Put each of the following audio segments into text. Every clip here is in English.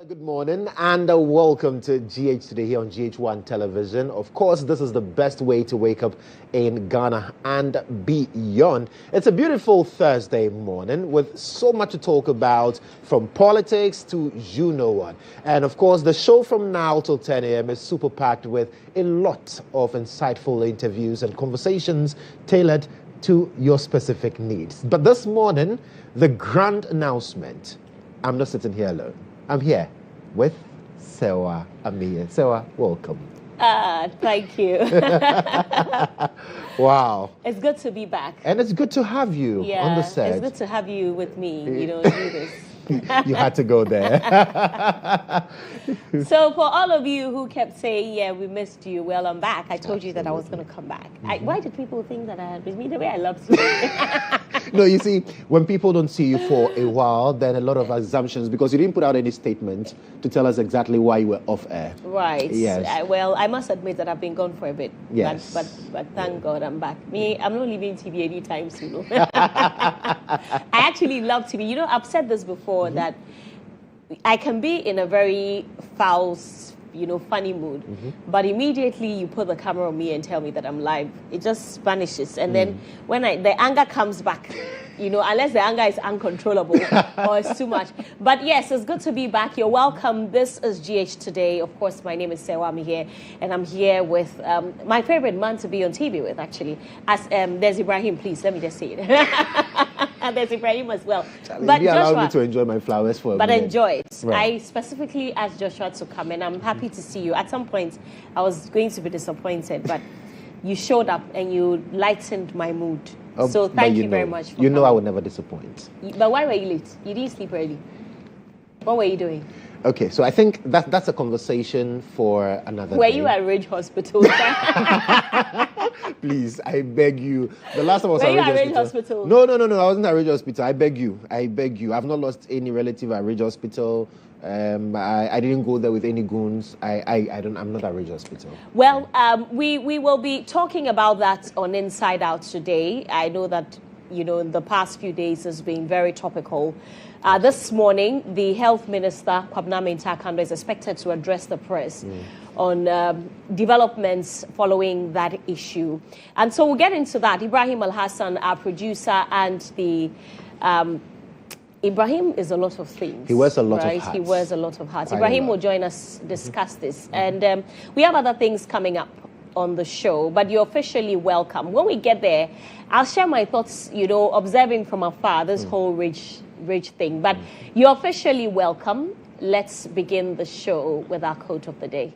Good morning and welcome to GH Today here on GHOne television. Of course, this is the best way to wake up in Ghana and beyond. It's a beautiful Thursday morning with so much to talk about, from politics to GHOne. And of course, the show from now till 10 a.m. is super packed with a lot of insightful interviews and conversations tailored to your specific needs. But this morning, the grand announcement. I'm not sitting here alone. I'm here with Serwaa Amihere. Serwaa, welcome. Thank you. Wow. It's good to be back. And it's good to have you on the set. It's good to have you with me, do this. You had to go there. So for all of you who kept saying, yeah, we missed you, well, I'm back. I told you that I was going to come back. Why did people think that I had missed me? The way I love you. No, you see, when people don't see you for a while, then a lot of assumptions, because you didn't put out any statement to tell us exactly why you were off air. Right. Yes. Well, I must admit that I've been gone for a bit. Yes. But thank God I'm back. I'm not leaving TV anytime soon. I actually love TV. You know, I've said this before, that I can be in a very foul, funny mood, but immediately you put the camera on me and tell me that I'm live, it just vanishes. And then when the anger comes back, unless the anger is uncontrollable or it's too much. But yes, it's good to be back. You're welcome. This is GH Today. Of course, my name is Serwaa Amihere, and I'm here with my favorite man to be on TV with, actually. There's Ibrahim, please, let me just say it. And there's Ibrahim as well. But you allowed me to enjoy my flowers for a minute. But enjoy it. Right. I specifically asked Joshua to come, and I'm happy to see you. At some point, I was going to be disappointed, but you showed up and you lightened my mood. So thank you very much for coming. I would never disappoint. But why were you late? You didn't sleep early. What were you doing? Okay, so I think that's a conversation for another Were day. you at Ridge Hospital? Please, I beg you. The last time I was Were you at Ridge Hospital? No, I wasn't at Ridge Hospital. I beg you. I've not lost any relative at Ridge Hospital. I didn't go there with any goons. I'm not at Ridge Hospital. Well, we will be talking about that on Inside Out today. I know that, in the past few days has been very topical. This morning, the Health Minister, Mensah, is expected to address the press on developments following that issue. And so we'll get into that. Ibrahim Al-Hassan, our producer, and the... Ibrahim is a lot of things. He wears a lot of hats. He wears a lot of hats. Ibrahim will join us, discuss this. And we have other things coming up on the show, but you're officially welcome. When we get there, I'll share my thoughts, observing from afar, this whole rich thing. But you're officially welcome. Let's begin the show with our quote of the day.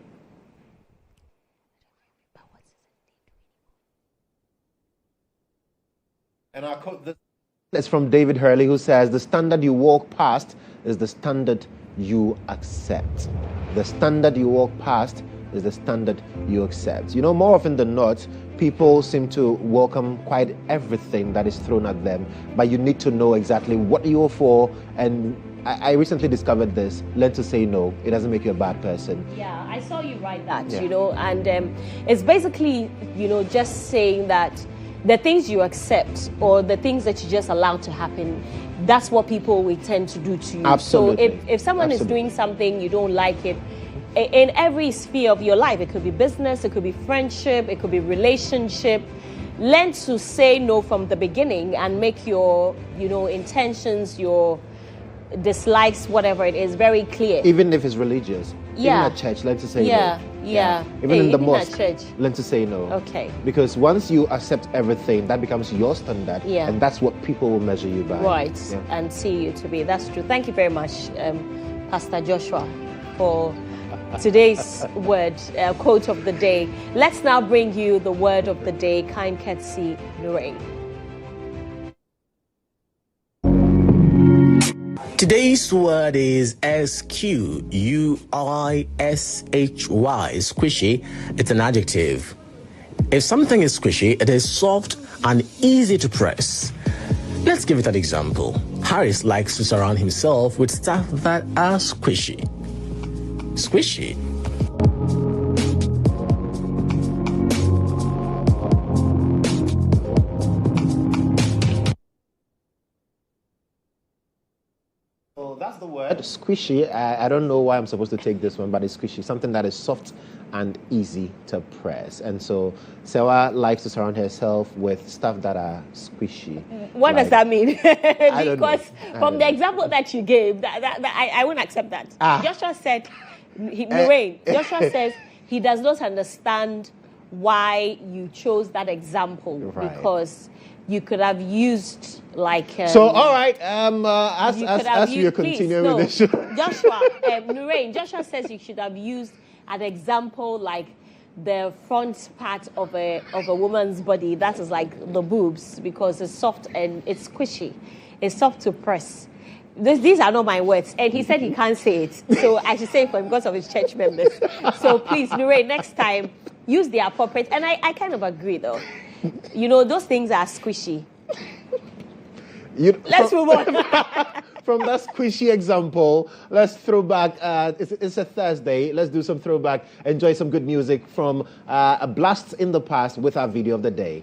And our quote is from David Hurley, who says, "The standard you walk past is the standard you accept. The standard you walk past is the standard you accept." More often than not, people seem to welcome quite everything that is thrown at them, but you need to know exactly what you're for. And I recently discovered this: learn to say no. It doesn't make you a bad person. Yeah, I saw you write that, and it's basically, just saying that the things you accept or the things that you just allow to happen, that's what people will tend to do to you. Absolutely. So if someone is doing something, you don't like it, in every sphere of your life, it could be business, it could be friendship, it could be relationship, learn to say no from the beginning and make your, intentions, your dislikes, whatever it is, very clear. Even if it's religious. Yeah. Even at church, learn to say no. Yeah. Even in the mosque, at church, learn to say no. Okay. Because once you accept everything, that becomes your standard. Yeah. And that's what people will measure you by. Right. Yeah. And see you to be. That's true. Thank you very much, Pastor Joshua, for today's quote of the day. Let's now bring you the word of the day, kind courtesy, Lorraine. Today's word is squishy. Squishy. It's an adjective. If something is squishy, it is soft and easy to press. Let's give it an example. Harris likes to surround himself with stuff that are squishy. Squishy. squishy. I don't know why I'm supposed to take this one, but it's squishy. Something that is soft and easy to press. And so Serwaa likes to surround herself with stuff that are squishy. What does that mean? Because from the know. example that you gave, I won't accept that. Joshua said, Lorraine, Joshua says he does not understand why you chose that example, because you could have used like so all right as we are continuing with the show, Joshua, Lorraine, Joshua says you should have used an example like the front part of a woman's body, that is like the boobs, because it's soft and it's squishy, it's soft to press. These are not my words, and he said he can't say it, so I should say it for him because of his church members. So please, Lorraine, next time use the appropriate, and I kind of agree though. You know, those things are squishy. Let's move on. From that squishy example, let's throw back. It's a Thursday. Let's do some throwback. Enjoy some good music from a blast in the past with our video of the day.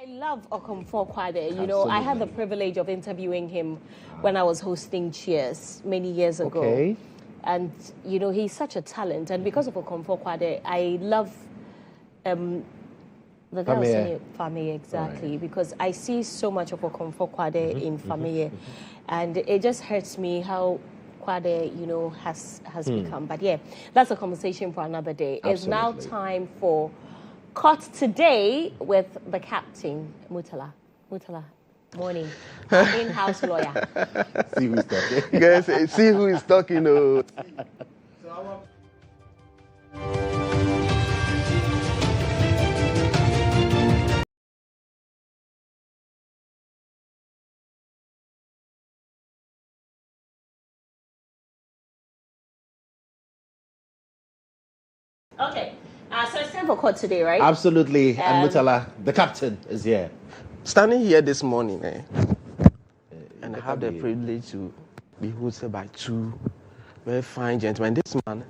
I love Okomfo Kwade. You know, I had the privilege of interviewing him when I was hosting Cheers many years ago. Okay. And, you know, he's such a talent. And because of Okomfo Kwade, I love the girl singing Famille, exactly. Right. Because I see so much of Okomfo Kwade in Famille. And it just hurts me how Kwade, you know, has become. But yeah, that's a conversation for another day. Absolutely. It's now time for Caught Today with the captain, Mutala. Mutala, morning. In-house lawyer. See who's talking. Guys, see who is talking. Okay. So it's time for Caught Today, right? Absolutely. And Mutala, the captain, is here. Standing here this morning, and I have the privilege to be hosted by two very fine gentlemen. This man,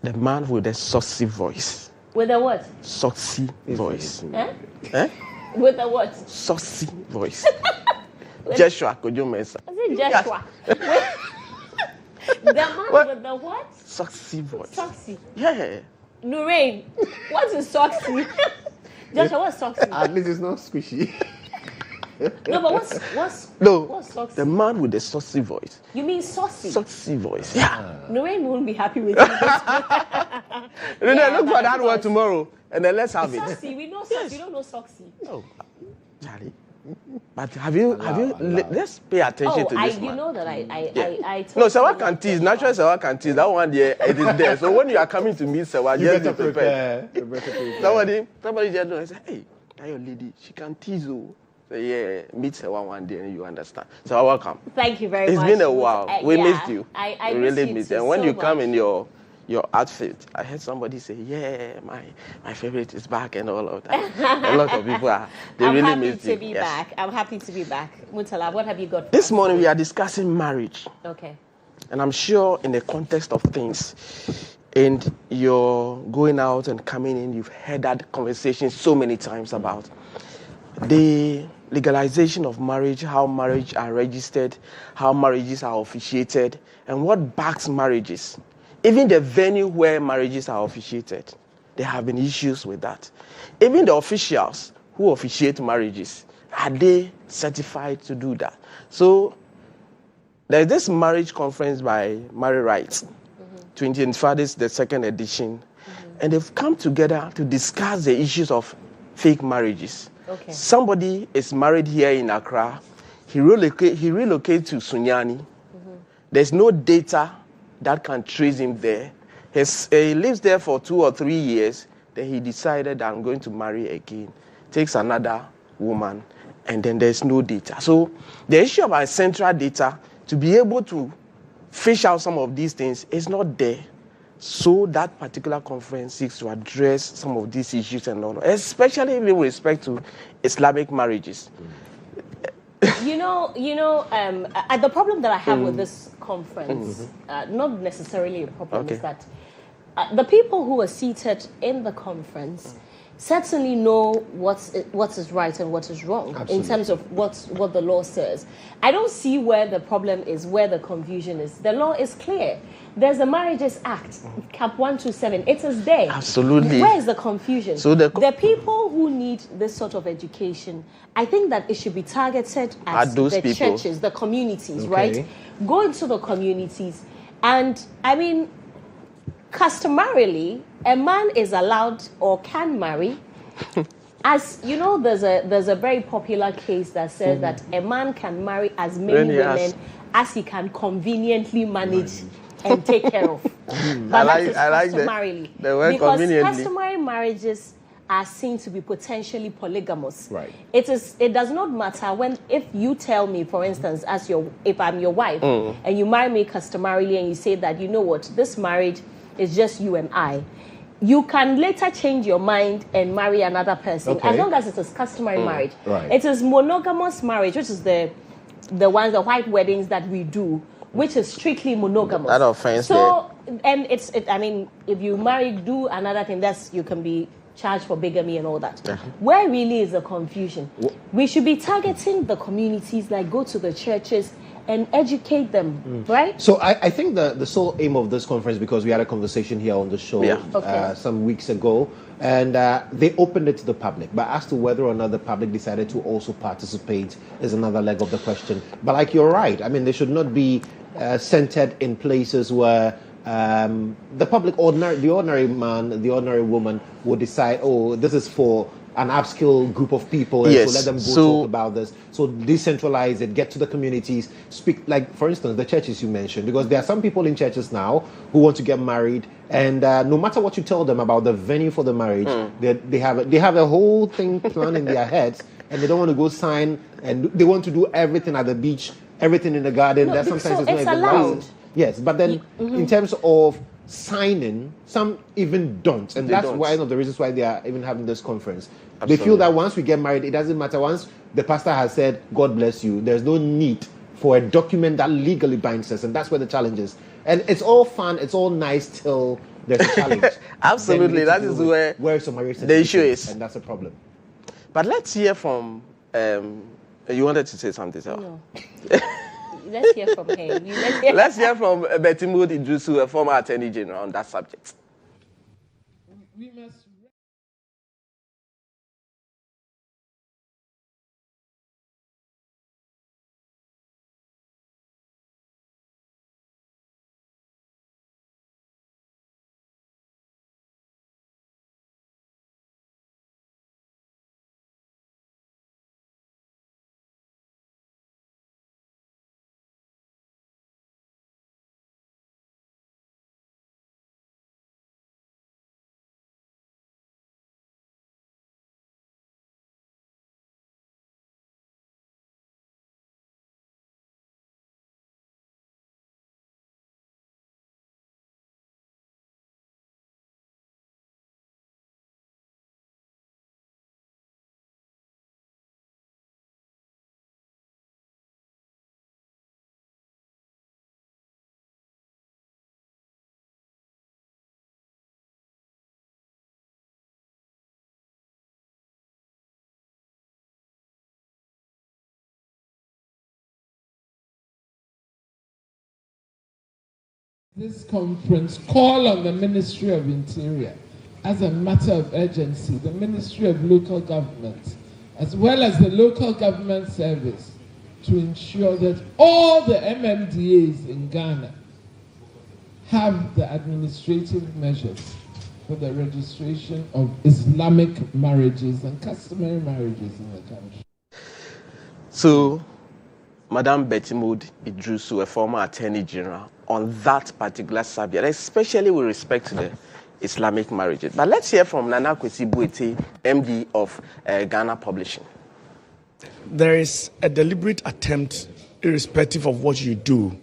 the man with the saucy voice. With a what? Saucy voice. With a what? Saucy voice. Joshua Kodjo Mensah. Is it Joshua? The man with the what? Saucy voice. Saucy. Yeah. Nurain, what is saucy? Joshua, what's saucy? At least it's not squishy. No, but what's saucy? The man with the saucy voice. You mean saucy? Saucy voice. Yeah. Nurain won't be happy with you. Look for that word tomorrow, and then let's have it. Saucy, we know saucy. You don't know saucy. No, Charlie. But have you? Let's pay attention to this man. You know that I No, Serwaa can tease. Naturally, Serwaa can tease. That one there, it is there. So when you are coming to meet Serwaa, you better prepare. Somebody just know. I say, hey, that your lady, she can tease you. So yeah, meet Serwaa one day and you understand. Serwaa, welcome. Thank you very much. It's been a while. We missed you. I really missed you. And when so you come much. in your outfit, I heard somebody say, yeah, my favorite is back and all of that. A lot of people really missed you. I'm happy to be back. Mutala, what have you got? This morning we are discussing marriage. Okay. And I'm sure in the context of things, and you're going out and coming in, you've heard that conversation so many times about the legalization of marriage, how marriages are registered, how marriages are officiated, and what backs marriages. Even the venue where marriages are officiated, there have been issues with that. Even the officials who officiate marriages, are they certified to do that? So there's this marriage conference by Marry Rights, 2025 is the second edition, and they've come together to discuss the issues of fake marriages. Okay. Somebody is married here in Accra, he relocated to Sunyani. There's no data that can trace him there. He lives there for 2 or 3 years. Then he decided that I'm going to marry again. Takes another woman, and then there's no data. So the issue about central data, to be able to fish out some of these things, is not there. So that particular conference seeks to address some of these issues and all, especially with respect to Islamic marriages. The problem that I have with this conference, not necessarily a problem, is that the people who are seated in the conference certainly know what is right and what is wrong. Absolutely. In terms of what the law says. I don't see where the problem is, where the confusion is. The law is clear. There's the Marriages Act, Cap 127. It is there. Absolutely. Where is the confusion? So the people who need this sort of education, I think that it should be targeted at those the people. churches, the communities, right? Go into the communities. And, I mean, customarily, a man is allowed or can marry. As you know, there's a very popular case that says that a man can marry as many women as he can conveniently manage and take care of. But that is customarily. The word because conveniently. customary marriages are seen to be potentially polygamous. Right. It does not matter if you tell me, for instance, if I'm your wife and you marry me customarily and you say that, you know what, this marriage is just you and I. You can later change your mind and marry another person as long as it is customary marriage. Right. It is monogamous marriage, which is the white weddings that we do, which is strictly monogamous. That offense. So, and I mean, if you do another thing, you can be charge for bigamy and all that. Where really is the confusion? We should be targeting the communities, like go to the churches and educate them, right? So I think the sole aim of this conference, because we had a conversation here on the show some weeks ago, and they opened it to the public. But as to whether or not the public decided to also participate is another leg of the question. But like you're right, I mean, they should not be centered in places where the public, the ordinary man, the ordinary woman would decide, oh, this is for an upskill group of people, and so let them go talk about this. So decentralize it, get to the communities, speak, like, for instance, the churches you mentioned, because there are some people in churches now who want to get married, and no matter what you tell them about the venue for the marriage, they have a whole thing planned in their heads, and they don't want to go sign, and they want to do everything at the beach, everything in the garden. That sometimes it's not even allowed. Yes, but then in terms of signing, some even don't, and that's one of the reasons why they are even having this conference. Absolutely. They feel that once we get married, it doesn't matter. Once the pastor has said, God bless you, there's no need for a document that legally binds us, and that's where the challenge is. And it's all fun, it's all nice till there's a challenge. Absolutely, that is where some marriage the issue is, and that's a problem. But let's hear from. You wanted to say something, Serwaa? No. Let's hear from him. Let's hear from Betimood Idrisu, a former Attorney General, on that subject. We must. This conference call on the Ministry of Interior as a matter of urgency, the Ministry of Local Government, as well as the Local Government Service, to ensure that all the MMDAs in Ghana have the administrative measures for the registration of Islamic marriages and customary marriages in the country. So, Madam Betimood Idrisu, a former Attorney General, on that particular subject, especially with respect to the Islamic marriages. But let's hear from Nana Kwesi Boateng, MD of Ghana Publishing. There is a deliberate attempt, irrespective of what you do,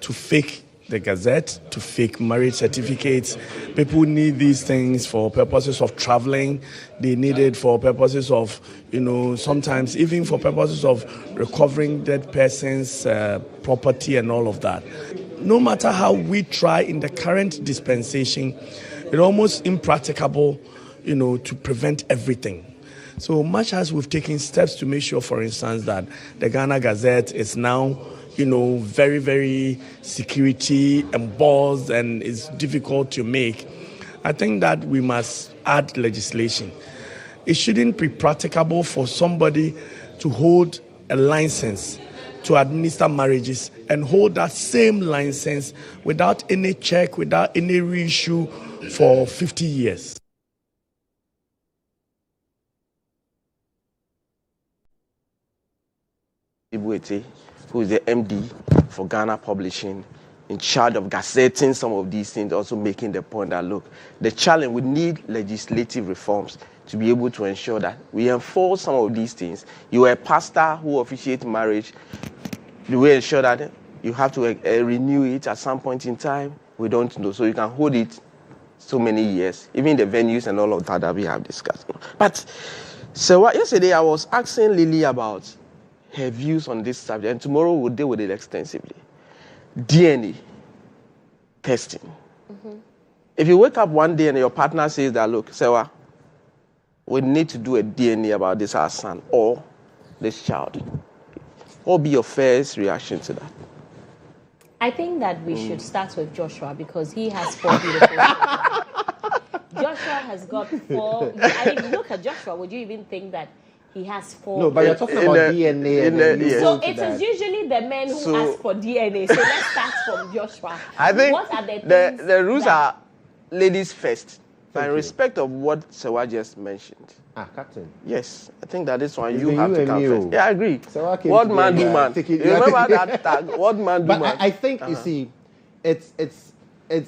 to fake the Gazette, to fake marriage certificates. People need these things for purposes of traveling. They need it for purposes of, sometimes even for purposes of recovering dead persons' property and all of that. No matter how we try in the current dispensation, it's almost impracticable, to prevent everything. So much as we've taken steps to make sure, for instance, that the Ghana Gazette is now, very, very security embossed and is difficult to make, I think that we must add legislation. It shouldn't be practicable for somebody to hold a license to administer marriages and hold that same license without any check, without any reissue for 50 years. Ibuete, who is the MD for Ghana Publishing, in charge of gazetting some of these things, also making the point that, look, the challenge, we need legislative reforms to be able to ensure that we enforce some of these things. You are a pastor who officiates marriage. Do we ensure that you have to renew it at some point in time? We don't know. So you can hold it so many years, even the venues and all of that we have discussed. But so yesterday I was asking Lily about her views on this subject, and tomorrow we'll deal with it extensively. DNA testing. Mm-hmm. If you wake up one day and your partner says that, look, Serwaa, we need to do a DNA about this our son or this child? What will be your first reaction to that? I think that we should start with Joshua because he has 4 beautiful children. Joshua has got 4. I mean, look at Joshua. Would you even think that he has 4? No, but you're talking about DNA. So it is usually the men who ask for DNA. So let's start from Joshua. I think what are the rules are ladies first. In respect of what Serwaa just mentioned. Captain. Yes, I think that this one you have to come first. Yeah, I agree. Serwaa What man do man? You remember that tag? What man do man? But I think you see, it's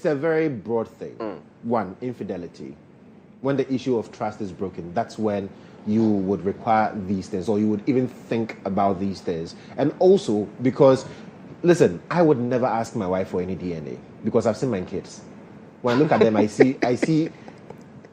a very broad thing. One, infidelity. When the issue of trust is broken, that's when you would require these things, or you would even think about these things. And also because, listen, I would never ask my wife for any DNA because I've seen my kids. When I look at them, I see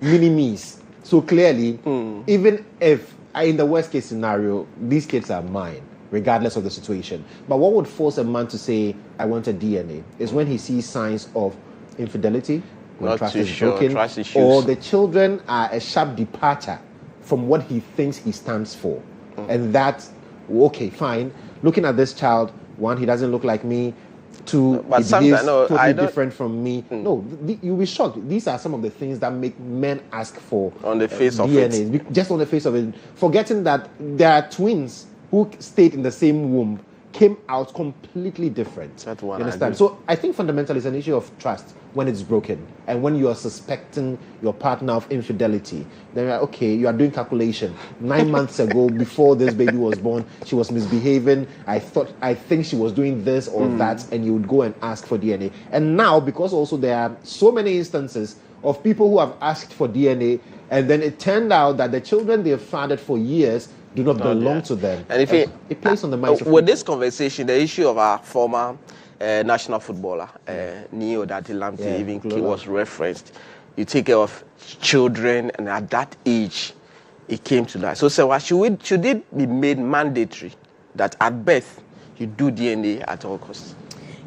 mini-me's. So clearly, even if, in the worst case scenario, these kids are mine, regardless of the situation. But what would force a man to say, I want a DNA, is when he sees signs of infidelity, when trust is broken, or the children are a sharp departure from what he thinks he stands for. And that, okay, fine. Looking at this child, 1, he doesn't look like me. 2, but he behaves no, totally different from me. No, you'll be shocked. These are some of the things that make men ask for on the face of DNA, it. Just on the face of it. Forgetting that there are twins who stayed in the same womb, came out completely different. That's one. You understand? So I think fundamentally it's an issue of trust when it's broken. And when you are suspecting your partner of infidelity, then you're like, okay, you are doing calculation. 9 months ago, before this baby was born, she was misbehaving. I think she was doing this or that, and you would go and ask for DNA. And now, because also there are so many instances of people who have asked for DNA, and then it turned out that the children they have fathered for years do not belong to them. And if it plays on the minds of with this conversation, the issue of our former national footballer, Neo Datilamti, even was referenced. You take care of children, and at that age, it came to that. So, should it be made mandatory that at birth you do DNA at all costs?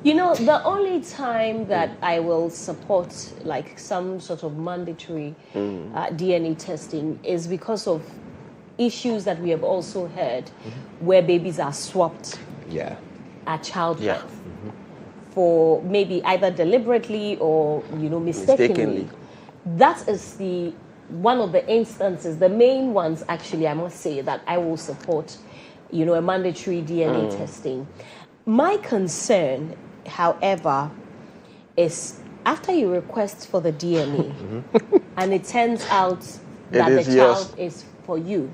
You know, the only time that I will support like some sort of mandatory DNA testing is because of issues that we have also heard where babies are swapped at childbirth for maybe either deliberately or mistakenly. That is one of the instances, the main ones actually, I must say, that I will support a mandatory DNA testing. My concern, however, is after you request for the DNA and it turns out that the child is for you,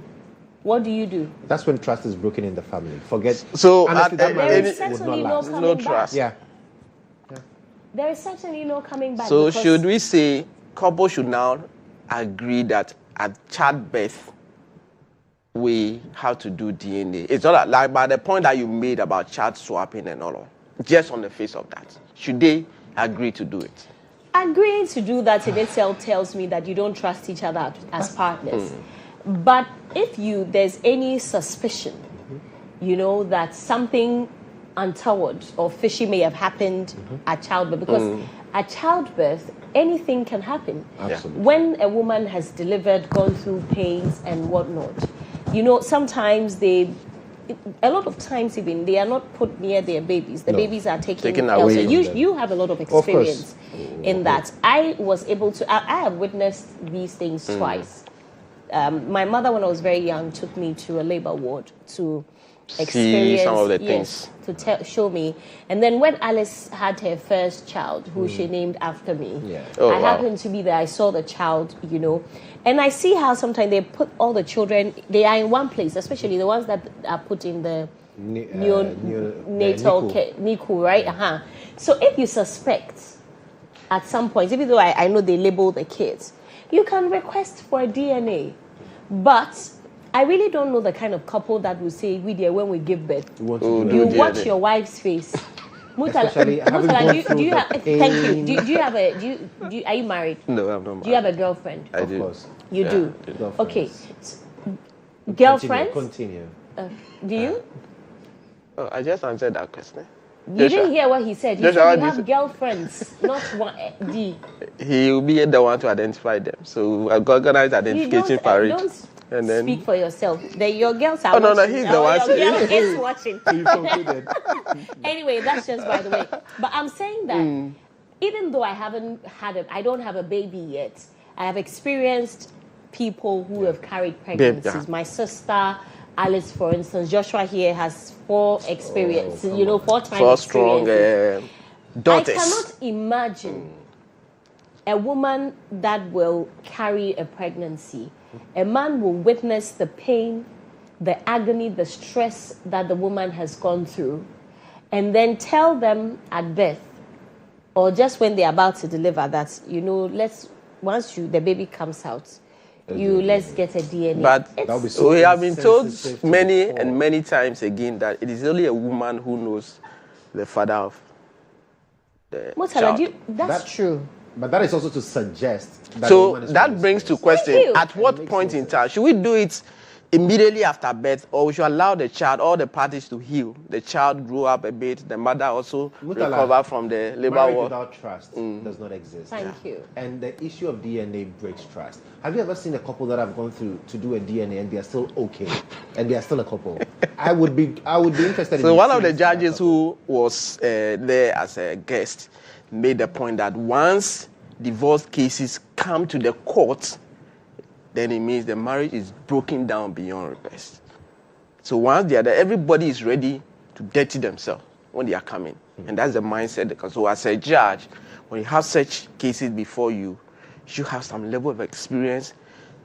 what do you do? That's when trust is broken in the family. Forget. So honestly, that there is certainly no trust. Yeah. There is certainly no coming back. So should we say couple should now agree that at childbirth we have to do DNA? It's not like by the point that you made about child swapping and all, just on the face of that. Should they agree to do it? Agreeing to do that in itself tells me that you don't trust each other as partners. But if there's any suspicion, that something untoward or fishy may have happened at childbirth, because at childbirth, anything can happen. Absolutely. When a woman has delivered, gone through pains and whatnot, sometimes a lot of times even, they are not put near their babies. The babies are taken away. So you have a lot of experience in that. I was able to, I have witnessed these things twice. My mother, when I was very young, took me to a labor ward to experience some of the things. To show me. And then when Alice had her first child, who she named after me, I happened to be there. I saw the child, and I see how sometimes they put all the children, they are in one place, especially the ones that are put in the neonatal NICU, right? So if you suspect at some point, even though I know they label the kids, you can request for a DNA. But I really don't know the kind of couple that will say, when we give birth, you watch your wife's face. Especially do you have? Thank you. Do you have are you married? No, I'm not married. Do you have a girlfriend? I do. Of course. You do. Okay. Girlfriend? Continue. Do you? I just answered that question. You didn't hear what he said. He Joshua, said what you did you have say? girlfriends, not one. He will be the one to identify them. So I've organized You identification parade. don't And then speak for yourself. Your girls are Oh, no, watching. he's the one Your saying- girl is watching. You concluded. Anyway, that's just by the way. But I'm saying that even though I don't have a baby yet, I have experienced people who have carried pregnancies. Yeah. My sister, Alice, for instance, Joshua here has 4 experiences, 4 times 4 strong experiences. daughters. I cannot imagine a woman that will carry a pregnancy. A man will witness the pain, the agony, the stress that the woman has gone through, and then tell them at birth, or just when they're about to deliver, that once the baby comes out, let's get a DNA. But That would be so we have been told insensitive to many the core. and many times again that it is only a woman who knows the father of the Murtala, child. that's true. But that is also to suggest that the So woman is that trying brings to stress. question, Thank you. at what makes point no in time should we do it immediately after birth, or we should allow the child, all the parties to heal, the child grow up a bit, the mother also Murtala, recover from the labor Marriage ward? without trust does not exist. Thank you. And the issue of DNA breaks trust. Have you ever seen a couple that have gone through to do a DNA and they are still okay, and they are still a couple? I would be interested. So in one of the seeing that judges couple. who was there as a guest made the point that once divorce cases come to the court, then it means the marriage is broken down beyond repairs. So once they are there, everybody is ready to dirty themselves when they are coming. And that's the mindset. Because so as a judge, when you have such cases before you, you should have some level of experience,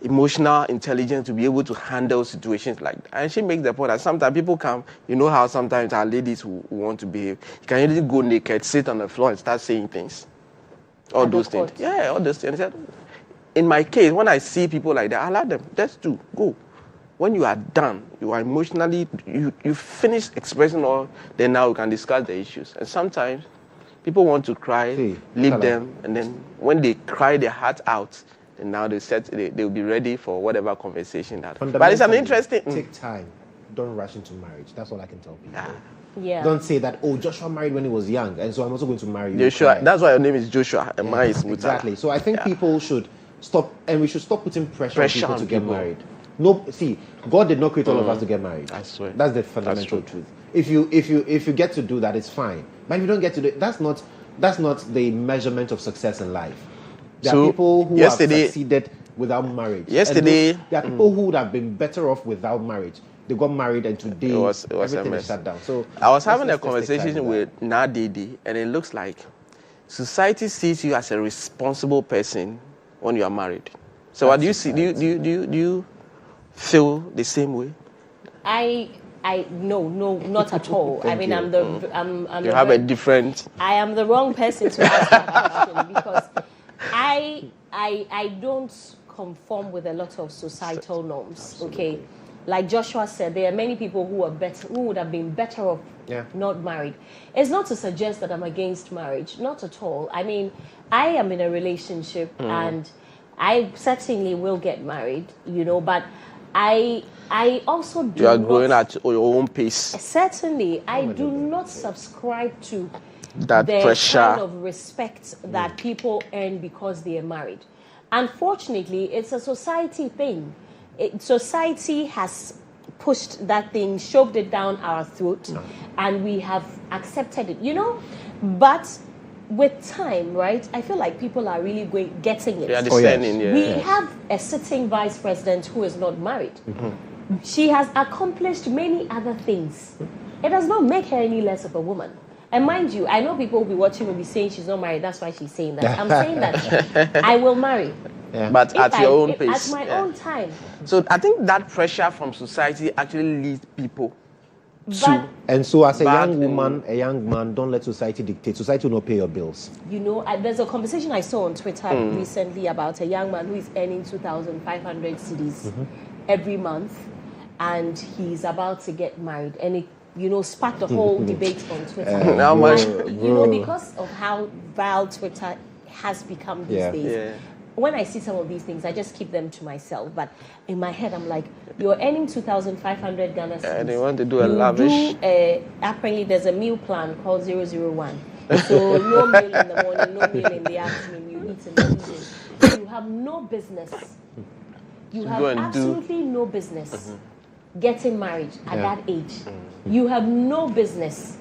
emotional intelligence to be able to handle situations like that. And she makes the point that sometimes people come, you know how sometimes our ladies who want to behave, you can really go naked, sit on the floor and start saying things. All At the those things. court. Yeah, all those things. In my case, when I see people like that, I allow them, just do, go. When you are done, you are emotionally, you finish expressing all, then now we can discuss the issues. And sometimes people want to cry, leave them, and then when they cry their heart out, then now they'll be ready for whatever conversation that. But it's an interesting. Take time. Don't rush into marriage. That's all I can tell people. Yeah. Don't say that, Joshua married when he was young, and so I'm also going to marry you. Joshua, that's why your name is Joshua, and mine is Mutala. Exactly. So I think people should stop, and we should stop putting pressure on people to get people. married. No, see, God did not create all of us to get married. I swear. That's the fundamental truth. If you get to do that, it's fine. But if you don't get to do it, that's not the measurement of success in life. There are people who have succeeded without marriage. Yesterday, there are people who would have been better off without marriage. They got married, and today it was everything a is mess. shut down. So I was having a let's take time conversation with with Nadidi, and it looks like society sees you as a responsible person when you are married. So what do you see? Do you feel the same way? No, not at all. I mean, I'm You have a different. I am the wrong person to ask that question because I don't conform with a lot of societal norms. Okay, like Joshua said, there are many people who would have been better off not married. It's not to suggest that I'm against marriage, not at all. I mean, I am in a relationship and I certainly will get married, but I also do. You are growing at your own pace. Certainly, I do not subscribe to That the pressure. kind of respect that people earn because they are married. Unfortunately, it's a society thing. Society has pushed that thing, shoved it down our throat, and we have accepted it. But with time, right? I feel like people are really getting it. They are discerning. We have a sitting vice president who is not married. She has accomplished many other things. It does not make her any less of a woman. And mind you, I know people will be watching will be saying she's not married. That's why she's saying that. I'm saying that I will marry. But at your own pace. At my own time. So I think that pressure from society actually leads people to. And so, as a bad young woman, a young man, don't let society dictate. Society will not pay your bills. There's a conversation I saw on Twitter recently about a young man who is earning 2,500 cedis every month, and he's about to get married. And it, sparked a whole debate on Twitter. How much? And, because of how vile Twitter has become these days. when I see some of these things, I just keep them to myself. But in my head, I'm like, you're earning 2,500 Ghana cedis. And they want to do a lavish. Apparently, there's a meal plan called 001. So no meal in the morning, no meal in the afternoon. You eat in the evening. You have no business. You have absolutely no business getting married at that age. You have no business.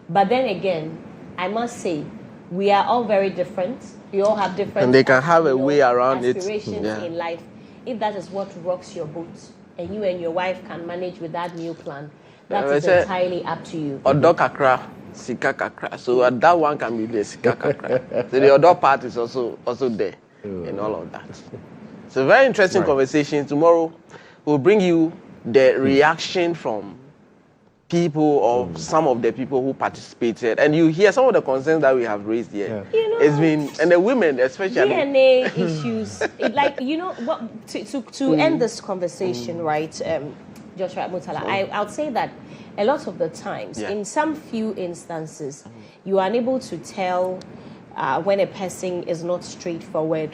But then again, I must say, we are all very different. We all have different. And they can have a way around aspirations in life. If that is what rocks your boat, and you and your wife can manage with that meal plan, that is entirely up to you. Odo kakra, sika kakra. So that one can be the sika kakra. So the other part is also there in all of that. It's a very interesting conversation. Tomorrow we'll bring you the reaction from people or some of the people who participated, and you hear some of the concerns that we have raised here. You know, it's been, and the women especially. DNA issues, like, you know, what to end this conversation, right, Joshua Mutala, I would say that a lot of the times, in some few instances, you are unable to tell when a person is not straightforward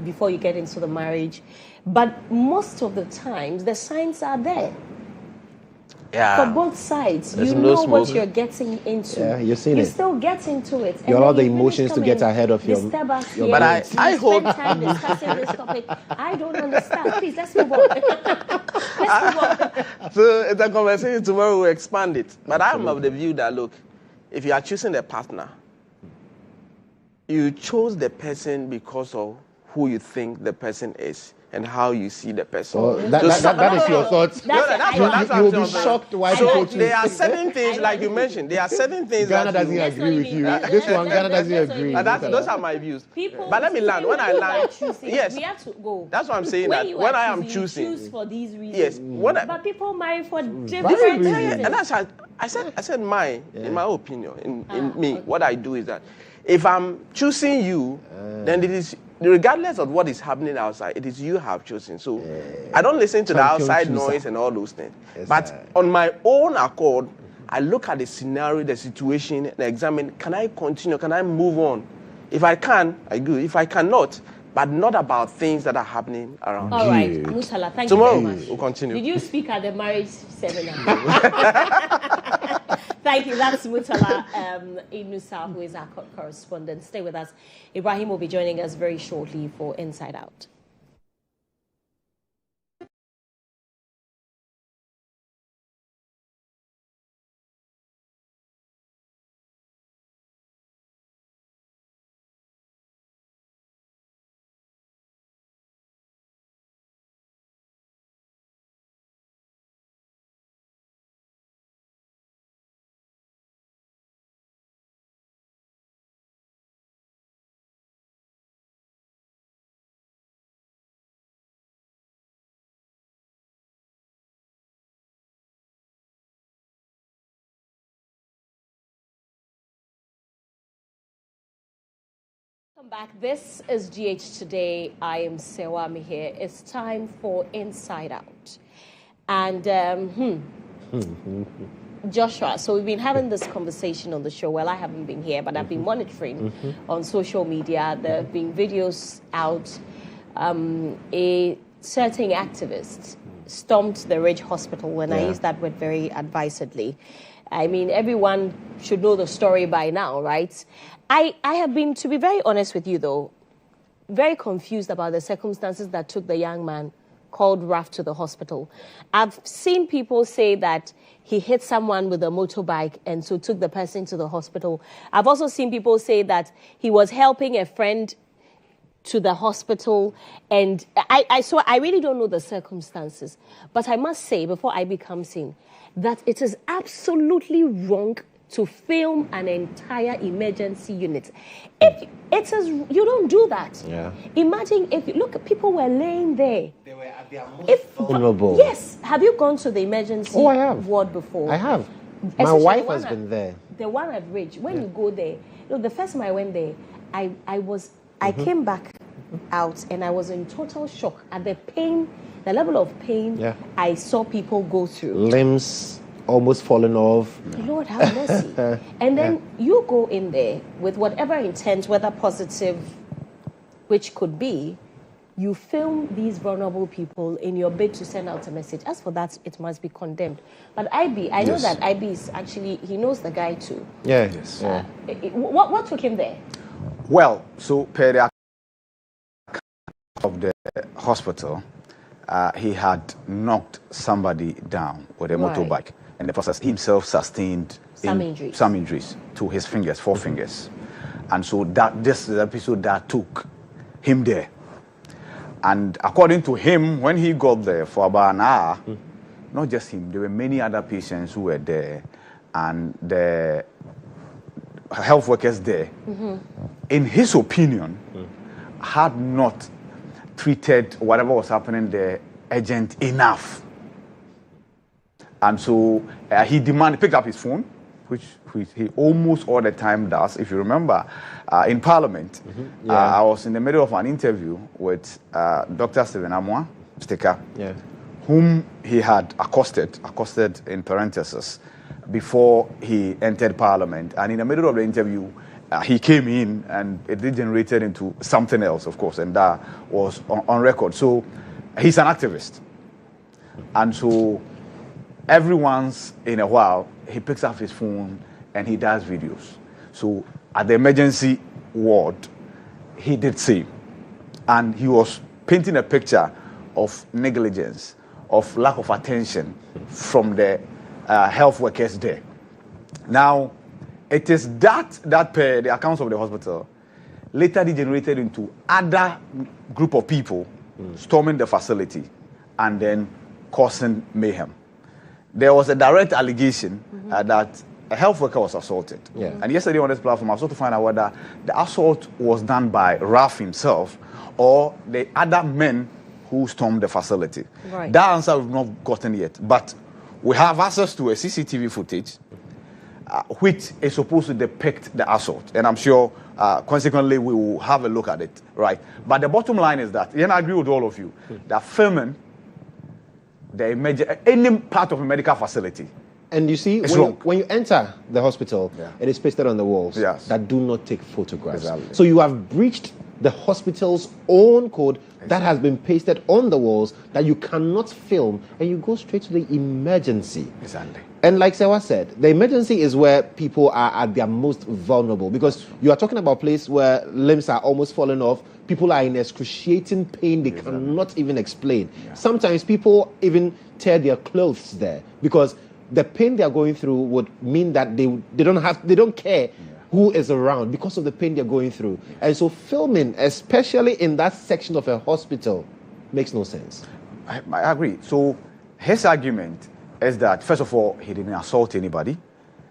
before you get into the marriage, but most of the times the signs are there. For both sides, you know what you're getting into. Yeah, you've seen you it. still get into it. You allow the emotions to get ahead of your But I hope time discussing this topic. I don't understand. Please, let's move on. Let's move on. So the conversation tomorrow will expand it. But I'm of the view that, look, if you are choosing a partner, you chose the person because of who you think the person is and how you see the person. Oh, that is your thoughts. You will be shocked why people choose. There are certain things, like you mentioned, there are certain things Ghana that doesn't agree with you. This one, Ghana doesn't agree. Those are my views. But let me land. When I land, yes, we have to go. That's what I'm saying. When I am choosing, choose for these reasons. yes. But people marry for different reasons. And that's how I said in my opinion, in me, what I do is that if I'm choosing you, then it is, regardless of what is happening outside, it is you have chosen. So I don't listen to the outside noise and all those things. But on my own accord, I look at the scenario, the situation, and examine, can I continue? Can I move on? If I can, I do. If I cannot, but not about things that are happening around. All right, Musala, thank Tomorrow, you very much. We'll continue. Did you speak at the marriage seminar? Thank you. That's Mutala Inusa, who is our correspondent. Stay with us. Ibrahim will be joining us very shortly for Inside Out. Welcome back. This is GH Today. I am Serwaa Amihere. It's time for Inside Out. And Joshua, so we've been having this conversation on the show. Well, I haven't been here, but I've been monitoring on social media. There have been videos out. A certain activist stormed the Ridge Hospital, and I use that word very advisedly. I mean, everyone should know the story by now, right? I have been, to be very honest with you, though, very confused about the circumstances that took the young man called Raf to the hospital. I've seen people say that he hit someone with a motorbike and so took the person to the hospital. I've also seen people say that he was helping a friend to the hospital, and I really don't know the circumstances. But I must say, before I become sane, that it is absolutely wrong to film an entire emergency unit. If it is, you don't do that. Yeah. Imagine if, look, people were laying there. They were at their most vulnerable. Yes. Have you gone to the emergency ward before? I have. My wife has been there. The one at Ridge. When you go there, look, the first time I went there, I came back out and I was in total shock at the pain, the level of pain I saw people go through. Limbs almost falling off. Lord have mercy. And then you go in there with whatever intent, whether positive which could be you film these vulnerable people in your bid to send out a message. As for that, it must be condemned. But IB, I know that IB is actually, he knows the guy too. Yeah. Yes. What took him there? Well, so per the of the hospital, he had knocked somebody down with a motorbike. In the process, himself sustained some injuries to his fingers, 4 fingers. And so this is the episode that took him there. And according to him, when he got there for about an hour, not just him, there were many other patients who were there, and the health workers there, in his opinion, had not treated whatever was happening there urgent enough. And so he picked up his phone, which he almost all the time does. If you remember, in Parliament, I was in the middle of an interview with Dr. Stephen Amwa, Sticker, whom he had accosted in parentheses, before he entered Parliament. And in the middle of the interview, he came in and it degenerated into something else, of course, and that was on record. So he's an activist. And so every once in a while, he picks up his phone and he does videos. So at the emergency ward, he did same. And he was painting a picture of negligence, of lack of attention from the health workers there. Now, it is that per the accounts of the hospital later degenerated into other group of people storming the facility and then causing mayhem. There was a direct allegation that a health worker was assaulted. And yesterday on this platform, I was to find out whether the assault was done by Raf himself or the other men who stormed the facility. That answer we've not gotten yet. But we have access to a CCTV footage which is supposed to depict the assault. And I'm sure, consequently, we will have a look at it, right? But the bottom line is that, and I agree with all of you, that filming any part of a medical facility, and you see, when you enter the hospital, it is pasted on the walls that do not take photographs. So you have breached the hospital's own code that has been pasted on the walls that you cannot film, and you go straight to the emergency. And like Serwaa said, the emergency is where people are at their most vulnerable, because you are talking about a place where limbs are almost falling off. People are in excruciating pain they cannot even explain. Sometimes people even tear their clothes there because the pain they are going through would mean that they don't care who is around because of the pain they're going through. And so filming, especially in that section of a hospital, makes no sense. I agree. So his argument is that, first of all, he didn't assault anybody.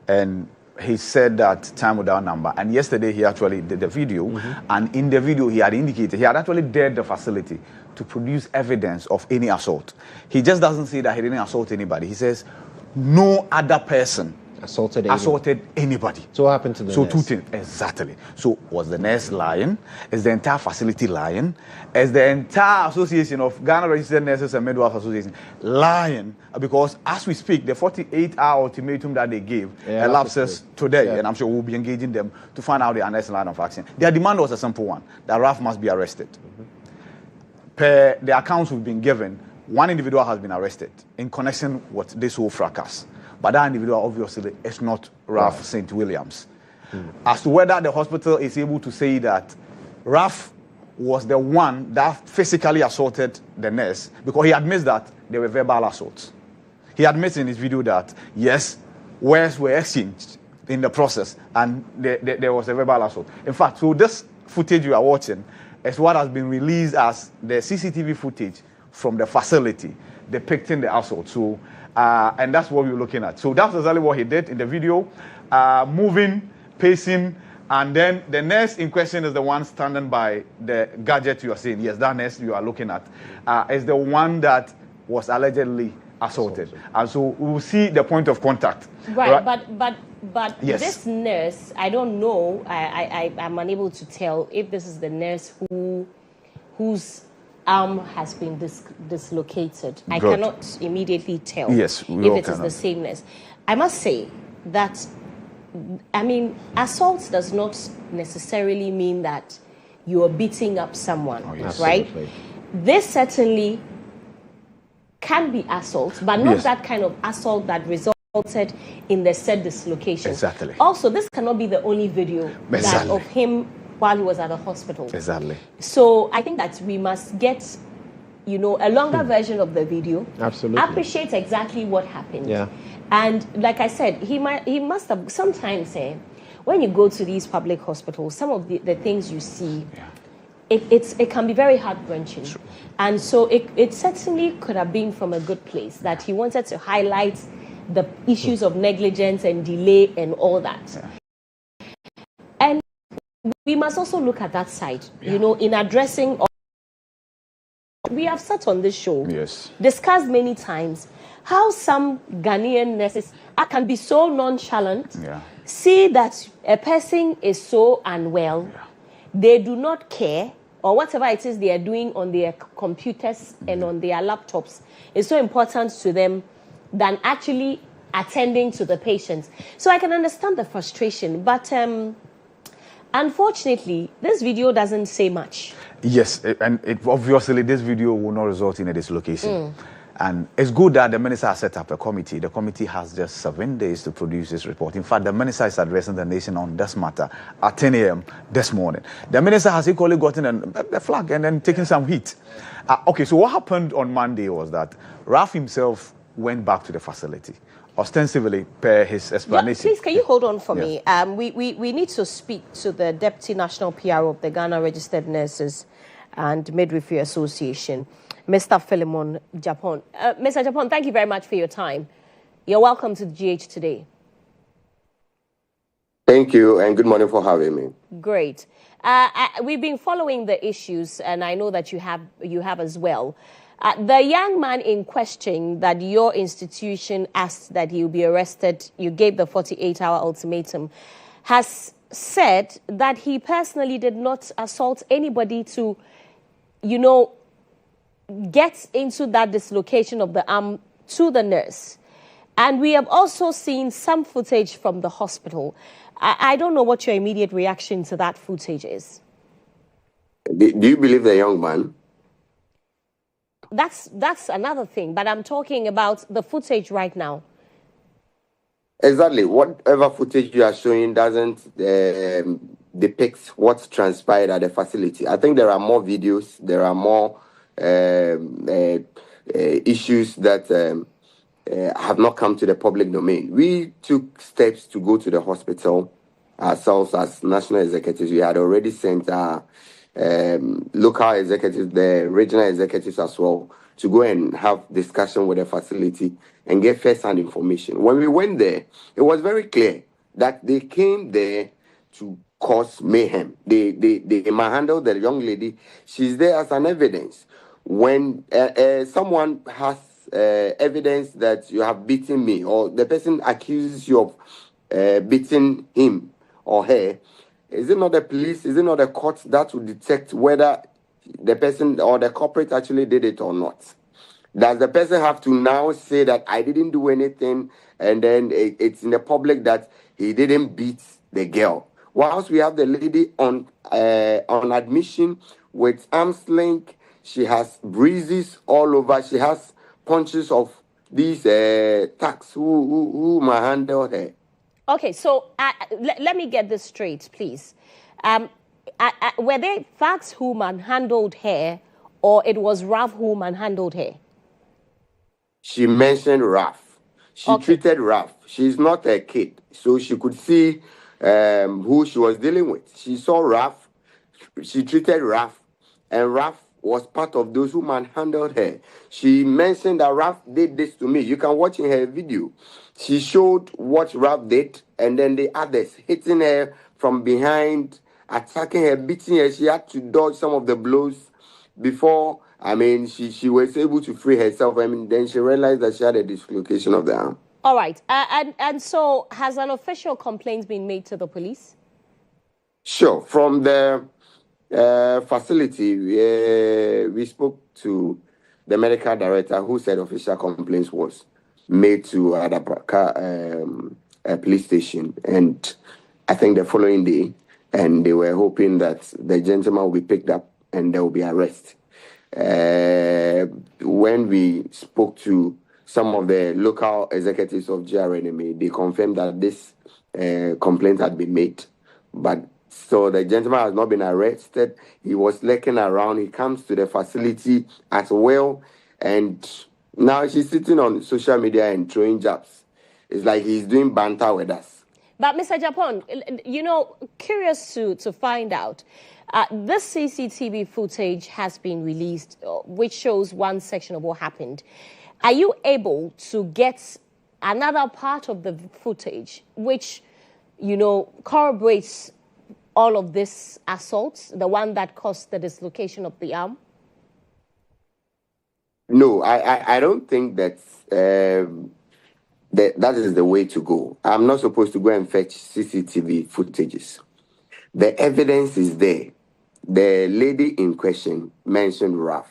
And he said that time without number. And yesterday he actually did the video. And in the video he had indicated, he had actually dared the facility to produce evidence of any assault. He just doesn't say that he didn't assault anybody. He says no other person assaulted anybody. So what happened to the nurse? So two things, exactly. So was the nurse lying? Is the entire facility lying? Is the entire association of Ghana Registered Nurses and Midwives Association lying? Because as we speak, the 48-hour ultimatum that they gave elapses today, and I'm sure we'll be engaging them to find out the next line of action. Their demand was a simple one, that Raf must be arrested. Per the accounts we've been given, one individual has been arrested in connection with this whole fracas. But that individual, obviously, is not Raf St. Williams. As to whether the hospital is able to say that Raf was the one that physically assaulted the nurse, because he admits that there were verbal assaults. He admits in his video that, yes, words were exchanged in the process, and there was a verbal assault. In fact, so this footage you are watching is what has been released as the CCTV footage from the facility depicting the assault. So, and that's what we were looking at. So that's exactly what he did in the video, moving, pacing, and then the nurse in question is the one standing by the gadget you are seeing. Yes, that nurse you are looking at is the one that was allegedly assaulted. And so we will see the point of contact. Right? But this nurse, I don't know, I'm unable to tell if this is the nurse whose arm has been dislocated. I cannot immediately tell if it is the same nurse. I must say that, I mean, assault does not necessarily mean that you're beating up someone, yes. right? Absolutely. This certainly can be assault, but not Yes. that kind of assault that resulted in the said dislocation. Exactly. Also, this cannot be the only video Exactly. of him while he was at the hospital. Exactly. So I think that we must get, a longer version of the video. Absolutely. Appreciate exactly what happened. Yeah. And like I said, he must have sometimes when you go to these public hospitals, some of the things you see, it can be very heart-wrenching. Sure. And so it certainly could have been from a good place that he wanted to highlight the issues of negligence and delay and all that. Yeah. And we must also look at that side, in addressing. We have sat on this show, Yes. discussed many times how some Ghanaian nurses can be so nonchalant, see that a person is so unwell, they do not care, or whatever it is they are doing on their computers and on their laptops is so important to them than actually attending to the patients. So I can understand the frustration, but unfortunately, this video doesn't say much. Yes, and obviously this video will not result in a dislocation. And it's good that the minister has set up a committee. The committee has just 7 days to produce this report. In fact, the minister is addressing the nation on this matter at 10 a.m. this morning. The minister has equally gotten a flag and then taken some heat. Okay, so what happened on Monday was that Ralph himself went back to the facility, ostensibly per his explanation. Please, can you hold on for me? We need to speak to the Deputy National PR of the Ghana Registered Nurses and Midwifery Association, Mr. Philemon Japon. Mr. Japon, thank you very much for your time. You're welcome to GH today. Thank you, and good morning for having me. Great. We've been following the issues, and I know that you have as well. The young man in question that your institution asked that he will be arrested, you gave the 48-hour ultimatum, has said that he personally did not assault anybody to, get into that dislocation of the arm to the nurse. And we have also seen some footage from the hospital. I don't know what your immediate reaction to that footage is. Do you believe the young man? That's another thing, but I'm talking about the footage right now. Exactly. Whatever footage you are showing doesn't depict what transpired at the facility. I think there are more videos, there are more issues that have not come to the public domain. We took steps to go to the hospital ourselves as national executives. We had already sent our local executives, the regional executives as well, to go and have discussion with the facility and get first-hand information. When we went there, it was very clear that they came there to cause mayhem. They manhandled the young lady. She's there as an evidence. When someone has evidence that you have beaten me, or the person accuses you of beating him or her, is it not the police, is it not the court that will detect whether the person or the culprit actually did it or not? Does the person have to now say that I didn't do anything, and then it's in the public that he didn't beat the girl? Whilst we have the lady on admission with arm's length, she has bruises all over. She has punches of these thugs who manhandled her. Okay, so let me get this straight, please. Were they thugs who manhandled her, or it was Ralph who manhandled her? She mentioned Ralph. She treated Ralph. She's not a kid, so she could see who she was dealing with. She saw Ralph. She treated Ralph, and Ralph was part of those who manhandled her. She mentioned that Ralph did this to me. You can watch in her video. She showed what Ralph did, and then the others hitting her from behind, attacking her, beating her. She had to dodge some of the blows before, she was able to free herself. Then she realized that she had a dislocation of the arm. All right. And so has an official complaint been made to the police? Sure. From the facility, we spoke to the medical director, who said official complaints was made to Adapaka police station. And I think the following day, and they were hoping that the gentleman will be picked up and there will be arrest. When we spoke to some of the local executives of GHOne, they confirmed that this complaint had been made. But so the gentleman has not been arrested. He was lurking around. He comes to the facility as well. And now she's sitting on social media and throwing jabs. It's like he's doing banter with us. But Mr. Japon, curious to find out, this CCTV footage has been released, which shows one section of what happened. Are you able to get another part of the footage, which, corroborates all of this assaults, the one that caused the dislocation of the arm? No, I don't think that that is the way to go. I'm not supposed to go and fetch CCTV footages. The evidence is there. The lady in question mentioned Raf,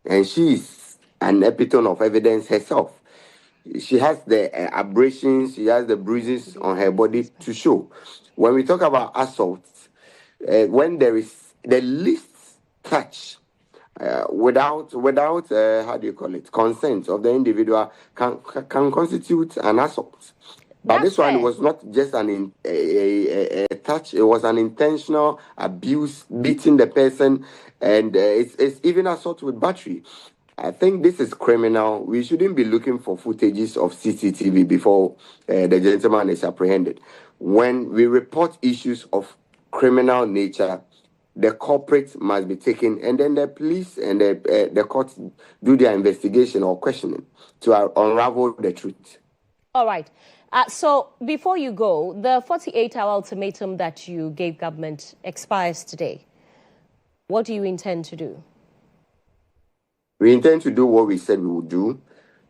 and she is an epitome of evidence herself. She has the abrasions, she has the bruises on her body to show. When we talk about assaults, when there is the least touch, without how do you call it, consent of the individual can constitute an assault. But this one was not just a touch; it was an intentional abuse, beating the person, and it's even assault with battery. I think this is criminal. We shouldn't be looking for footages of CCTV before the gentleman is apprehended. When we report issues of criminal nature, the culprit must be taken, and then the police and the courts do their investigation or questioning to unravel the truth. All right. So before you go, the 48-hour ultimatum that you gave government expires today. What do you intend to do? We intend to do what we said we would do.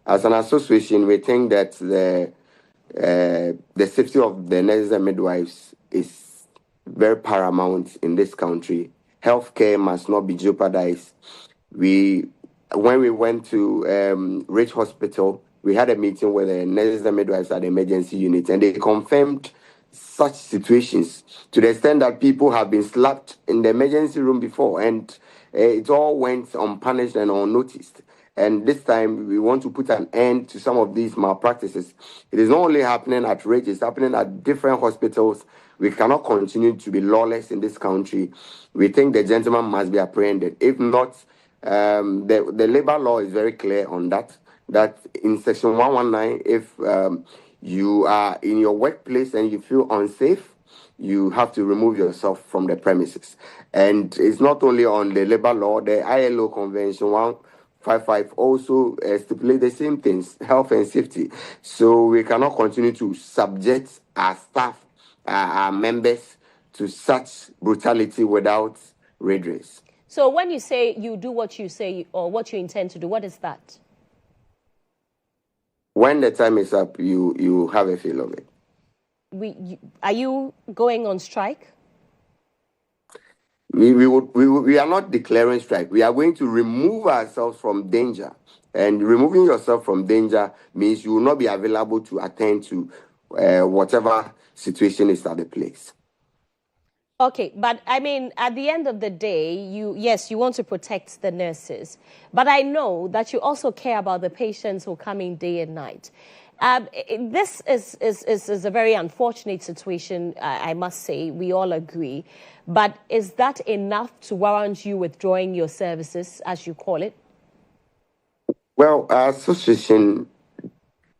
As an association, we think that the safety of the nurses and midwives is very paramount in this country. Healthcare must not be jeopardized. When we went to Rich Hospital, we had a meeting with the nurses and midwives at the emergency unit, and they confirmed such situations to the extent that people have been slapped in the emergency room before, and it all went unpunished and unnoticed. And this time, we want to put an end to some of these malpractices. It is not only happening at Rich, it's happening at different hospitals. We cannot continue to be lawless in this country. We think the gentleman must be apprehended. If not, the labor law is very clear on that in section 119, if you are in your workplace and you feel unsafe, you have to remove yourself from the premises. And it's not only on the labor law, the ILO Convention 155 also stipulate the same things, health and safety. So we cannot continue to subject our staff, our members, to such brutality without redress. So when you say you do what you say or what you intend to do, what is that? When the time is up, you have a feel of it. Are you going on strike? We are not declaring strike. We are going to remove ourselves from danger. And removing yourself from danger means you will not be available to attend to whatever situation is at the place. Okay, but I mean, at the end of the day, you want to protect the nurses, but I know that you also care about the patients who come in day and night. This is a very unfortunate situation, I must say. We all agree. But is that enough to warrant you withdrawing your services, as you call it? Well, our association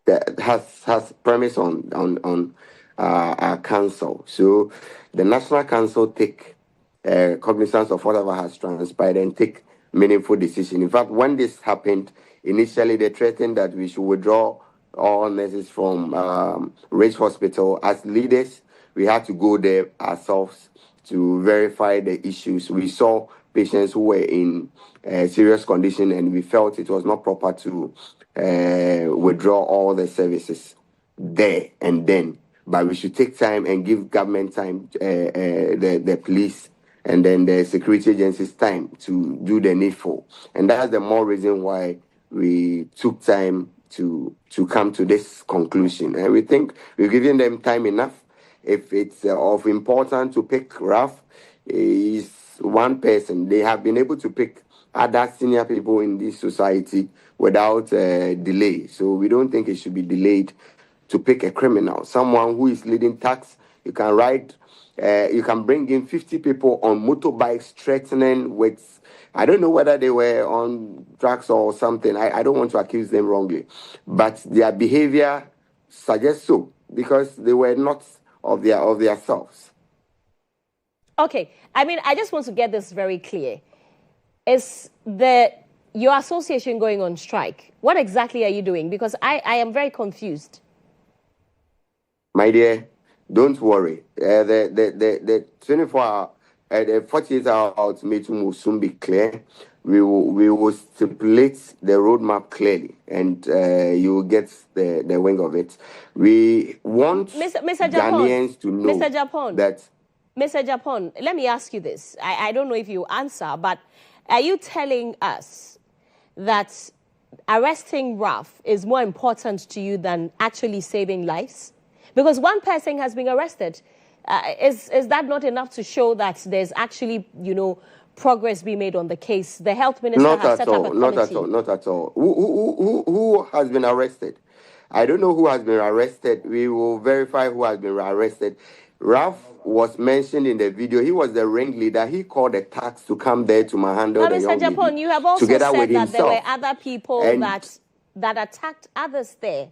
has premise on our council. So the National Council take cognizance of whatever has transpired and take meaningful decision. In fact, when this happened, initially they threatened that we should withdraw all nurses from Rich Hospital. As leaders, we had to go there ourselves to verify the issues. We saw patients who were in serious condition, and we felt it was not proper to withdraw all the services there and then. But we should take time and give government time, the police and then the security agencies time to do the needful. And that's the more reason why we took time to come to this conclusion. And we think we've given them time enough. if it's of importance to pick Ralph, is one person. They have been able to pick other senior people in this society without delay. So we don't think it should be delayed to pick a criminal, someone who is leading tax. You can ride, you can bring in 50 people on motorbikes threatening with, I don't know whether they were on drugs or something. I don't want to accuse them wrongly, but their behavior suggests so, because they were not of their selves. Okay, I mean, I just want to get this very clear. Is your association going on strike? What exactly are you doing? Because I am very confused. My dear, don't worry. The 24-hour, the 48-hour ultimatum will soon be clear. We will stipulate the roadmap clearly, and you will get the wing of it. We want Mr. Ghanaians to know that. Mr. GHOne, let me ask you this. I don't know if you answer, but are you telling us that arresting Ralph is more important to you than actually saving lives? Because one person has been arrested. Is that not enough to show that there's actually, progress being made on the case? The health minister has set up a committee. Not at all. Who has been arrested? I don't know who has been arrested. We will verify who has been arrested. Ralph was mentioned in the video. He was the ringleader. He called the tax to come there to manhandle the young lady. Mr. GHOne, you have also said that there were other people that attacked others there.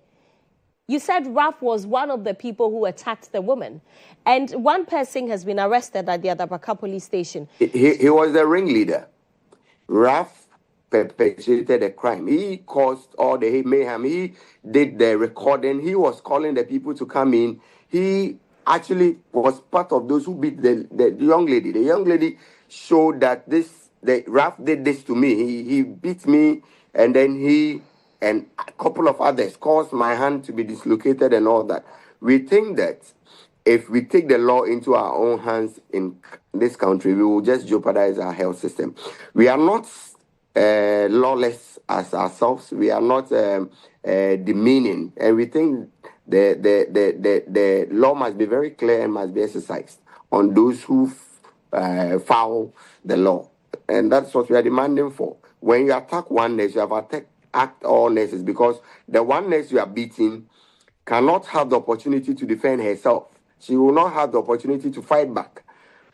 You said Ralph was one of the people who attacked the woman. And one person has been arrested at the Adabaka police station. He was the ringleader. Ralph perpetrated a crime. He caused all the mayhem. He did the recording. He was calling the people to come in. He actually was part of those who beat the young lady. The young lady showed that Ralph did this to me. He beat me, and then he and a couple of others caused my hand to be dislocated and all that. We think that if we take the law into our own hands in this country, we will just jeopardize our health system. We are not lawless as ourselves. We are not demeaning, and we think the law must be very clear and must be exercised on those who foul the law, and that's what we are demanding for. When you attack one nurse, you have attacked all nurses, because the one nurse you are beating cannot have the opportunity to defend herself. She will not have the opportunity to fight back.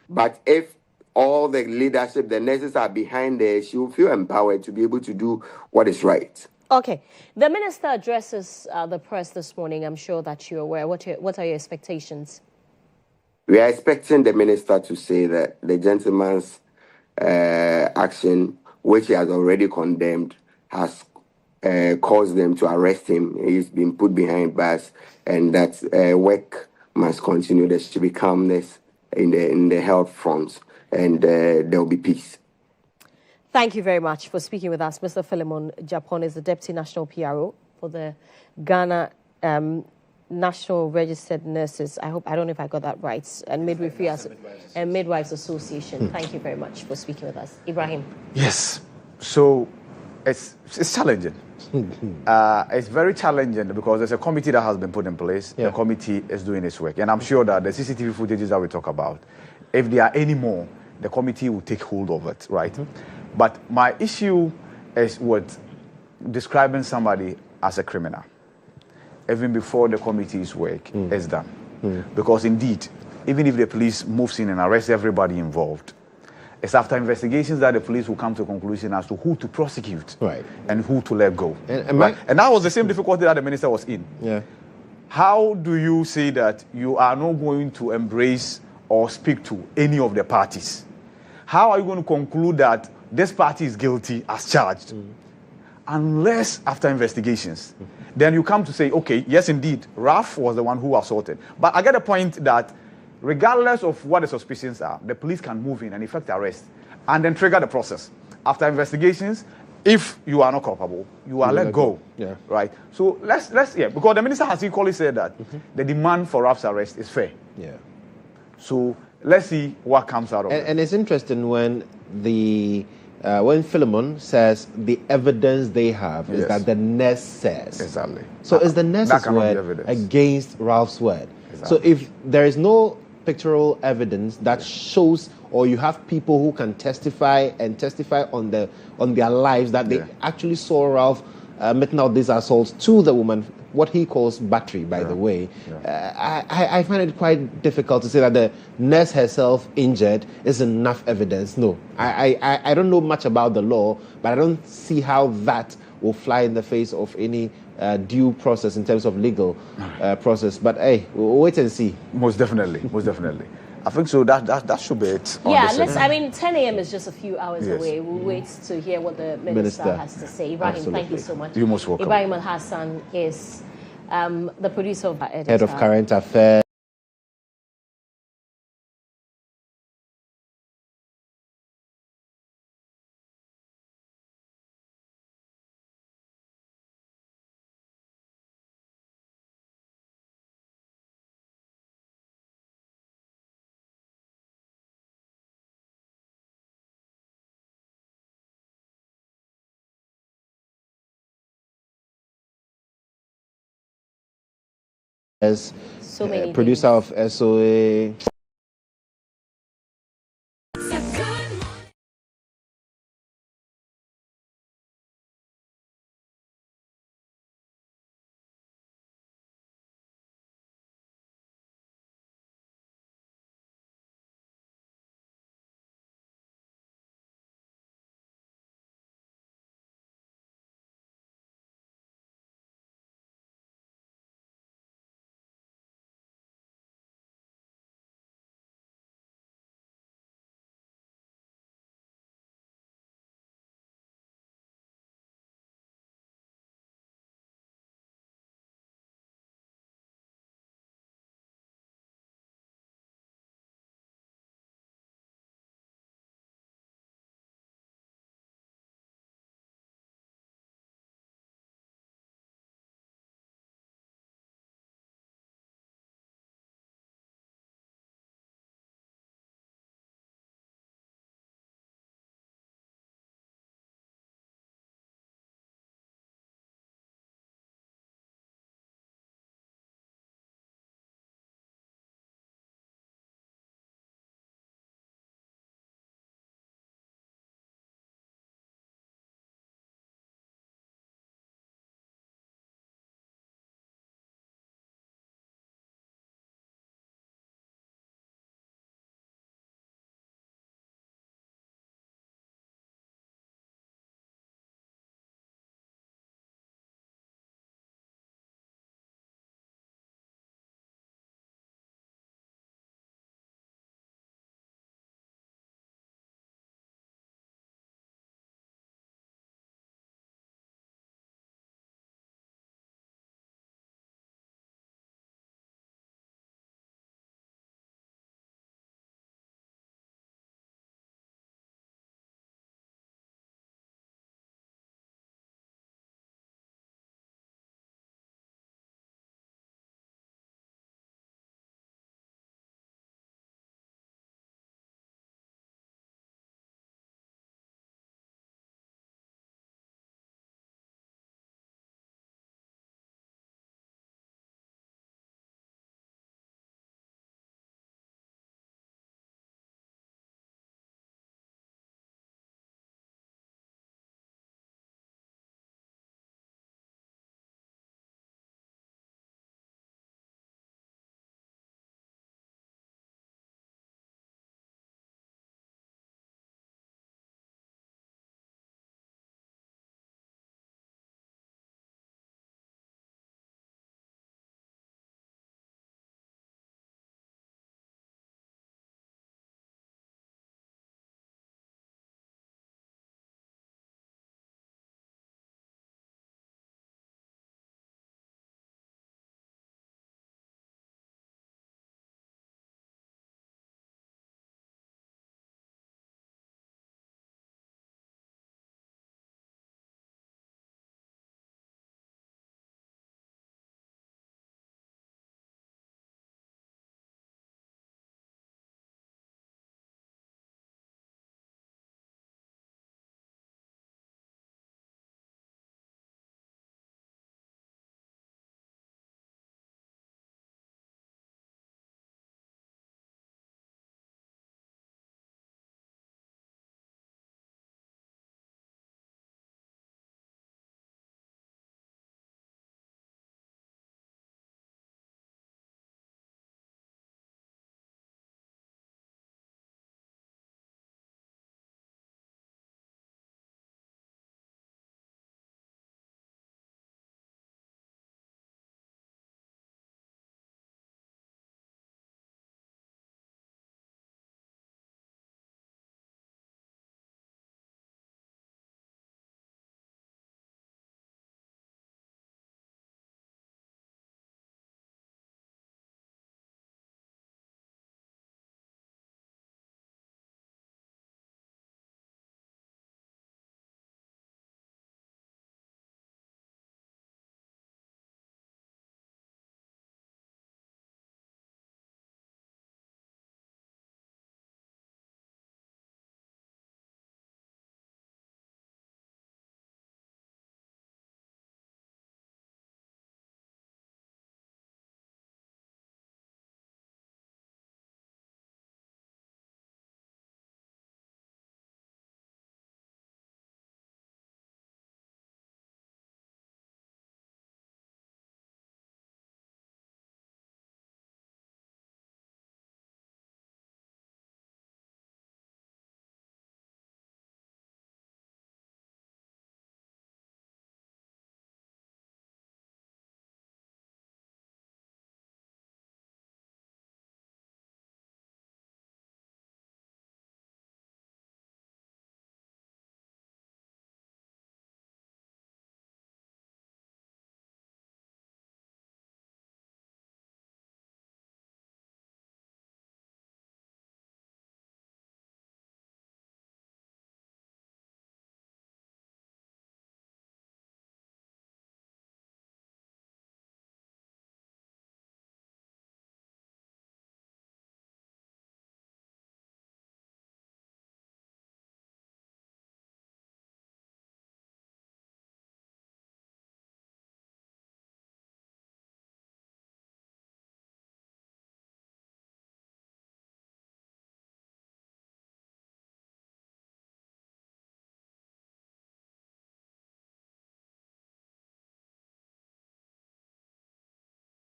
But if all the leadership, the nurses are behind her, she will feel empowered to be able to do what is right. Okay. The minister addresses the press this morning. I'm sure that you're aware. What are your expectations? We are expecting the minister to say that the gentleman's action, which he has already condemned, has caused them to arrest him. He's been put behind bars, and that work must continue. There should be calmness in the health front, and there will be peace. Thank you very much for speaking with us. Mr. Philemon GHOne is the Deputy National PRO for the Ghana National Registered Nurses. I don't know if I got that right. And Midwives Association. Thank you very much for speaking with us. Ibrahim. Yes. So it's challenging. It's very challenging because there's a committee that has been put in place. Yeah. The committee is doing its work. And I'm sure that the CCTV footages that we talk about, if there are any more, the committee will take hold of it, right? Mm-hmm. But my issue is with describing somebody as a criminal, even before the committee's work is done. Because indeed, even if the police moves in and arrests everybody involved, it's after investigations that the police will come to a conclusion as to who to prosecute, right, and who to let go. And that was the same difficulty that the minister was in. Yeah. How do you say that you are not going to embrace or speak to any of the parties? How are you going to conclude that this party is guilty as charged? Unless after investigations, then you come to say, okay, yes, indeed, Ralph was the one who assaulted. But I get the point that regardless of what the suspicions are, the police can move in and effect arrest and then trigger the process. After investigations, if you are not culpable, you are let go. Yeah. Right? So let's because the minister has equally said that the demand for Ralph's arrest is fair. Yeah. So let's see what comes out of it. And it's interesting when when Philemon says the evidence they have is that the nurse says. Exactly. So is the nurse's word against Ralph's word? So if there is no pictorial evidence that shows, or you have people who can testify on their lives that they actually saw Ralph meting out these assaults to the woman, what he calls battery, by the way. I find it quite difficult to say that the nurse herself injured is enough evidence. No, I don't know much about the law, but I don't see how that will fly in the face of any due process in terms of legal process. But hey, we'll wait and see. Most definitely. I think so. That should be it. Yeah, 10 a.m. is just a few hours away. We'll wait to hear what the minister has to say. Ibrahim, thank you so much. You're most welcome. Ibrahim Al-Hassan is the producer of our editor. Head of Current Affairs. As producer of SOA.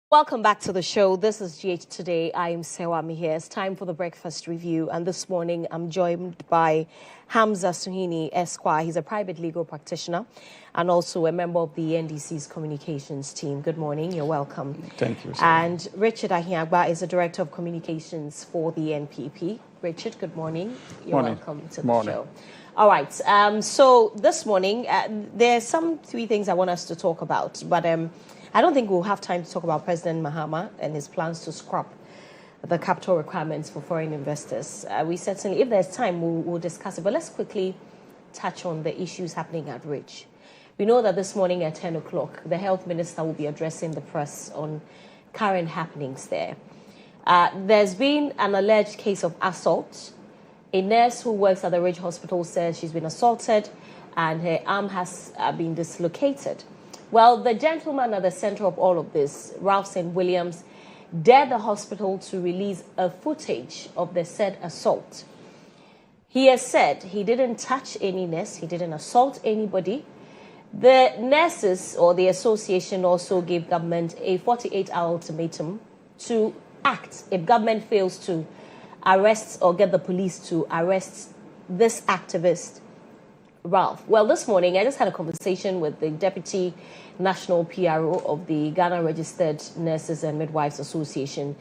Welcome back to the show. This is GH Today. I am Serwaa Amihere. It's time for the breakfast review. And this morning, I'm joined by Hamza Suhini Esquire. He's a private legal practitioner and also a member of the NDC's communications team. Good morning. You're welcome. Thank you, Serwaa. And Richard Ahiagba is the director of communications for the NPP. Richard, good morning. You're welcome to the show. All right. So this morning, there's some three things I want us to talk about. But I don't think we'll have time to talk about President Mahama and his plans to scrap the capital requirements for foreign investors. We certainly, if there's time, we'll discuss it. But let's quickly touch on the issues happening at Ridge. We know that this morning at 10 o'clock, the health minister will be addressing the press on current happenings there. There's been an alleged case of assault. A nurse who works at the Ridge Hospital says she's been assaulted and her arm has been dislocated. Well, the gentleman at the center of all of this, Ralph St. Williams, dared the hospital to release a footage of the said assault. He has said he didn't touch any nurse, he didn't assault anybody. The nurses or the association also gave government a 48-hour ultimatum to act if government fails to arrest or get the police to arrest this activist, Ralph. Well, this morning I just had a conversation with the Deputy National PRO of the Ghana Registered Nurses and Midwives Association.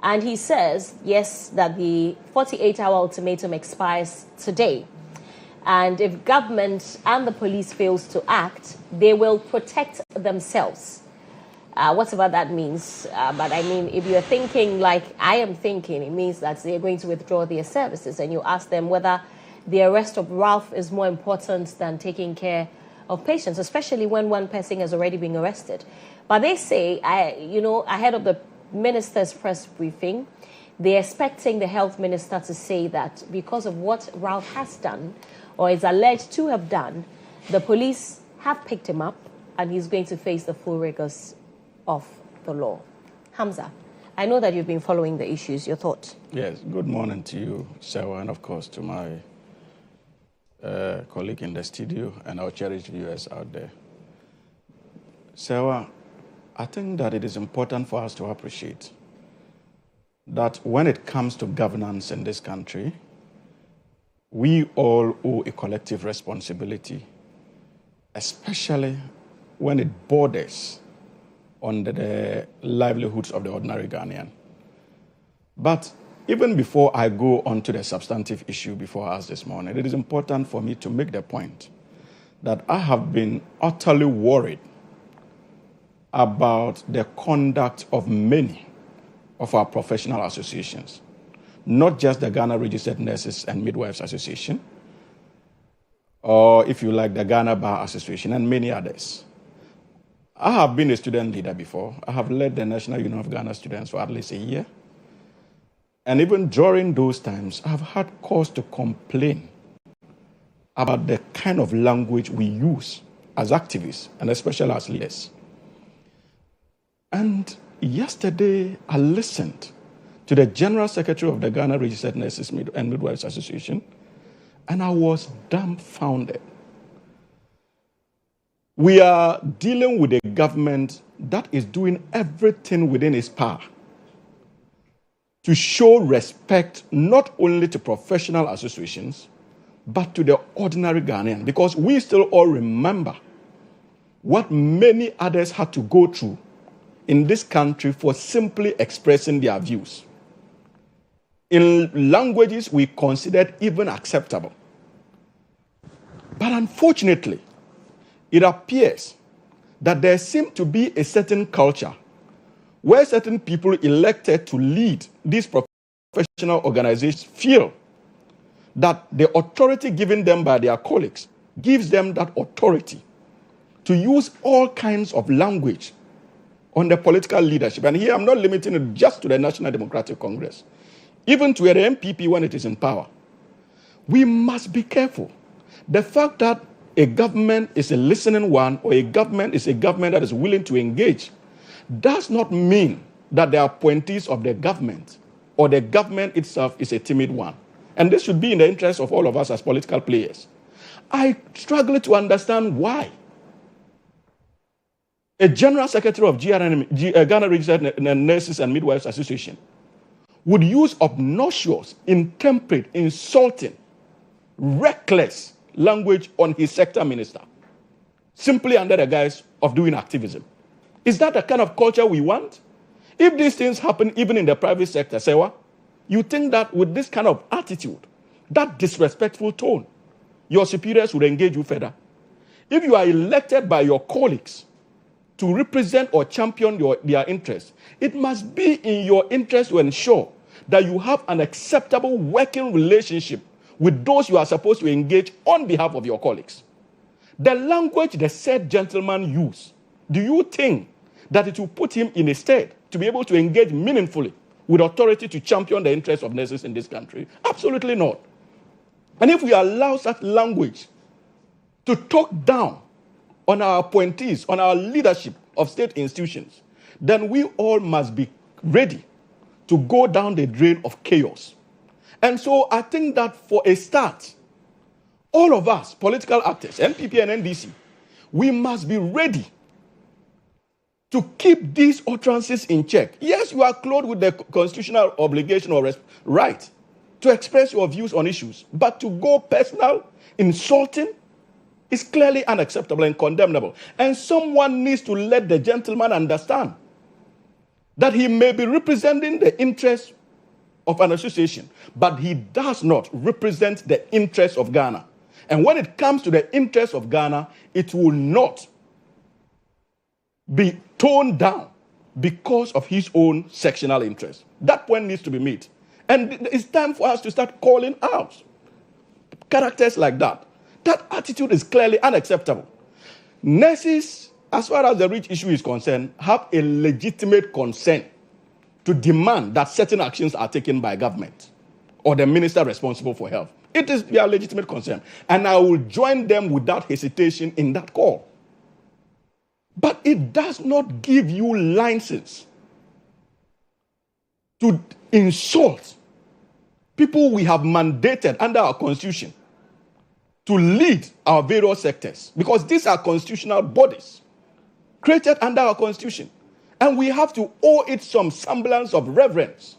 And he says, yes, that the 48-hour ultimatum expires today. And if government and the police fails to act, they will protect themselves. Whatever that means. But I mean, if you're thinking like I am thinking, it means that they're going to withdraw their services. And you ask them whether the arrest of Ralph is more important than taking care of patients, especially when one person has already been arrested. But they say, ahead of the minister's press briefing, they're expecting the health minister to say that because of what Ralph has done or is alleged to have done, the police have picked him up and he's going to face the full rigors of the law. Hamza, I know that you've been following the issues. Your thoughts? Yes, good morning to you, Serwaa, and of course to my colleague in the studio and our cherished viewers out there. Serwaa, I think that it is important for us to appreciate that when it comes to governance in this country, we all owe a collective responsibility, especially when it borders on the livelihoods of the ordinary Ghanaian. But even before I go on to the substantive issue before us this morning, it is important for me to make the point that I have been utterly worried about the conduct of many of our professional associations, not just the Ghana Registered Nurses and Midwives Association, or if you like, the Ghana Bar Association, and many others. I have been a student leader before. I have led the National Union of Ghana Students for at least a year. And even during those times, I've had cause to complain about the kind of language we use as activists, and especially as leaders. And yesterday, I listened to the General Secretary of the Ghana Registered Nurses and Midwives Association, and I was dumbfounded. We are dealing with a government that is doing everything within its power to show respect not only to professional associations, but to the ordinary Ghanaian, because we still all remember what many others had to go through in this country for simply expressing their views in languages we considered even acceptable. But unfortunately, it appears that there seems to be a certain culture where certain people elected to lead these professional organizations feel that the authority given them by their colleagues gives them that authority to use all kinds of language on the political leadership. And here I'm not limiting it just to the National Democratic Congress, even to the NPP when it is in power. We must be careful. The fact that a government is a listening one, or a government is a government that is willing to engage, does not mean that the appointees of the government or the government itself is a timid one. And this should be in the interest of all of us as political players. I struggle to understand why a general secretary of Ghana Registered Nurses and Midwives Association, would use obnoxious, intemperate, insulting, reckless language on his sector minister, simply under the guise of doing activism? Is that the kind of culture we want? If these things happen even in the private sector, Serwaa, you think that with this kind of attitude, that disrespectful tone, your superiors would engage you further? If you are elected by your colleagues to represent or champion their interests, it must be in your interest to ensure that you have an acceptable working relationship with those you are supposed to engage on behalf of your colleagues. The language the said gentleman used, do you think that it will put him in a state to be able to engage meaningfully with authority to champion the interests of nurses in this country? Absolutely not. And if we allow such language to talk down on our appointees, on our leadership of state institutions, then we all must be ready to go down the drain of chaos. And so I think that for a start, all of us, political actors, NPP and NDC, we must be ready to keep these utterances in check. Yes, you are clothed with the constitutional obligation or right to express your views on issues, but to go personal, insulting, is clearly unacceptable and condemnable. And someone needs to let the gentleman understand that he may be representing the interests of an association, but he does not represent the interests of Ghana. And when it comes to the interests of Ghana, it will not be toned down because of his own sectional interests. That point needs to be made. And it's time for us to start calling out characters like that. That attitude is clearly unacceptable. Nurses, as far as the REACH issue is concerned, have a legitimate concern to demand that certain actions are taken by government or the minister responsible for health. It is their legitimate concern. And I will join them without hesitation in that call. But it does not give you license to insult people we have mandated under our constitution to lead our various sectors, because these are constitutional bodies created under our constitution, and we have to owe it some semblance of reverence.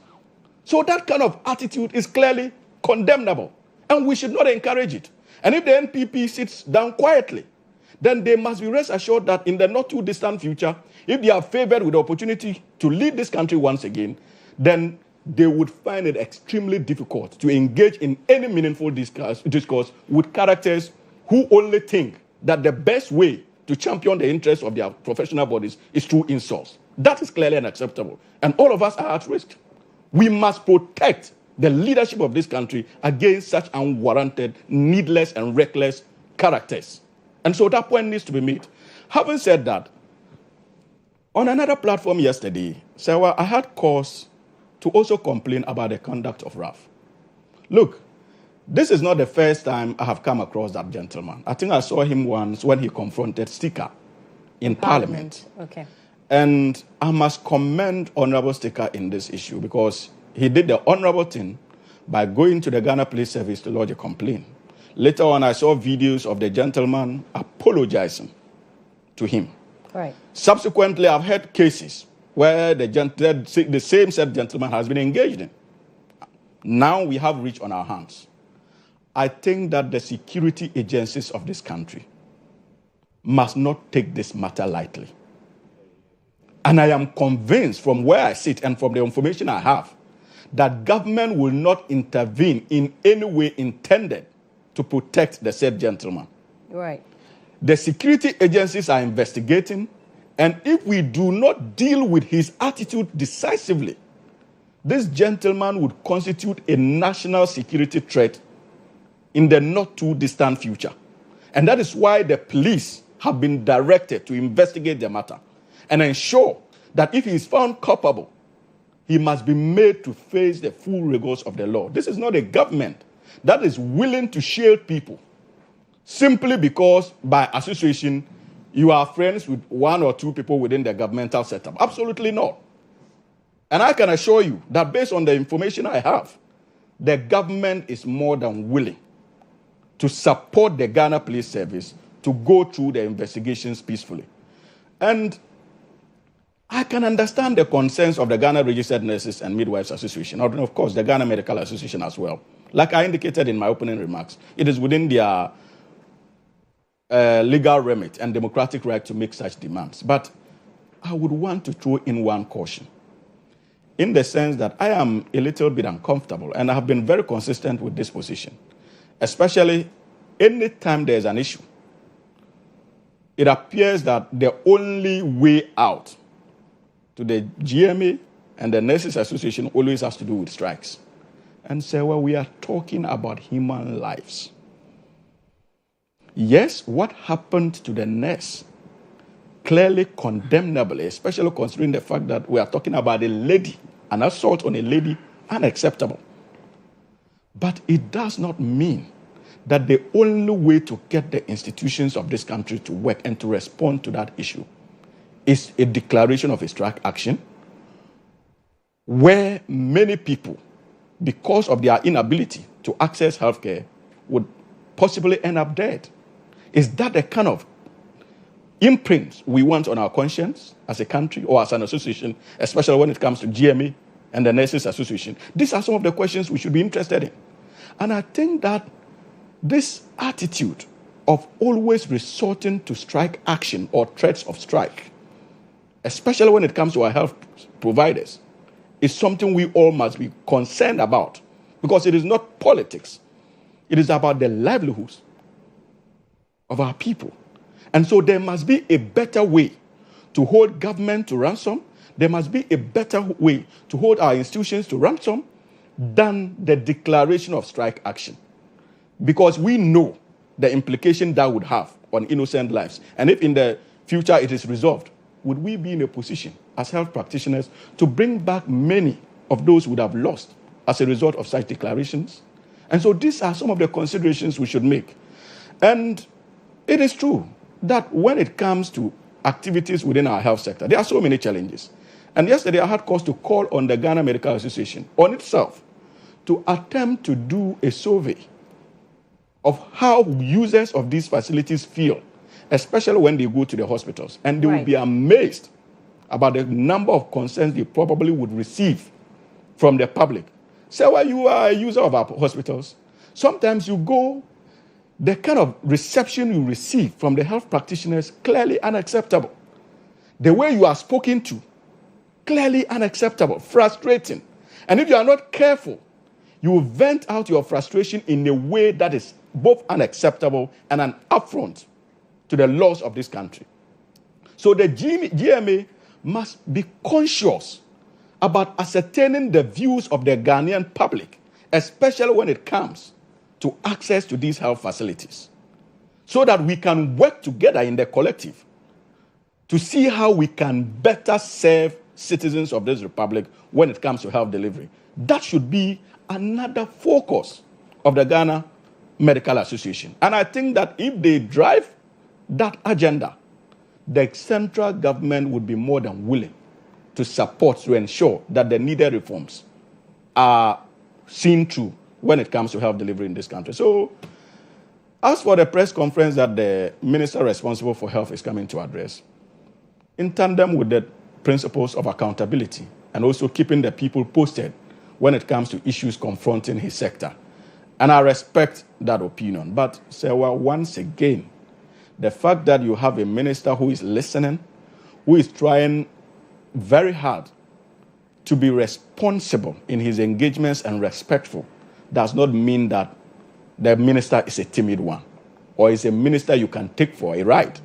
So that kind of attitude is clearly condemnable, and we should not encourage it. And if the NPP sits down quietly, then they must be rest assured that in the not too distant future, if they are favored with the opportunity to lead this country once again, then they would find it extremely difficult to engage in any meaningful discourse with characters who only think that the best way to champion the interests of their professional bodies is through insults. That is clearly unacceptable. And all of us are at risk. We must protect the leadership of this country against such unwarranted, needless, and reckless characters. And so that point needs to be made. Having said that, on another platform yesterday, Serwaa, I had cause to also complain about the conduct of RAF. Look, this is not the first time I have come across that gentleman. I think I saw him once when he confronted Sticker in Parliament. Okay. And I must commend Honorable Sticker in this issue, because he did the honorable thing by going to the Ghana Police Service to lodge a complaint. Later on, I saw videos of the gentleman apologizing to him. Right. Subsequently, I've heard cases where the same said gentleman has been engaged in. Now we have REACH on our hands. I think that the security agencies of this country must not take this matter lightly. And I am convinced from where I sit and from the information I have that government will not intervene in any way intended to protect the said gentleman. Right. The security agencies are investigating, and if we do not deal with his attitude decisively, this gentleman would constitute a national security threat in the not too distant future. And that is why the police have been directed to investigate the matter and ensure that if he is found culpable, he must be made to face the full rigors of the law. This is not a government that is willing to shield people simply because by association you are friends with one or two people within the governmental setup. Absolutely not. And I can assure you that based on the information I have, the government is more than willing to support the Ghana Police Service to go through the investigations peacefully. And I can understand the concerns of the Ghana Registered Nurses and Midwives Association, and of course the Ghana Medical Association as well. Like I indicated in my opening remarks, it is within their legal remit and democratic right to make such demands. But I would want to throw in one caution, in the sense that I am a little bit uncomfortable, and I have been very consistent with this position, especially any time there's an issue. It appears that the only way out to the GMA and the Nurses Association always has to do with strikes. And so, well, we are talking about human lives. Yes, what happened to the nurse, clearly condemnable, especially considering the fact that we are talking about a lady, an assault on a lady, unacceptable. But it does not mean that the only way to get the institutions of this country to work and to respond to that issue is a declaration of a strike action, where many people, because of their inability to access healthcare, would possibly end up dead. Is that the kind of imprint we want on our conscience as a country or as an association, especially when it comes to GMA and the Nurses Association? These are some of the questions we should be interested in. And I think that this attitude of always resorting to strike action or threats of strike, especially when it comes to our health providers, is something we all must be concerned about, because it is not politics. It is about the livelihoods of our people. And so there must be a better way to hold government to ransom. There must be a better way to hold our institutions to ransom than the declaration of strike action, because we know the implication that would have on innocent lives. And if in the future it is resolved, would we be in a position as health practitioners to bring back many of those who would have lost as a result of such declarations? And so these are some of the considerations we should make. And it is true that when it comes to activities within our health sector, there are so many challenges. And yesterday I had cause to call on the Ghana Medical Association on itself to attempt to do a survey of how users of these facilities feel, especially when they go to the hospitals. And they will be amazed about the number of concerns they probably would receive from the public. So, well, you are a user of our hospitals. Sometimes you go, the kind of reception you receive from the health practitioners, clearly unacceptable. The way you are spoken to, clearly unacceptable, frustrating. And if you are not careful, you will vent out your frustration in a way that is both unacceptable and an affront to the laws of this country. So the GMA must be conscious about ascertaining the views of the Ghanaian public, especially when it comes to access to these health facilities, so that we can work together in the collective to see how we can better serve citizens of this republic when it comes to health delivery. That should be another focus of the Ghana Medical Association. And I think that if they drive that agenda, the central government would be more than willing to support, to ensure that the needed reforms are seen through when it comes to health delivery in this country. So, as for the press conference that the minister responsible for health is coming to address, in tandem with the principles of accountability and also keeping the people posted when it comes to issues confronting his sector. And I respect that opinion. But, Serwaa, once again, the fact that you have a minister who is listening, who is trying very hard to be responsible in his engagements and respectful, does not mean that the minister is a timid one, or is a minister you can take for a ride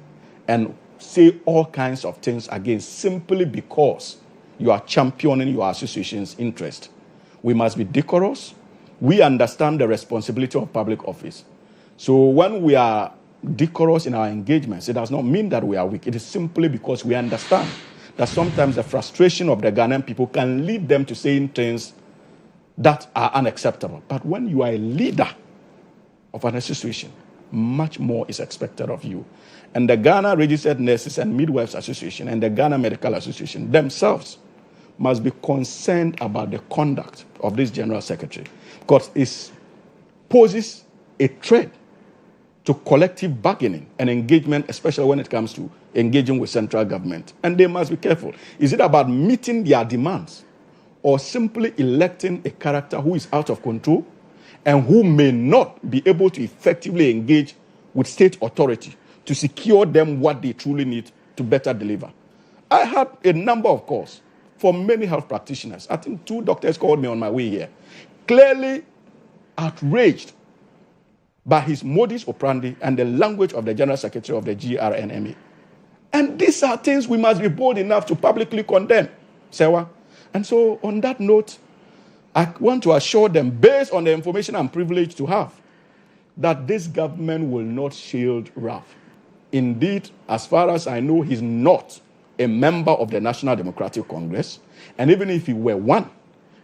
and say all kinds of things against simply because you are championing your association's interest. We must be decorous. We understand the responsibility of public office. So when we are decorous in our engagements, it does not mean that we are weak. It is simply because we understand that sometimes the frustration of the Ghanaian people can lead them to saying things that are unacceptable. But when you are a leader of an association, much more is expected of you. And the Ghana Registered Nurses and Midwives Association and the Ghana Medical Association themselves must be concerned about the conduct of this General Secretary, because it poses a threat to collective bargaining and engagement, especially when it comes to engaging with central government. And they must be careful. Is it about meeting their demands or simply electing a character who is out of control and who may not be able to effectively engage with state authority to secure them what they truly need to better deliver? I had a number of calls from many health practitioners. I think 2 doctors called me on my way here, clearly outraged by his modus operandi and the language of the General Secretary of the GHOne. And these are things we must be bold enough to publicly condemn, Serwaa. And so on that note, I want to assure them, based on the information I'm privileged to have, that this government will not shield Ralph. Indeed, as far as I know, he's not a member of the National Democratic Congress. And even if he were one,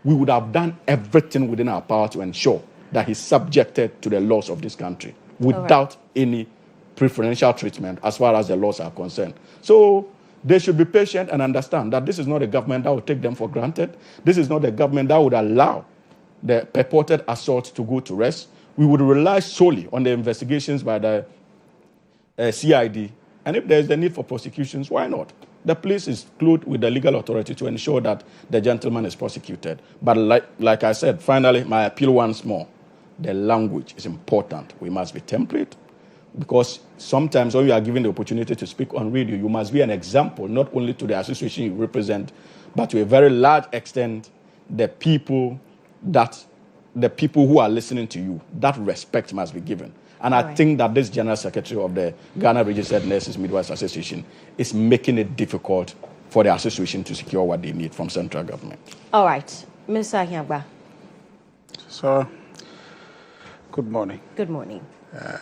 we would have done everything within our power to ensure that he's subjected to the laws of this country without any preferential treatment as far as the laws are concerned. So they should be patient and understand that this is not a government that will take them for granted. This is not a government that would allow the purported assault to go to rest. We would rely solely on the investigations by the CID. And if there's the need for prosecutions, why not? The police is clothed with the legal authority to ensure that the gentleman is prosecuted. But like I said, finally, my appeal once more. The language is important. We must be temperate, because sometimes when you are given the opportunity to speak on radio, you must be an example, not only to the association you represent, but to a very large extent, the people who are listening to you. That respect must be given. And I think that this General Secretary of the Ghana Registered Nurses Midwives Association is making it difficult for the association to secure what they need from central government. All right. Mr. Ahiagba. So, good morning. Good morning.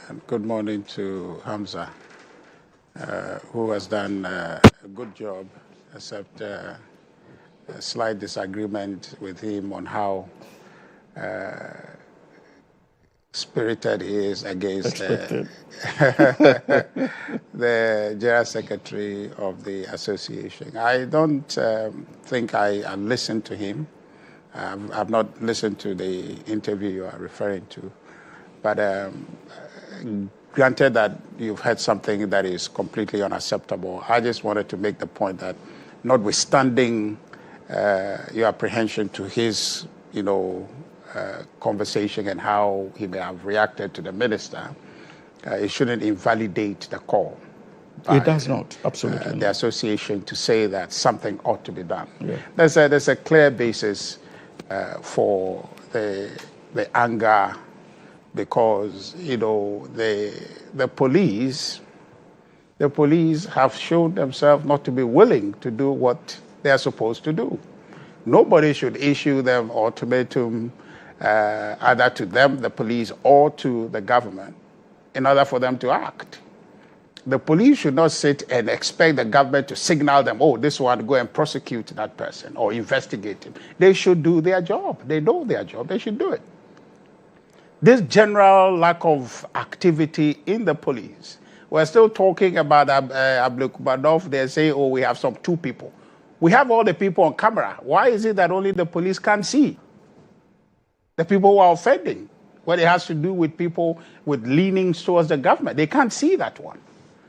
And good morning to Hamza, who has done a good job, except a slight disagreement with him on how spirited he is against the General Secretary of the association. I don't think I listened to him. I've not listened to the interview you are referring to. But granted that you've heard something that is completely unacceptable, I just wanted to make the point that notwithstanding your apprehension to his, conversation and how he may have reacted to the minister, it shouldn't invalidate the call. It does not, absolutely. The association to say that something ought to be done. Yeah. There's a clear basis for the anger, because the police have shown themselves not to be willing to do what they are supposed to do. Nobody should issue them ultimatum, either to them, the police, or to the government, in order for them to act. The police should not sit and expect the government to signal them, oh, this one, go and prosecute that person or investigate him. They should do their job. They know their job. They should do it. This general lack of activity in the police. We're still talking about Abdulkumanov. They say, oh, we have 2 people. We have all the people on camera. Why is it that only the police can't see the people who are offending? When it has to do with people with leanings towards the government, they can't see that one.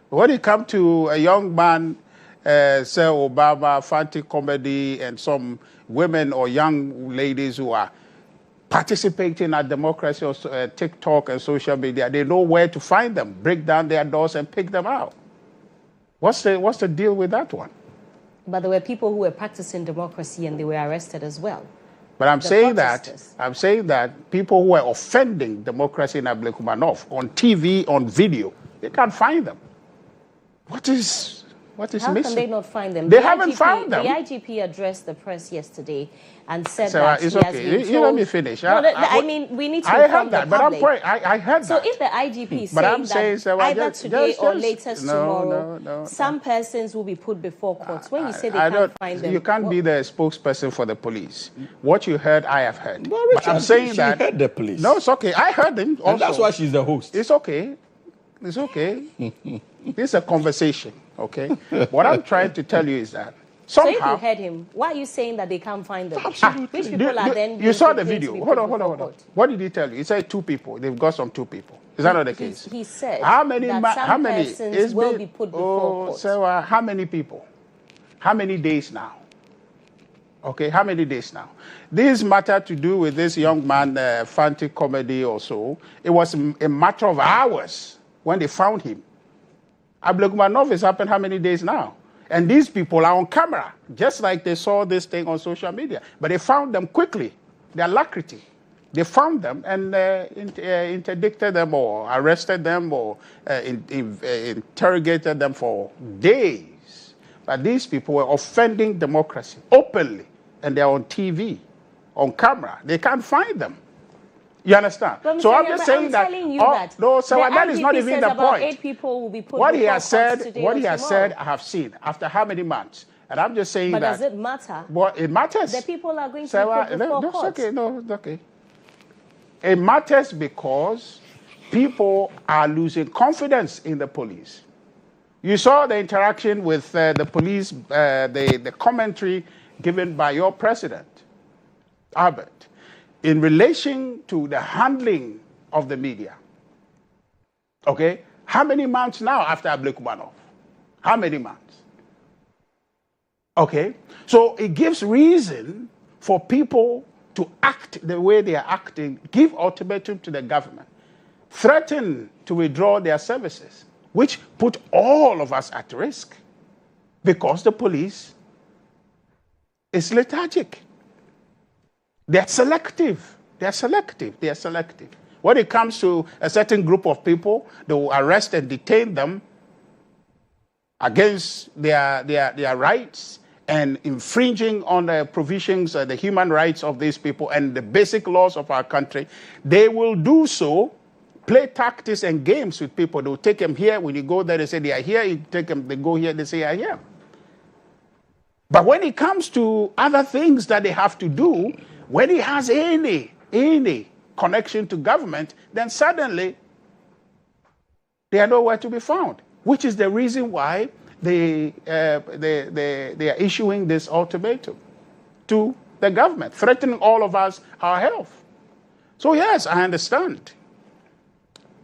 But when it comes to a young man, say Obama, Fanti Comedy, and some women or young ladies who are participating at democracy or TikTok and social media, they know where to find them, break down their doors and pick them out. What's the deal with that one? But there were people who were practicing democracy and they were arrested as well. But I'm saying that people who are offending democracy in Abdulkumanov on TV, on video, they can't find them. What is How missing? can they not find them? They haven't found them. The IGP addressed the press yesterday and said Sarah, that it's he okay. has been told... You let me finish. I mean, we need to I inform heard that, the public. but I heard that. So if the IGP is but saying I'm saying, that Sarah, either today or latest tomorrow, no, some persons will be put before courts. When you say they can't find them... You can't be the spokesperson for the police. What you heard, I have heard. Well, Richard, but I'm saying she heard the police. No, it's okay. I heard them also. And that's why she's the host. It's okay. It's okay. This is a conversation, okay? What I'm trying to tell you is that somehow... So if you heard him, why are you saying that they can't find them? Absolutely. Which people are then... You saw the video. Hold on. What did he tell you? He said 2 people. They've got some 2 people. Is that not the case? He said how many persons will be put before court. So how many people? How many days now? Okay, how many days now? This matter to do with this young man, Fanti Comedy or so, it was a matter of hours when they found him. Abdulkumanov has happened how many days now? And these people are on camera, just like they saw this thing on social media. But they found them quickly. They're alacrity. They found them and interdicted them or arrested them or interrogated them for days. But these people were offending democracy openly, and they're on TV, on camera. They can't find them. You understand? So I'm just saying that. No, so that is not even the point. 8 people will be put what he has said, I have seen after how many months, and I'm just saying that. But does it matter? Well, it matters. The people are going to be put before court. Okay, no, okay. It matters because people are losing confidence in the police. You saw the interaction with the police, the commentary given by your president, Albert, in relation to the handling of the media. Okay? How many months now after Abdulkumanov? How many months? Okay? So it gives reason for people to act the way they are acting, give ultimatum to the government, threaten to withdraw their services, which put all of us at risk because the police is lethargic. They're selective. They're selective. They are selective. When it comes to a certain group of people, they will arrest and detain them against their rights and infringing on the provisions, the human rights of these people and the basic laws of our country. They will do so, play tactics and games with people. They will take them here. When you go there, they say they are here. You take them, they go here, they say they are here. But when it comes to other things that they have to do, when it has any connection to government, then suddenly they are nowhere to be found, which is the reason why they are issuing this ultimatum to the government, threatening all of us, our health. So yes, I understand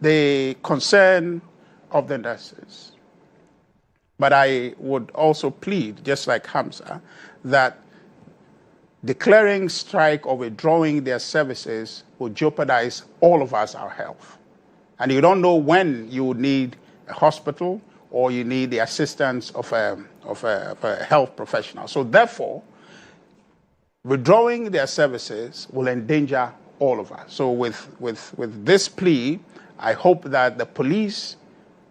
the concern of the nurses. But I would also plead, just like Hamza, that declaring strike or withdrawing their services will jeopardize all of us, our health. And you don't know when you would need a hospital or you need the assistance of a health professional. So therefore, withdrawing their services will endanger all of us. So with this plea, I hope that the police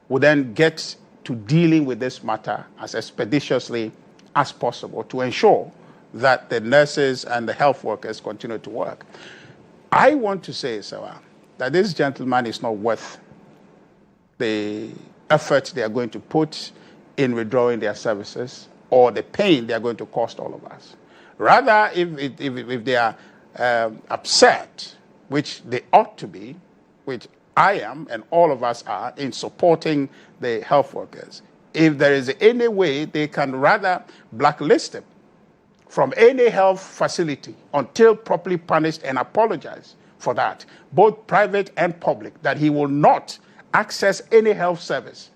will then get to dealing with this matter as expeditiously as possible to ensure that the nurses and the health workers continue to work. I want to say, Serwaa, that this gentleman is not worth the effort they are going to put in withdrawing their services or the pain they are going to cost all of us. Rather, if they are upset, which they ought to be, which I am and all of us are in supporting the health workers, if there is any way they can rather blacklist them from any health facility until properly punished and apologize for that, both private and public, that he will not access any health service.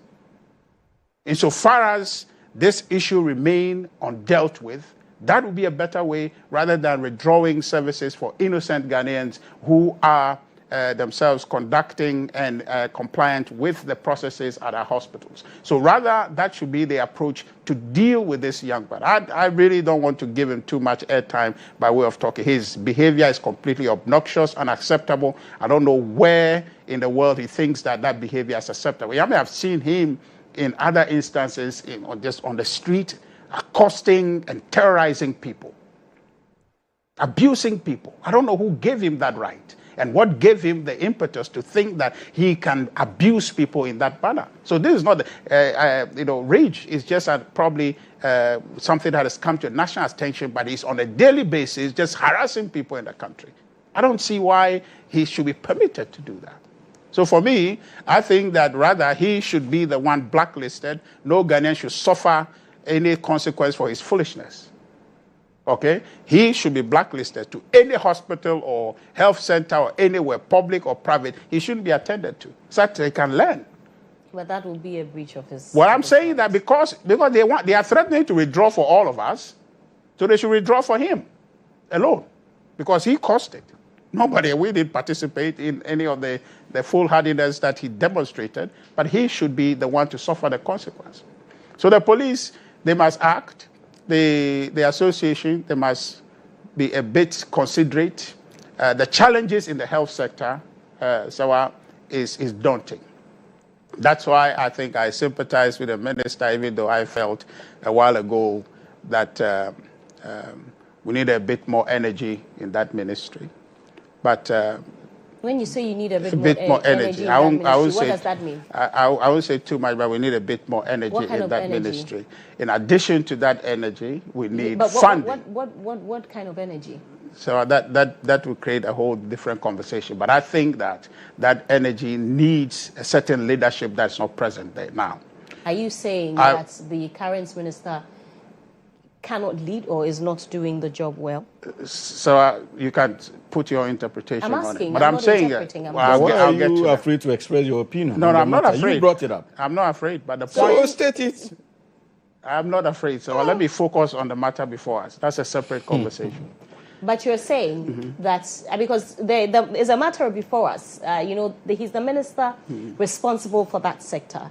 Insofar as this issue remain undealt with, that would be a better way rather than withdrawing services for innocent Ghanaians who are themselves conducting and compliant with the processes at our hospitals. So rather, that should be the approach to deal with this young man. I really don't want to give him too much airtime by way of talking. His behavior is completely obnoxious, unacceptable. I don't know where in the world he thinks that that behavior is acceptable. I may have seen him in other instances just on the street, accosting and terrorizing people, abusing people. I don't know who gave him that right. And what gave him the impetus to think that he can abuse people in that manner? So this is not, rage is just probably something that has come to national attention, but he's on a daily basis just harassing people in the country. I don't see why he should be permitted to do that. So for me, I think that rather he should be the one blacklisted. No Ghanaian should suffer any consequence for his foolishness. Okay? He should be blacklisted to any hospital or health center or anywhere, public or private. He shouldn't be attended to, so that they can learn. But that will be a breach of his... Well, I'm saying that because they are threatening to withdraw for all of us, so they should withdraw for him alone, because he caused it. We didn't participate in any of the foolhardiness that he demonstrated, but he should be the one to suffer the consequence. So the police, they must act. The association, they must be a bit considerate. The challenges in the health sector, Serwaa, is daunting. That's why I think I sympathize with the minister, even though I felt a while ago that we need a bit more energy in that ministry. But when you say you need a bit more energy, what does that mean? I won't say too much, but we need a bit more energy in that ministry. In addition to that energy, we need funding. What kind of energy? So that will create a whole different conversation. But I think that energy needs a certain leadership that's not present there now. Are you saying that the current minister cannot lead or is not doing the job well? So you can't put your interpretation on it. But I'm saying that. Why are you afraid to express your opinion? No, I'm not afraid. You brought it up. I'm not afraid. But the point. So state it. I'm not afraid. So let me focus on the matter before us. That's a separate conversation. But you're saying that because there is a matter before us. He's the minister responsible for that sector.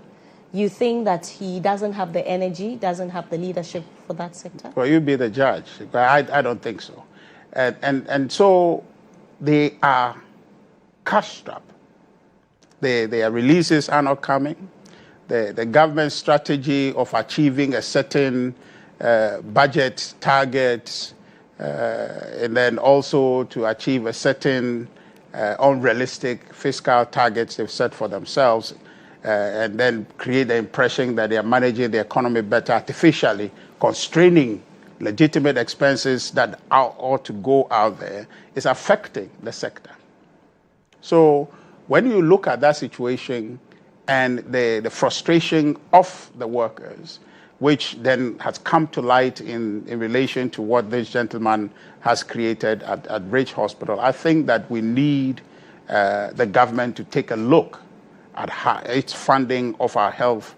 You think that he doesn't have the energy, doesn't have the leadership for that sector? Well, you be the judge. I don't think so. And so they are cash-strapped. Their releases are not coming. The government strategy of achieving a certain budget target and then also to achieve a certain unrealistic fiscal targets they've set for themselves and then create the impression that they are managing the economy better artificially, constraining legitimate expenses that ought to go out there, is affecting the sector. So when you look at that situation and the frustration of the workers, which then has come to light in relation to what this gentleman has created at Bridge Hospital, I think that we need the government to take a look at its funding of our health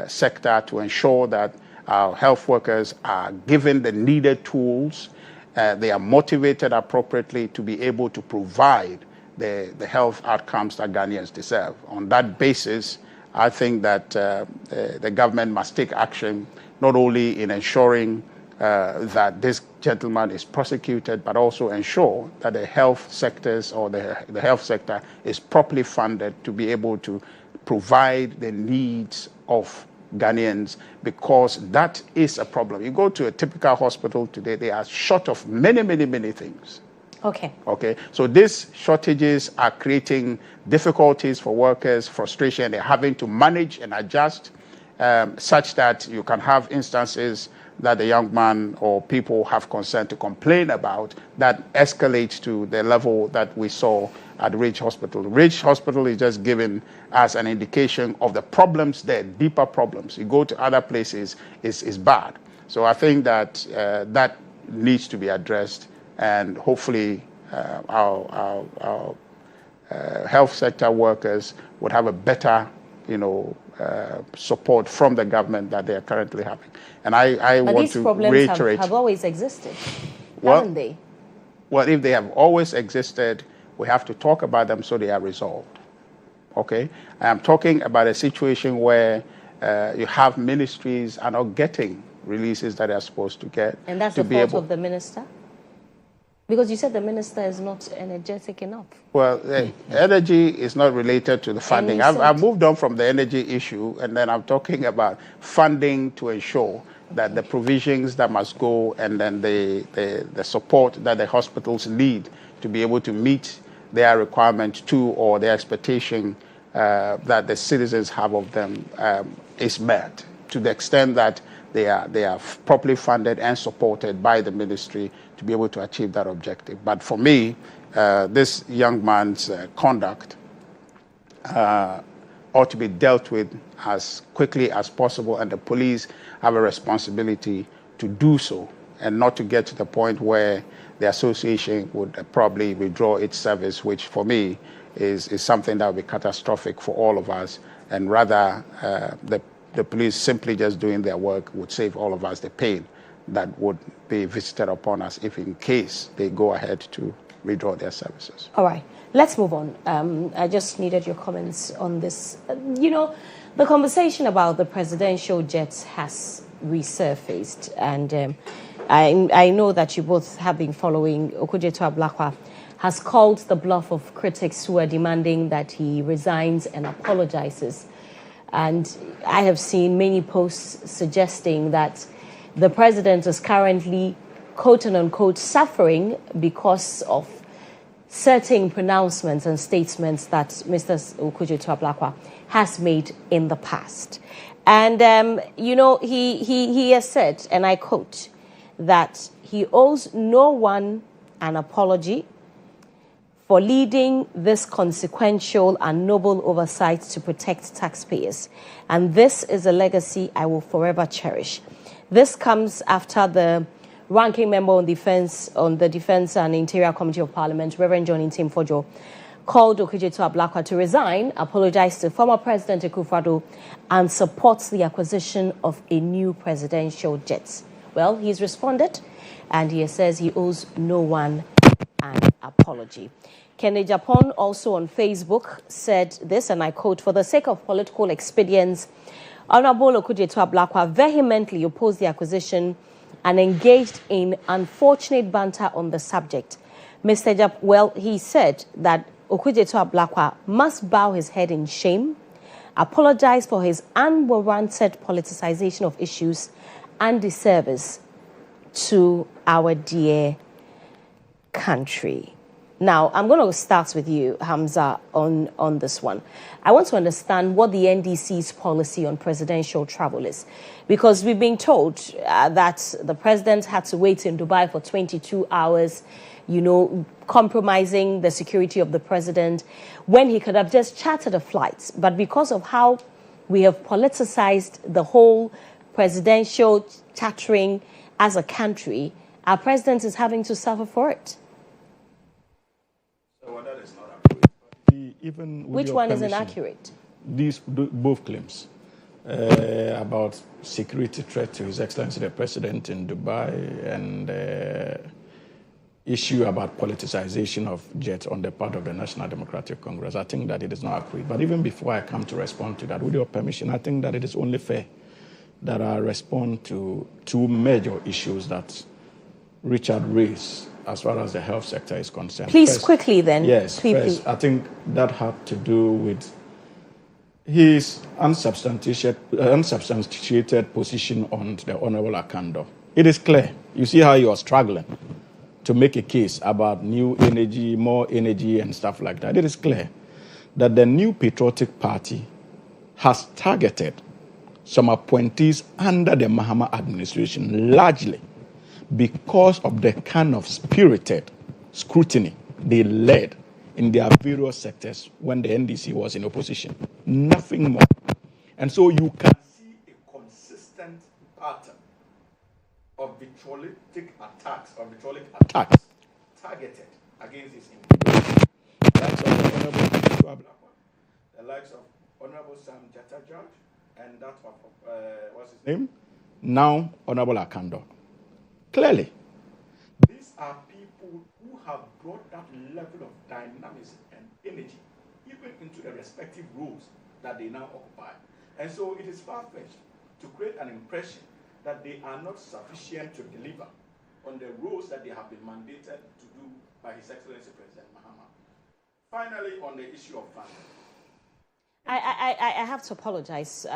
sector to ensure that our health workers are given the needed tools, they are motivated appropriately to be able to provide the health outcomes that Ghanaians deserve. On that basis, I think that the government must take action, not only in ensuring that this gentleman is prosecuted, but also ensure that the health sectors or the health sector is properly funded to be able to provide the needs of Ghanaians, because that is a problem. You go to a typical hospital today, they are short of many, many, many things. Okay. So these shortages are creating difficulties for workers, frustration. They're having to manage and adjust such that you can have instances that the young man or people have concern to complain about that escalates to the level that we saw at Ridge Hospital. Ridge Hospital is just giving us an indication of the problems there, deeper problems. You go to other places, it's bad. So I think that that needs to be addressed, and hopefully our health sector workers would have a better, support from the government that they are currently having. And I want to reiterate. These problems have always existed, haven't they? Well, if they have always existed, we have to talk about them so they are resolved. Okay? I am talking about a situation where you have ministries are not getting releases that they are supposed to get. And that's the fault of the minister? Because you said the minister is not energetic enough. Well, energy is not related to the funding. I've moved on from the energy issue, and then I'm talking about funding to ensure that the provisions that must go and then the support that the hospitals need to be able to meet their requirement to or their expectation that the citizens have of them is met, to the extent that they are properly funded and supported by the ministry to be able to achieve that objective. But for me, this young man's conduct ought to be dealt with as quickly as possible, and the police have a responsibility to do so. and not to get to the point where the association would probably withdraw its service, which for me is something that would be catastrophic for all of us, and rather the police simply just doing their work would save all of us the pain that would be visited upon us if in case they go ahead to withdraw their services. All right, let's move on. I just needed your comments on this. You know, the conversation about the presidential jets has resurfaced, and I know that you both have been following. Okudzeto Ablakwa has called the bluff of critics who are demanding that he resigns and apologizes. And I have seen many posts suggesting that the president is currently, quote unquote, suffering because of certain pronouncements and statements that Mr. Okudzeto Ablakwa has made in the past. And, you know, he has said, and I quote, that he owes no one an apology for leading this consequential and noble oversight to protect taxpayers. And this is a legacy I will forever cherish. This comes after the ranking member on the Defense and Interior Committee of Parliament, Reverend GHOne Kodjo, called Okudzeto Ablakwa to resign, apologized to former President Akufo-Addo, and supports the acquisition of a new presidential jet. Well, he's responded, and he says he owes no one an apology. Kennedy Japan also on Facebook said this, and I quote, "For the sake of political expedience, Honorable Okudzeto Ablakwa vehemently opposed the acquisition and engaged in unfortunate banter on the subject." He said that Okudzeto Ablakwa must bow his head in shame, apologize for his unwarranted politicization of issues, and disservice to our dear country. Now, I'm going to start with you, Hamza, on this one. I want to understand what the NDC's policy on presidential travel is, because we've been told that the president had to wait in Dubai for 22 hours, you know, compromising the security of the president, when he could have just chartered a flight. But because of how we have politicized the whole presidential chartering as a country, our president is having to suffer for it. That is not accurate. Even which one is inaccurate? These both claims about security threat to His Excellency the President in Dubai and issue about politicization of JET on the part of the National Democratic Congress. I think that it is not accurate. But even before I come to respond to that, with your permission, I think that it is only fair that I respond to two major issues that Richard raised as far as the health sector is concerned. Please, first, quickly then. Yes, first, I think that had to do with his unsubstantiated position on the Honorable Akando. It is clear. You see how you are struggling to make a case about new energy, more energy, and stuff like that. It is clear that the New Patriotic Party has targeted some appointees under the Mahama administration, largely because of the kind of spirited scrutiny they led in their various sectors when the NDC was in opposition. Nothing more. And so you can see a consistent pattern of vitriolic attacks targeted against his individuals. The likes of the Honorable Kodjo Ablakwa, the likes of Honorable Sam Jata-George, and that of, what's his name? Now, Honorable Akando. Clearly, these are people who have brought that level of dynamism and energy even into the respective roles that they now occupy. And so it is far-fetched to create an impression that they are not sufficient to deliver on the roles that they have been mandated to do by His Excellency President Mahama. Finally, on the issue of funding. I have to apologize.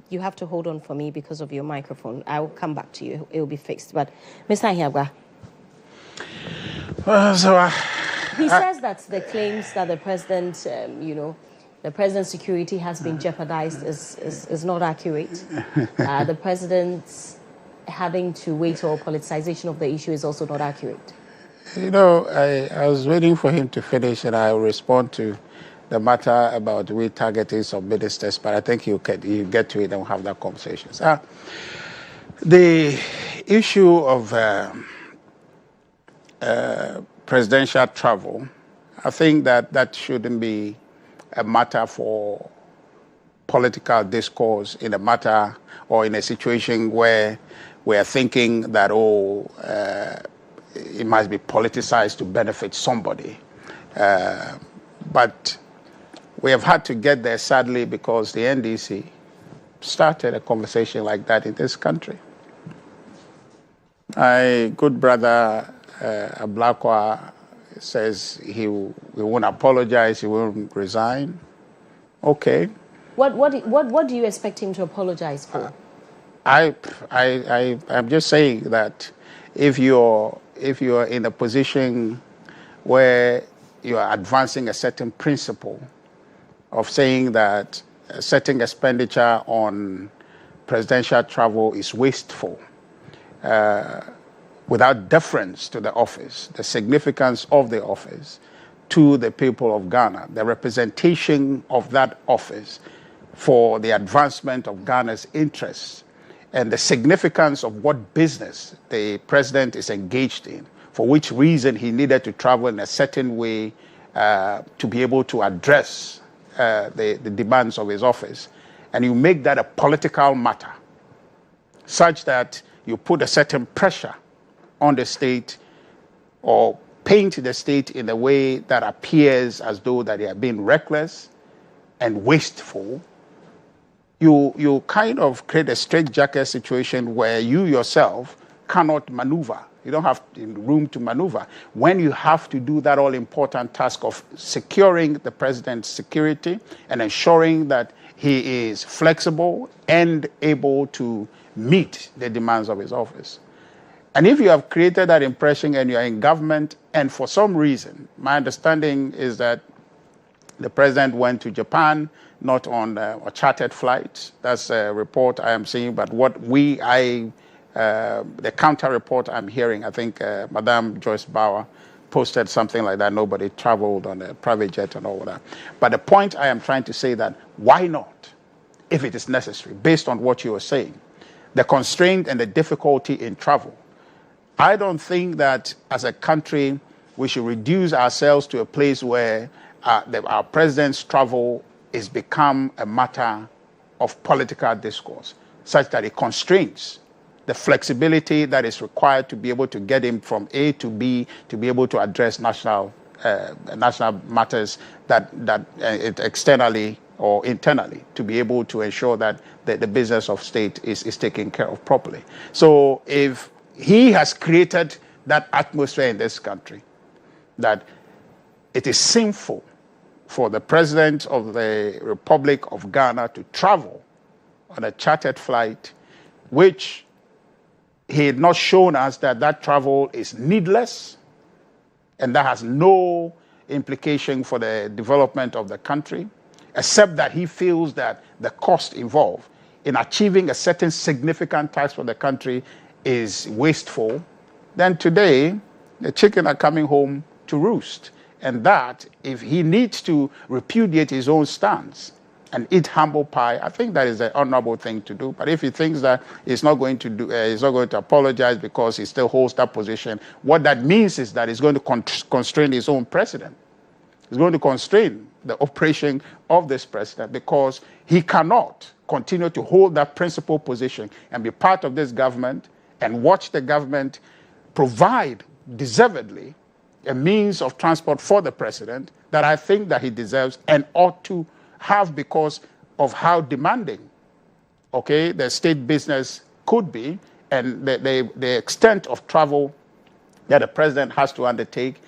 You have to hold on for me because of your microphone. I will come back to you. It will be fixed. But Mr. Ahiagwa. He says that the claims that the president, the president's security has been jeopardized is not accurate. The president's having to wait for politicization of the issue is also not accurate. I was waiting for him to finish and I will respond to the matter about retargeting some ministers, but I think you get to it and we'll have that conversation. The issue of presidential travel, I think that shouldn't be a matter for political discourse in a matter or in a situation where we are thinking that, it must be politicized to benefit somebody. But we have had to get there, sadly, because the NDC started a conversation like that in this country. My good brother Ablakwa says he won't apologize, he won't resign. Okay. What do you expect him to apologize for? I'm just saying that if you're in a position where you are advancing a certain principle of saying that a certain expenditure on presidential travel is wasteful, without deference to the office, the significance of the office to the people of Ghana, the representation of that office for the advancement of Ghana's interests, and the significance of what business the president is engaged in, for which reason he needed to travel in a certain way to be able to address the demands of his office. And you make that a political matter, such that you put a certain pressure on the state or paint the state in a way that appears as though that they are being reckless and wasteful. You kind of create a straitjacket situation where you yourself cannot maneuver. You don't have room to maneuver. When you have to do that all-important task of securing the president's security and ensuring that he is flexible and able to meet the demands of his office. And if you have created that impression and you're in government, and for some reason, my understanding is that the president went to Japan, not on a chartered flight. That's a report I am seeing, but the counter report I'm hearing, I think Madame Joyce Bauer posted something like that. Nobody traveled on a private jet and all that. But the point I am trying to say that, why not, if it is necessary, based on what you are saying, the constraint and the difficulty in travel. I don't think that as a country we should reduce ourselves to a place where our president's travel is become a matter of political discourse, such that it constrains the flexibility that is required to be able to get him from A to B, to be able to address national matters that externally or internally, to be able to ensure that the business of state is taken care of properly. So if he has created that atmosphere in this country, that it is sinful for the president of the Republic of Ghana to travel on a chartered flight, which he had not shown us that travel is needless and that has no implication for the development of the country, except that he feels that the cost involved in achieving a certain significant task for the country is wasteful, then today the chicken are coming home to roost. And that, if he needs to repudiate his own stance and eat humble pie, I think that is an honorable thing to do. But if he thinks that he's not going to do, he's not going to apologize because he still holds that position, what that means is that he's going to constrain his own president. He's going to constrain the operation of this president because he cannot continue to hold that principal position and be part of this government and watch the government provide deservedly a means of transport for the president that I think that he deserves and ought to have because of how demanding, the state business could be and the extent of travel that the president has to undertake.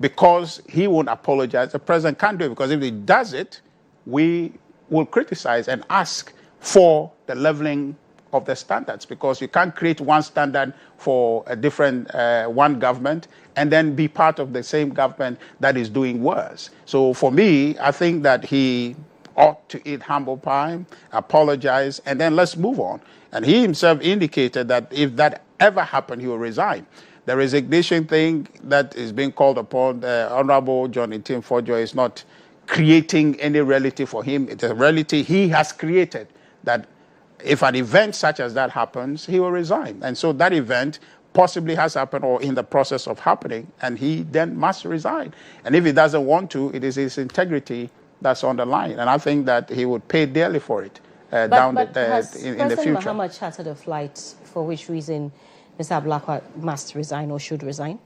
Because he won't apologize, the president can't do it, because if he does it, we will criticize and ask for the leveling of the standards, because you can't create one standard for a different one government and then be part of the same government that is doing worse. So for me, I think that he ought to eat humble pie, apologize, and then let's move on. And he himself indicated that if that ever happened, he will resign. The resignation thing that is being called upon, the Honorable GHOne Kodjo is not creating any reality for him. It's a reality he has created, that if an event such as that happens, he will resign. And so that event possibly has happened or in the process of happening, and he then must resign. And if he doesn't want to, it is his integrity that's on the line. And I think that he would pay dearly for it in the future. President Mahama chartered a flight for which reason Mr. Ablakwa must resign or should resign?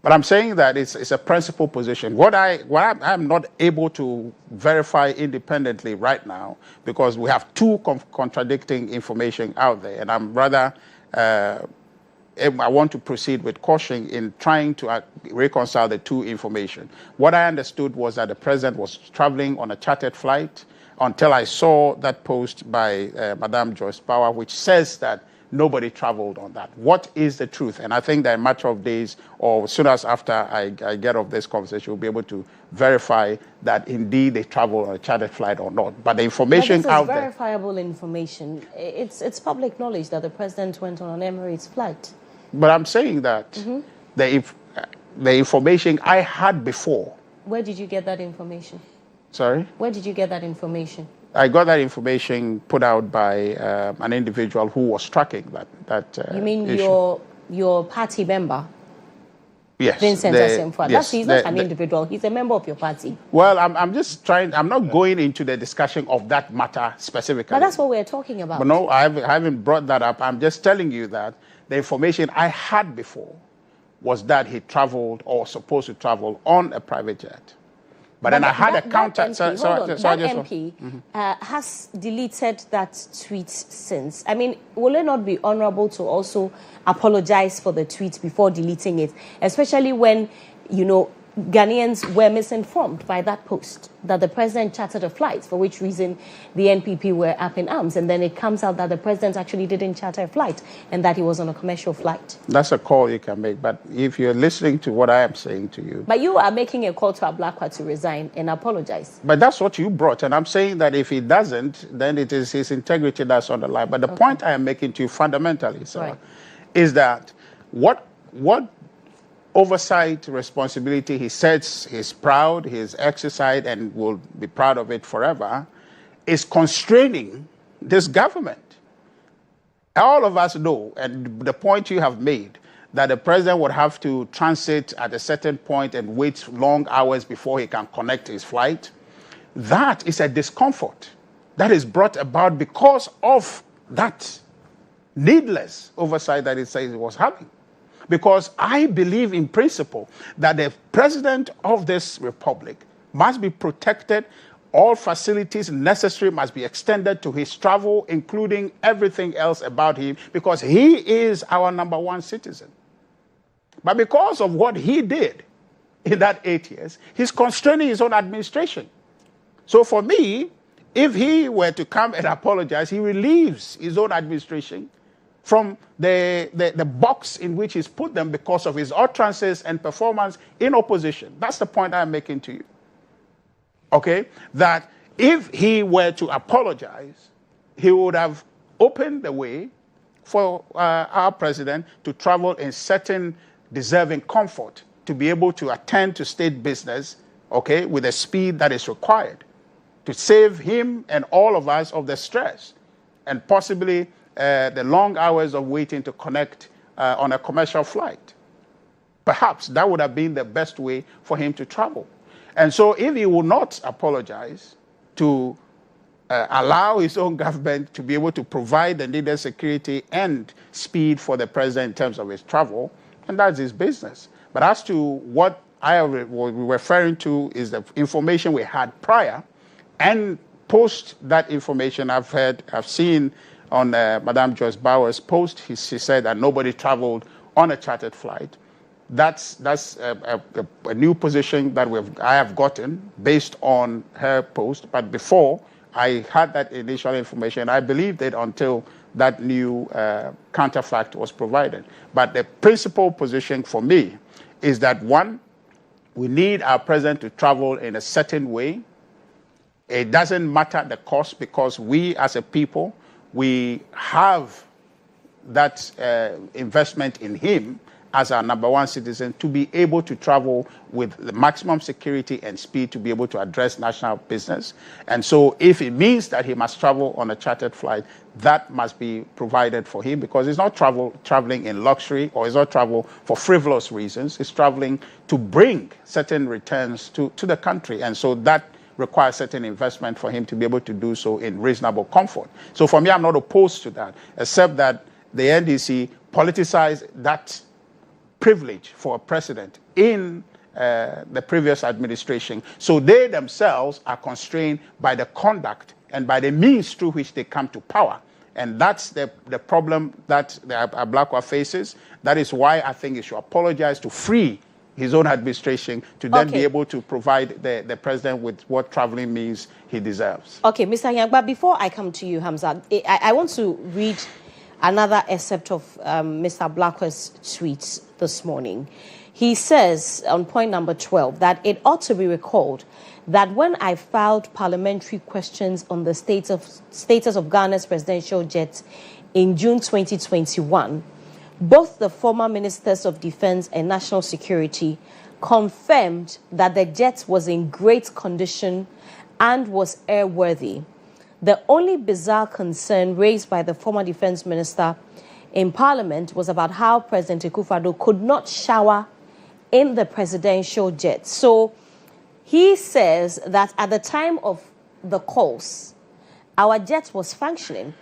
But I'm saying that it's a principal position. What I'm not able to verify independently right now, because we have two contradicting information out there, and I'm rather, I want to proceed with caution in trying to reconcile the two information. What I understood was that the president was traveling on a chartered flight until I saw that post by Madam Joyce Bauer, which says that nobody traveled on that. What is the truth? And I think that in a matter of days, or as soon as after I get off this conversation, we'll be able to verify that indeed they traveled on a chartered flight or not. But the information out there... This is verifiable information. It's public knowledge that the president went on an Emirates flight. But I'm saying that the information I had before... Where did you get that information? Sorry? Where did you get that information? I got that information put out by an individual who was tracking that You mean issue. your party member? Yes. Vincent Asemfua. Yes, He's not an individual. He's a member of your party. Well, I'm just trying. I'm not going into the discussion of that matter specifically. But that's what we're talking about. But no, I haven't brought that up. I'm just telling you that the information I had before was that he traveled or supposed to travel on a private jet. But then I had a counter. That MP has deleted that tweet since. I mean, will it not be honorable to also apologize for the tweet before deleting it, especially when, you know, Ghanaians were misinformed by that post that the president chartered a flight, for which reason the NPP were up in arms, and then it comes out that the president actually didn't charter a flight and that he was on a commercial flight. That's a call you can make, but if you're listening to what I am saying to you... But you are making a call to Ablakwa to resign and apologize. But that's what you brought, and I'm saying that if he doesn't, then it is his integrity that's on the line. But the point I am making to you fundamentally, sir, is that what oversight responsibility he says he's proud, he's exercised and will be proud of it forever, is constraining this government. All of us know, and the point you have made, that the president would have to transit at a certain point and wait long hours before he can connect his flight. That is a discomfort that is brought about because of that needless oversight that it says it was having. Because I believe in principle that the president of this republic must be protected. All facilities necessary must be extended to his travel, including everything else about him, because he is our #1 citizen. But because of what he did in that 8 years, he's constraining his own administration. So for me, if he were to come and apologize, he relieves his own administration from the box in which he's put them because of his utterances and performance in opposition. That's the point I'm making to you. Okay? That if he were to apologize, he would have opened the way for our president to travel in certain deserving comfort, to be able to attend to state business, okay, with the speed that is required, to save him and all of us of the stress and possibly the long hours of waiting to connect on a commercial flight. Perhaps that would have been the best way for him to travel. And so if he would not apologize to allow his own government to be able to provide the needed security and speed for the president in terms of his travel, and that's his business. But as to what I was referring to is the information we had prior, and post that information I've seen on Madame Joyce Bauer's post, she said that nobody traveled on a chartered flight. That's a new position that I have gotten based on her post. But before I had that initial information, I believed it until that new counterfact was provided. But the principal position for me is that, one, we need our president to travel in a certain way. It doesn't matter the cost, because we as a people, we have that investment in him as our number one citizen to be able to travel with the maximum security and speed to be able to address national business. And so if it means that he must travel on a chartered flight, that must be provided for him, because he's not traveling in luxury, or he's not travel for frivolous reasons. He's traveling to bring certain returns to the country. And so that requires certain investment for him to be able to do so in reasonable comfort. So for me, I'm not opposed to that, except that the NDC politicized that privilege for a president in the previous administration. So they themselves are constrained by the conduct and by the means through which they come to power. And that's the problem that Ablakwa faces. That is why I think he should apologize, to free his own administration, to then be able to provide the president with what traveling means he deserves. Okay, Mr. Yang, but before I come to you, Hamza, I want to read another excerpt of Mr. Ablakwa's tweets this morning. He says on point number 12 that it ought to be recalled that when I filed parliamentary questions on the status of Ghana's presidential jet in June 2021, both the former Ministers of Defense and National Security confirmed that the jet was in great condition and was airworthy. The only bizarre concern raised by the former Defense Minister in Parliament was about how President Akufo-Addo could not shower in the presidential jet. So he says that at the time of the calls, our jet was functioning,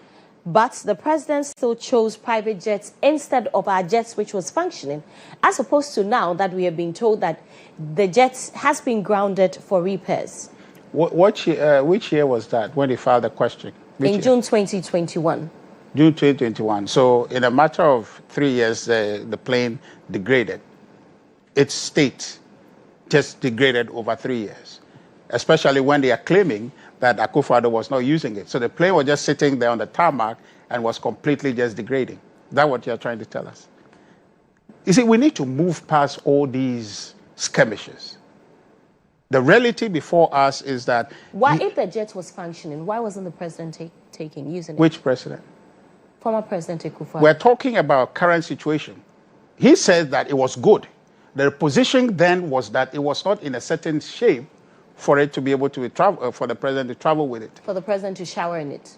but the president still chose private jets instead of our jets, which was functioning, as opposed to now that we are being told that the jet has been grounded for repairs. Which year was that when he filed the question? In June 2021. June 2021. So in a matter of 3 years, the plane degraded. Its state just degraded over 3 years, especially when they are claiming that Akufo-Addo was not using it. So the plane was just sitting there on the tarmac and was completely just degrading. Is that what you're trying to tell us? You see, we need to move past all these skirmishes. The reality before us is that... Why, if the jet was functioning, why wasn't the president using it? Which president? Former President Akufo-Addo. We're talking about current situation. He said that it was good. The position then was that it was not in a certain shape for it to be able to travel, for the president to travel with it. For the president to shower in it.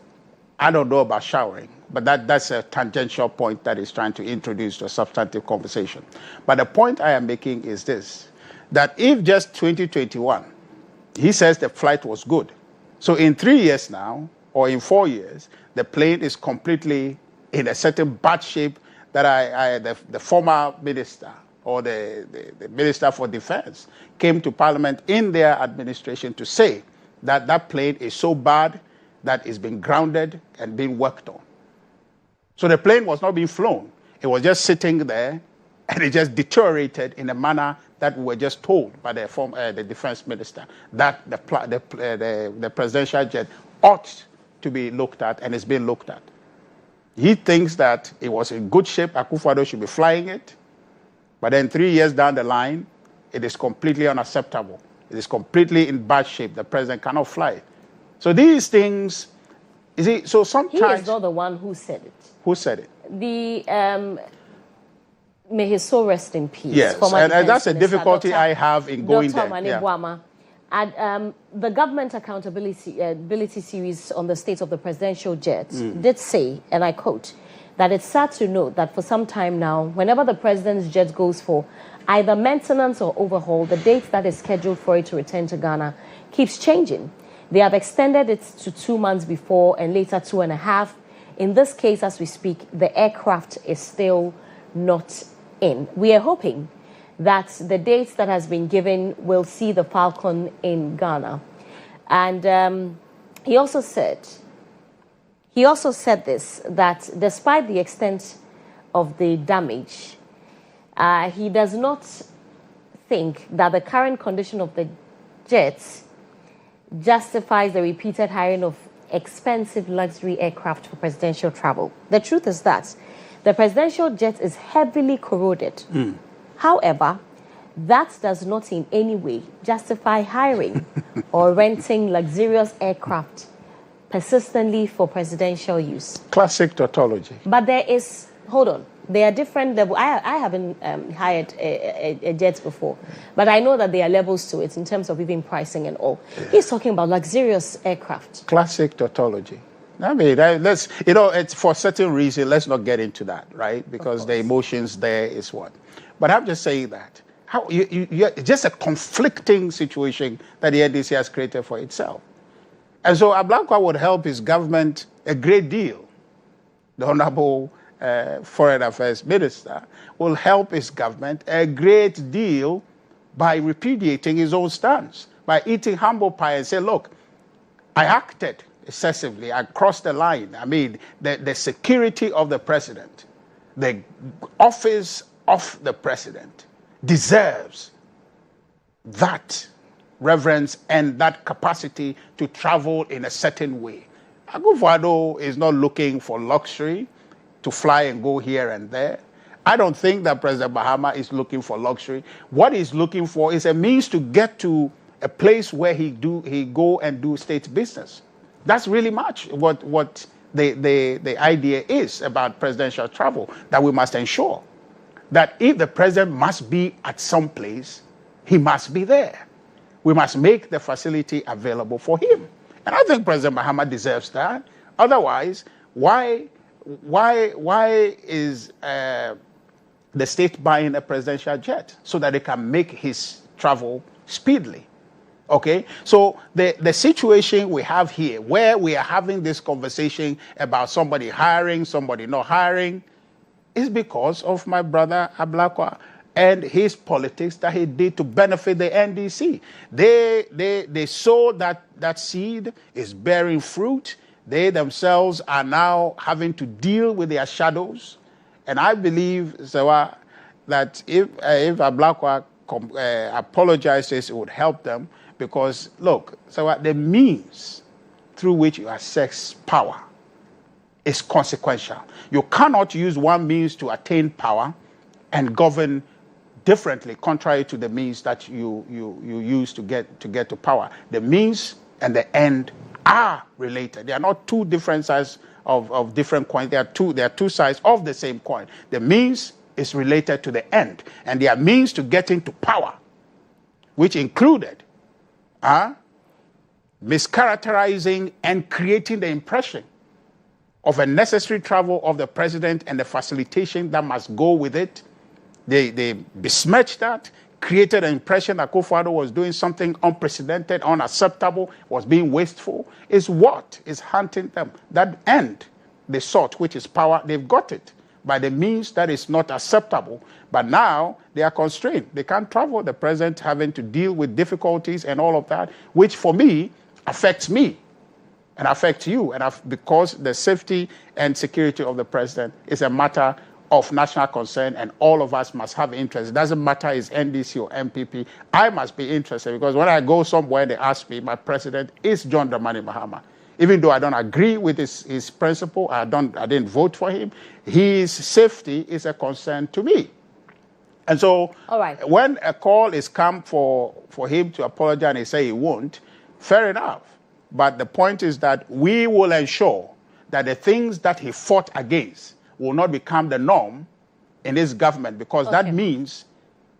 I don't know about showering, but that's a tangential point that he's trying to introduce to a substantive conversation. But the point I am making is this, that if just 2021, he says the flight was good. So in 3 years now, or in 4 years, the plane is completely in a certain bad shape that the former minister or the Minister for Defense came to Parliament in their administration to say that that plane is so bad that it's been grounded and being worked on. So the plane was not being flown. It was just sitting there, and it just deteriorated in a manner that we were just told by the defense minister that the presidential jet ought to be looked at, and it's been looked at. He thinks that it was in good shape. Akufo-Addo should be flying it. But then 3 years down the line, it is completely unacceptable. It is completely in bad shape. The president cannot fly it. So these things, you see, so sometimes... He is not the one who said it. Who said it? May his soul rest in peace. Yes, and that's a difficulty I have in going there. Dr. And the government accountability series on the state of the presidential jet did say, and I quote, that it's sad to note that for some time now, whenever the president's jet goes for either maintenance or overhaul, the date that is scheduled for it to return to Ghana keeps changing. They have extended it to 2 months before and later 2.5. In this case, as we speak, the aircraft is still not in. We are hoping that the date that has been given will see the Falcon in Ghana. And he also said this, that despite the extent of the damage, he does not think that the current condition of the jets justifies the repeated hiring of expensive luxury aircraft for presidential travel. The truth is that the presidential jet is heavily corroded. However, that does not in any way justify hiring or renting luxurious aircraft persistently for presidential use. Classic tautology. But there is, hold on, there are different levels. I haven't hired a jet before, but I know that there are levels to it in terms of even pricing and all. He's talking about luxurious aircraft. Classic tautology. I mean, let's, it's for certain reason, let's not get into that, right? Because the emotions there is what. But I'm just saying that. It's just a conflicting situation that the NDC has created for itself. And so Ablakwa would help his government a great deal. The Honorable Foreign Affairs Minister will help his government a great deal by repudiating his own stance, by eating humble pie and say, look, I acted excessively, I crossed the line. I mean, the security of the president, the office of the president deserves that reverence and that capacity to travel in a certain way. Akufo-Addo is not looking for luxury to fly and go here and there. I don't think that President Mahama is looking for luxury. What he's looking for is a means to get to a place where he go and do state business. That's really much what the idea is about presidential travel, that we must ensure that if the president must be at some place, he must be there. We must make the facility available for him. And I think President Mahama deserves that. Otherwise, why is the state buying a presidential jet? So that they can make his travel speedily. Okay? So the situation we have here, where we are having this conversation about somebody hiring, somebody not hiring, is because of my brother Ablakwa and his politics that he did to benefit the NDC. They sowed that seed, is bearing fruit. They themselves are now having to deal with their shadows. And I believe, Serwaa, that if Ablakwa apologizes, it would help them. Because, look, Serwaa, the means through which you access power is consequential. You cannot use one means to attain power and govern differently, contrary to the means that you use to get to power. The means and the end are related. They are not two different sides of different coins. They are two sides of the same coin. The means is related to the end, and there are means to getting to power, which included mischaracterizing and creating the impression of a necessary travel of the president and the facilitation that must go with it. They besmirched that, created an impression that Akufo-Addo was doing something unprecedented, unacceptable, was being wasteful. Is what is hunting them. That end they sought, which is power, they've got it by the means that is not acceptable. But now they are constrained. They can't travel. The president having to deal with difficulties and all of that, which for me affects me and affects you. And because the safety and security of the president is a matter of national concern, and all of us must have interest. It doesn't matter is NDC or MPP. I must be interested, because when I go somewhere and they ask me, my president is John Dramani Mahama. Even though I don't agree with his principle, I didn't vote for him, his safety is a concern to me. And so when a call is come for him to apologize and he say he won't, fair enough. But the point is that we will ensure that the things that he fought against will not become the norm in this government, because that means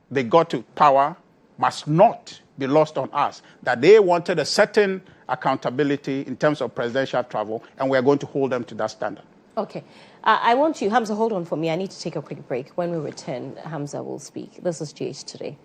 they got to power must not be lost on us. That they wanted a certain accountability in terms of presidential travel, and we're going to hold them to that standard. Okay. I want you, Hamza, hold on for me. I need to take a quick break. When we return, Hamza will speak. This is GH Today.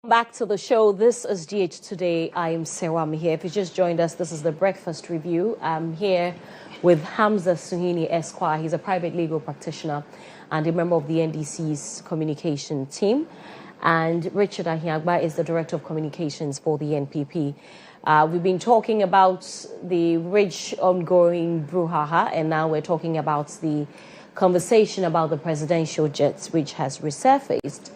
Back to the show. This is GH Today. I am Serwaa Amihere. If you just joined us, this is the Breakfast Review. I'm here with Hamza Suhini Esquire. He's a private legal practitioner and a member of the NDC's communication team. And Richard Ahiagba is the Director of Communications for the NPP. We've been talking about the rich ongoing brouhaha, and now we're talking about the conversation about the presidential jets, which has resurfaced.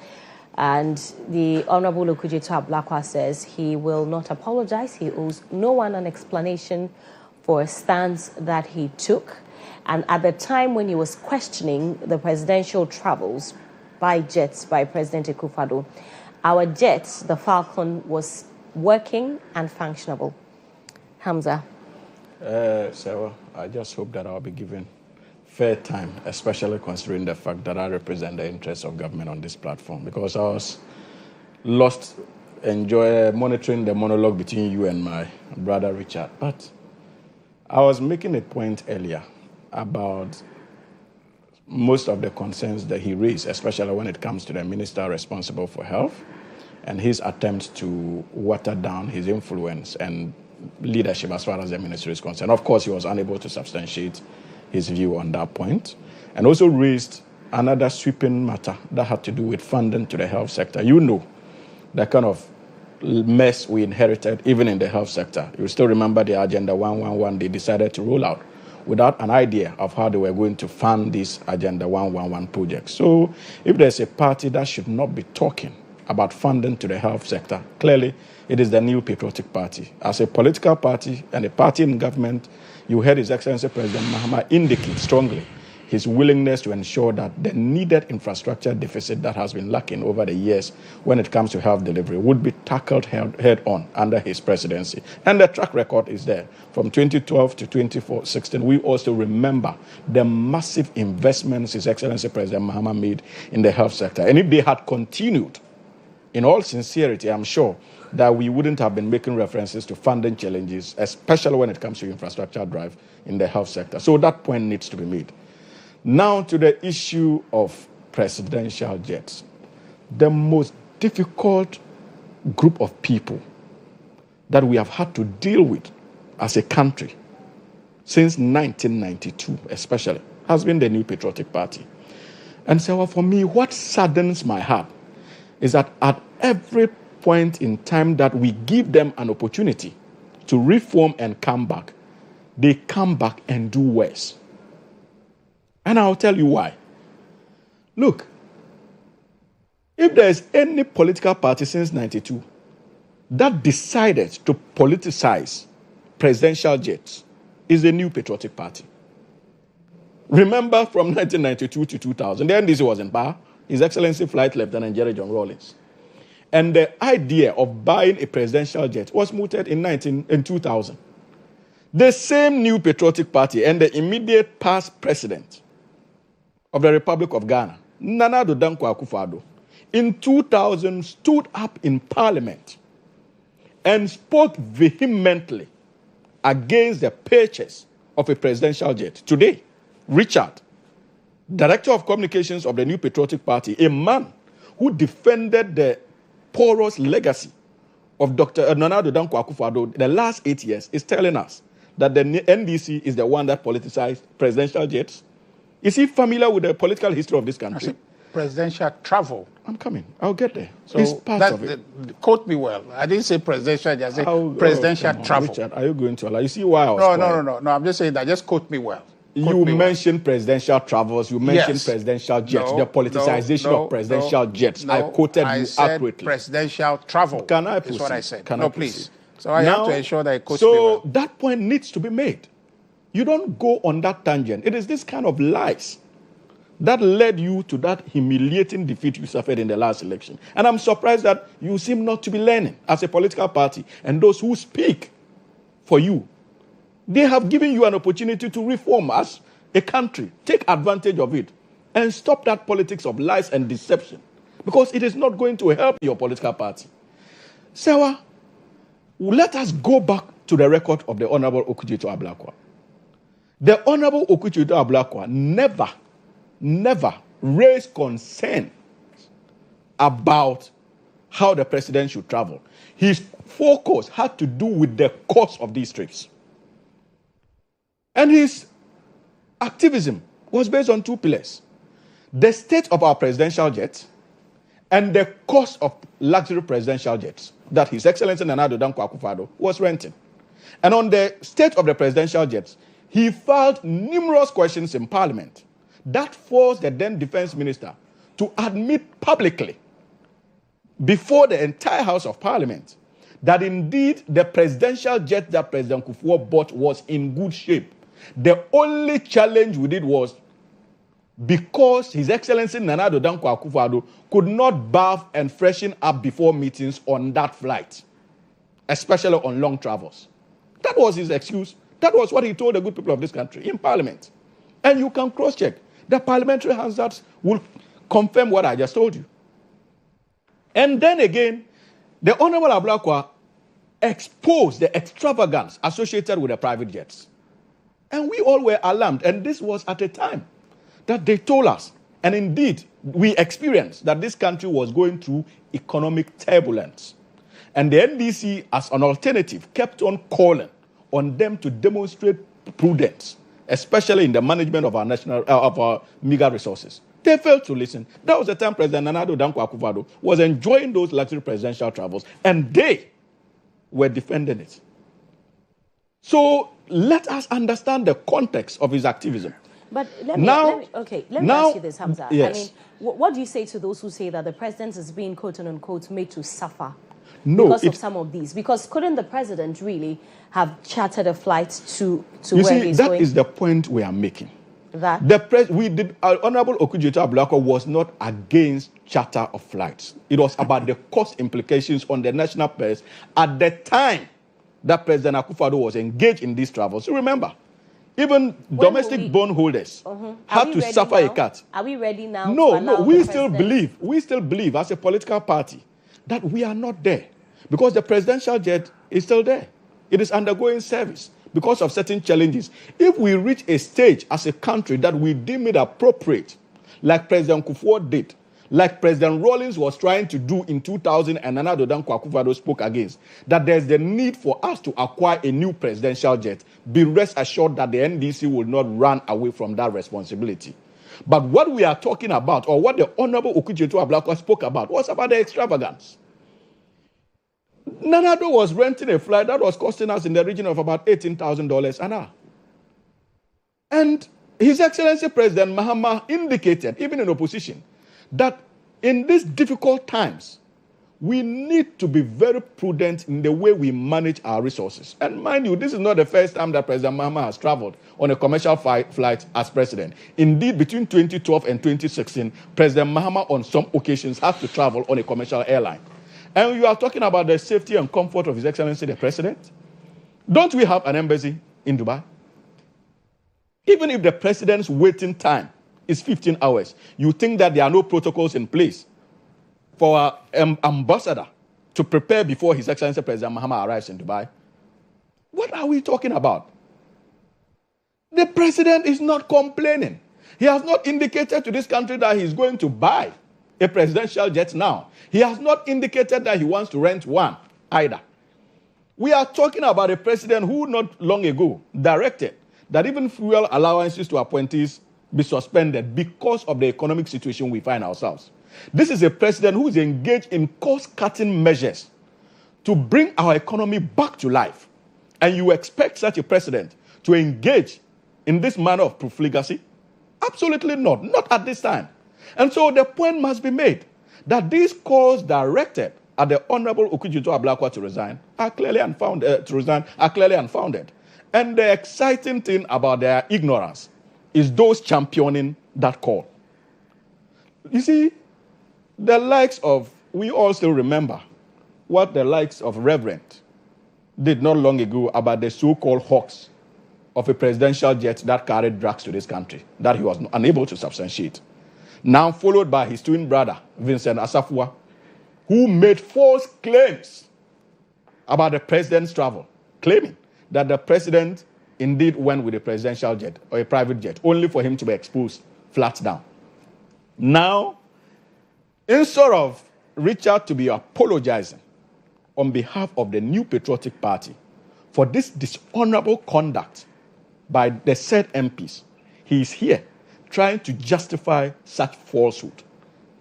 And the Honorable Kodjo Ablakwa says he will not apologize. He owes no one an explanation for a stance that he took. And at the time when he was questioning the presidential travels by jets by President Akufo-Addo, our jets, the Falcon, was working and functionable. Hamza. Serwaa, I just hope that I'll be given fair time, especially considering the fact that I represent the interests of government on this platform, because I was monitoring the monologue between you and my brother Richard. But I was making a point earlier about most of the concerns that he raised, especially when it comes to the minister responsible for health and his attempts to water down his influence and leadership as far as the ministry is concerned. Of course, he was unable to substantiate his view on that point, and also raised another sweeping matter that had to do with funding to the health sector. You know, the kind of mess we inherited even in the health sector. You still remember the Agenda 111 they decided to roll out without an idea of how they were going to fund this Agenda 111 project. So if there's a party that should not be talking about funding to the health sector, clearly it is the New Patriotic Party. As a political party and a party in government, you heard His Excellency President Mahama indicate strongly his willingness to ensure that the needed infrastructure deficit that has been lacking over the years when it comes to health delivery would be tackled head on under his presidency. And the track record is there. From 2012 to 2016, we also remember the massive investments His Excellency President Mahama made in the health sector. And if they had continued, in all sincerity, I'm sure that we wouldn't have been making references to funding challenges, especially when it comes to infrastructure drive in the health sector. So that point needs to be made. Now to the issue of presidential jets. The most difficult group of people that we have had to deal with as a country since 1992 especially has been the New Patriotic Party. And so for me, what saddens my heart is that at every point in time that we give them an opportunity to reform and come back, they come back and do worse. And I'll tell you why. Look, if there is any political party since 92 that decided to politicize presidential jets, is the New Patriotic Party. Remember from 1992 to 2000, the NDC was in power. His Excellency Flight Lieutenant Jerry John Rawlings. And the idea of buying a presidential jet was mooted in 2000. The same New Patriotic Party and the immediate past president of the Republic of Ghana, Nana Addo Dankwa Akufo-Addo, in 2000 stood up in Parliament and spoke vehemently against the purchase of a presidential jet. Today, Richard, Director of Communications of the New Patriotic Party, a man who defended the porous legacy of Dr. Nana Addo Dankwa Akufo-Addo the last 8 years, is telling us that the NDC is the one that politicized presidential jets. Is he familiar with the political history of this country? Presidential travel. I'm coming. I'll get there. So it's part of it. Quote me well. I didn't say presidential. I said presidential travel. Richard, are you going to allow? You see why I was No. I'm just saying that. Just quote me well. You mentioned presidential travels. You mentioned presidential jets. The politicization of presidential jets. I quoted you accurately. Presidential travel. Can I proceed? Is what I said. Can no, I please. So I have to ensure that I quote me So well. that point needs to be made. You don't go on that tangent. It is this kind of lies that led you to that humiliating defeat you suffered in the last election. And I'm surprised that you seem not to be learning as a political party. And those who speak for you, they have given you an opportunity to reform as a country. Take advantage of it and stop that politics of lies and deception, because it is not going to help your political party. Serwaa, let us go back to the record of the Honorable Kodjo Ablakwa. The Honorable Kodjo Ablakwa never raised concern about how the president should travel. His focus had to do with the cost of these trips. And his activism was based on two pillars: the state of our presidential jets and the cost of luxury presidential jets that His Excellency Nana Addo Dankwa Akufo-Addo was renting. And on the state of the presidential jets, he filed numerous questions in Parliament that forced the then defense minister to admit publicly before the entire House of Parliament that indeed the presidential jet that President Kufuor bought was in good shape. The only challenge with it was because His Excellency Nana Addo Dankwa Akufo-Addo could not bath and freshen up before meetings on that flight, especially on long travels. That was his excuse. That was what he told the good people of this country in Parliament. And you can cross-check. The parliamentary Hansards will confirm what I just told you. And then again, the Honorable Ablakwa exposed the extravagance associated with the private jets. And we all were alarmed. And this was at a time that they told us, and indeed we experienced, that this country was going through economic turbulence. And the NDC, as an alternative, kept on calling on them to demonstrate prudence, especially in the management of our meager resources. They failed to listen. That was the time President Nana Addo Dankwa Akufo-Addo was enjoying those luxury presidential travels, and they were defending it. So let us understand the context of his activism. But let me ask you this, Hamza. Yes. I mean, what do you say to those who say that the president is being, quote unquote, made to suffer because of some of these? Because couldn't the president really have chartered a flight to where he's going? That is the point we are making. That Honorable Okudzeto Ablakwa was not against charter of flights. It was about the cost implications on the national purse at the time that President Akufo-Addo was engaged in these travels. You remember, even domestic bondholders had to suffer a cut. Are we ready now? No, we still believe as a political party that we are not there, because the presidential jet is still there. It is undergoing service because of certain challenges. If we reach a stage as a country that we deem it appropriate, like President Kufuor did, like President Rawlings was trying to do in 2000 and Nana Addo Dankwa Akufo-Addo spoke against, that there's the need for us to acquire a new presidential jet, be rest assured that the NDC will not run away from that responsibility. But what we are talking about, or what the Honorable Okudzeto Ablakwa spoke about, was about the extravagance. Nana Addo was renting a flight that was costing us in the region of about $18,000 an hour. And His Excellency President Mahama indicated, even in opposition, that in these difficult times, we need to be very prudent in the way we manage our resources. And mind you, this is not the first time that President Mahama has traveled on a commercial flight as president. Indeed, between 2012 and 2016, President Mahama on some occasions has to travel on a commercial airline. And you are talking about the safety and comfort of His Excellency the President. Don't we have an embassy in Dubai? Even if the president's waiting time is 15 hours, you think that there are no protocols in place for our ambassador to prepare before His Excellency President Mahama arrives in Dubai? What are we talking about? The president is not complaining. He has not indicated to this country that he's going to buy a presidential jet now. He has not indicated that he wants to rent one either. We are talking about a president who not long ago directed that even fuel allowances to appointees be suspended because of the economic situation we find ourselves. This is a president who is engaged in cost-cutting measures to bring our economy back to life. And you expect such a president to engage in this manner of profligacy? Absolutely not. Not at this time. And so the point must be made that these calls directed at the Honorable Okudzeto Ablakwa to resign are clearly unfounded. And the exciting thing about their ignorance is those championing that call. You see, the likes of, we all still remember what the likes of Reverend did not long ago about the so-called hoax of a presidential jet that carried drugs to this country that he was unable to substantiate. Now followed by his twin brother, Vincent Asafua, who made false claims about the president's travel, claiming that the president indeed went with a presidential jet or a private jet, only for him to be exposed flat down. Now, instead of Richard to be apologizing on behalf of the New Patriotic Party for this dishonorable conduct by the said MPs. He is here trying to justify such falsehood.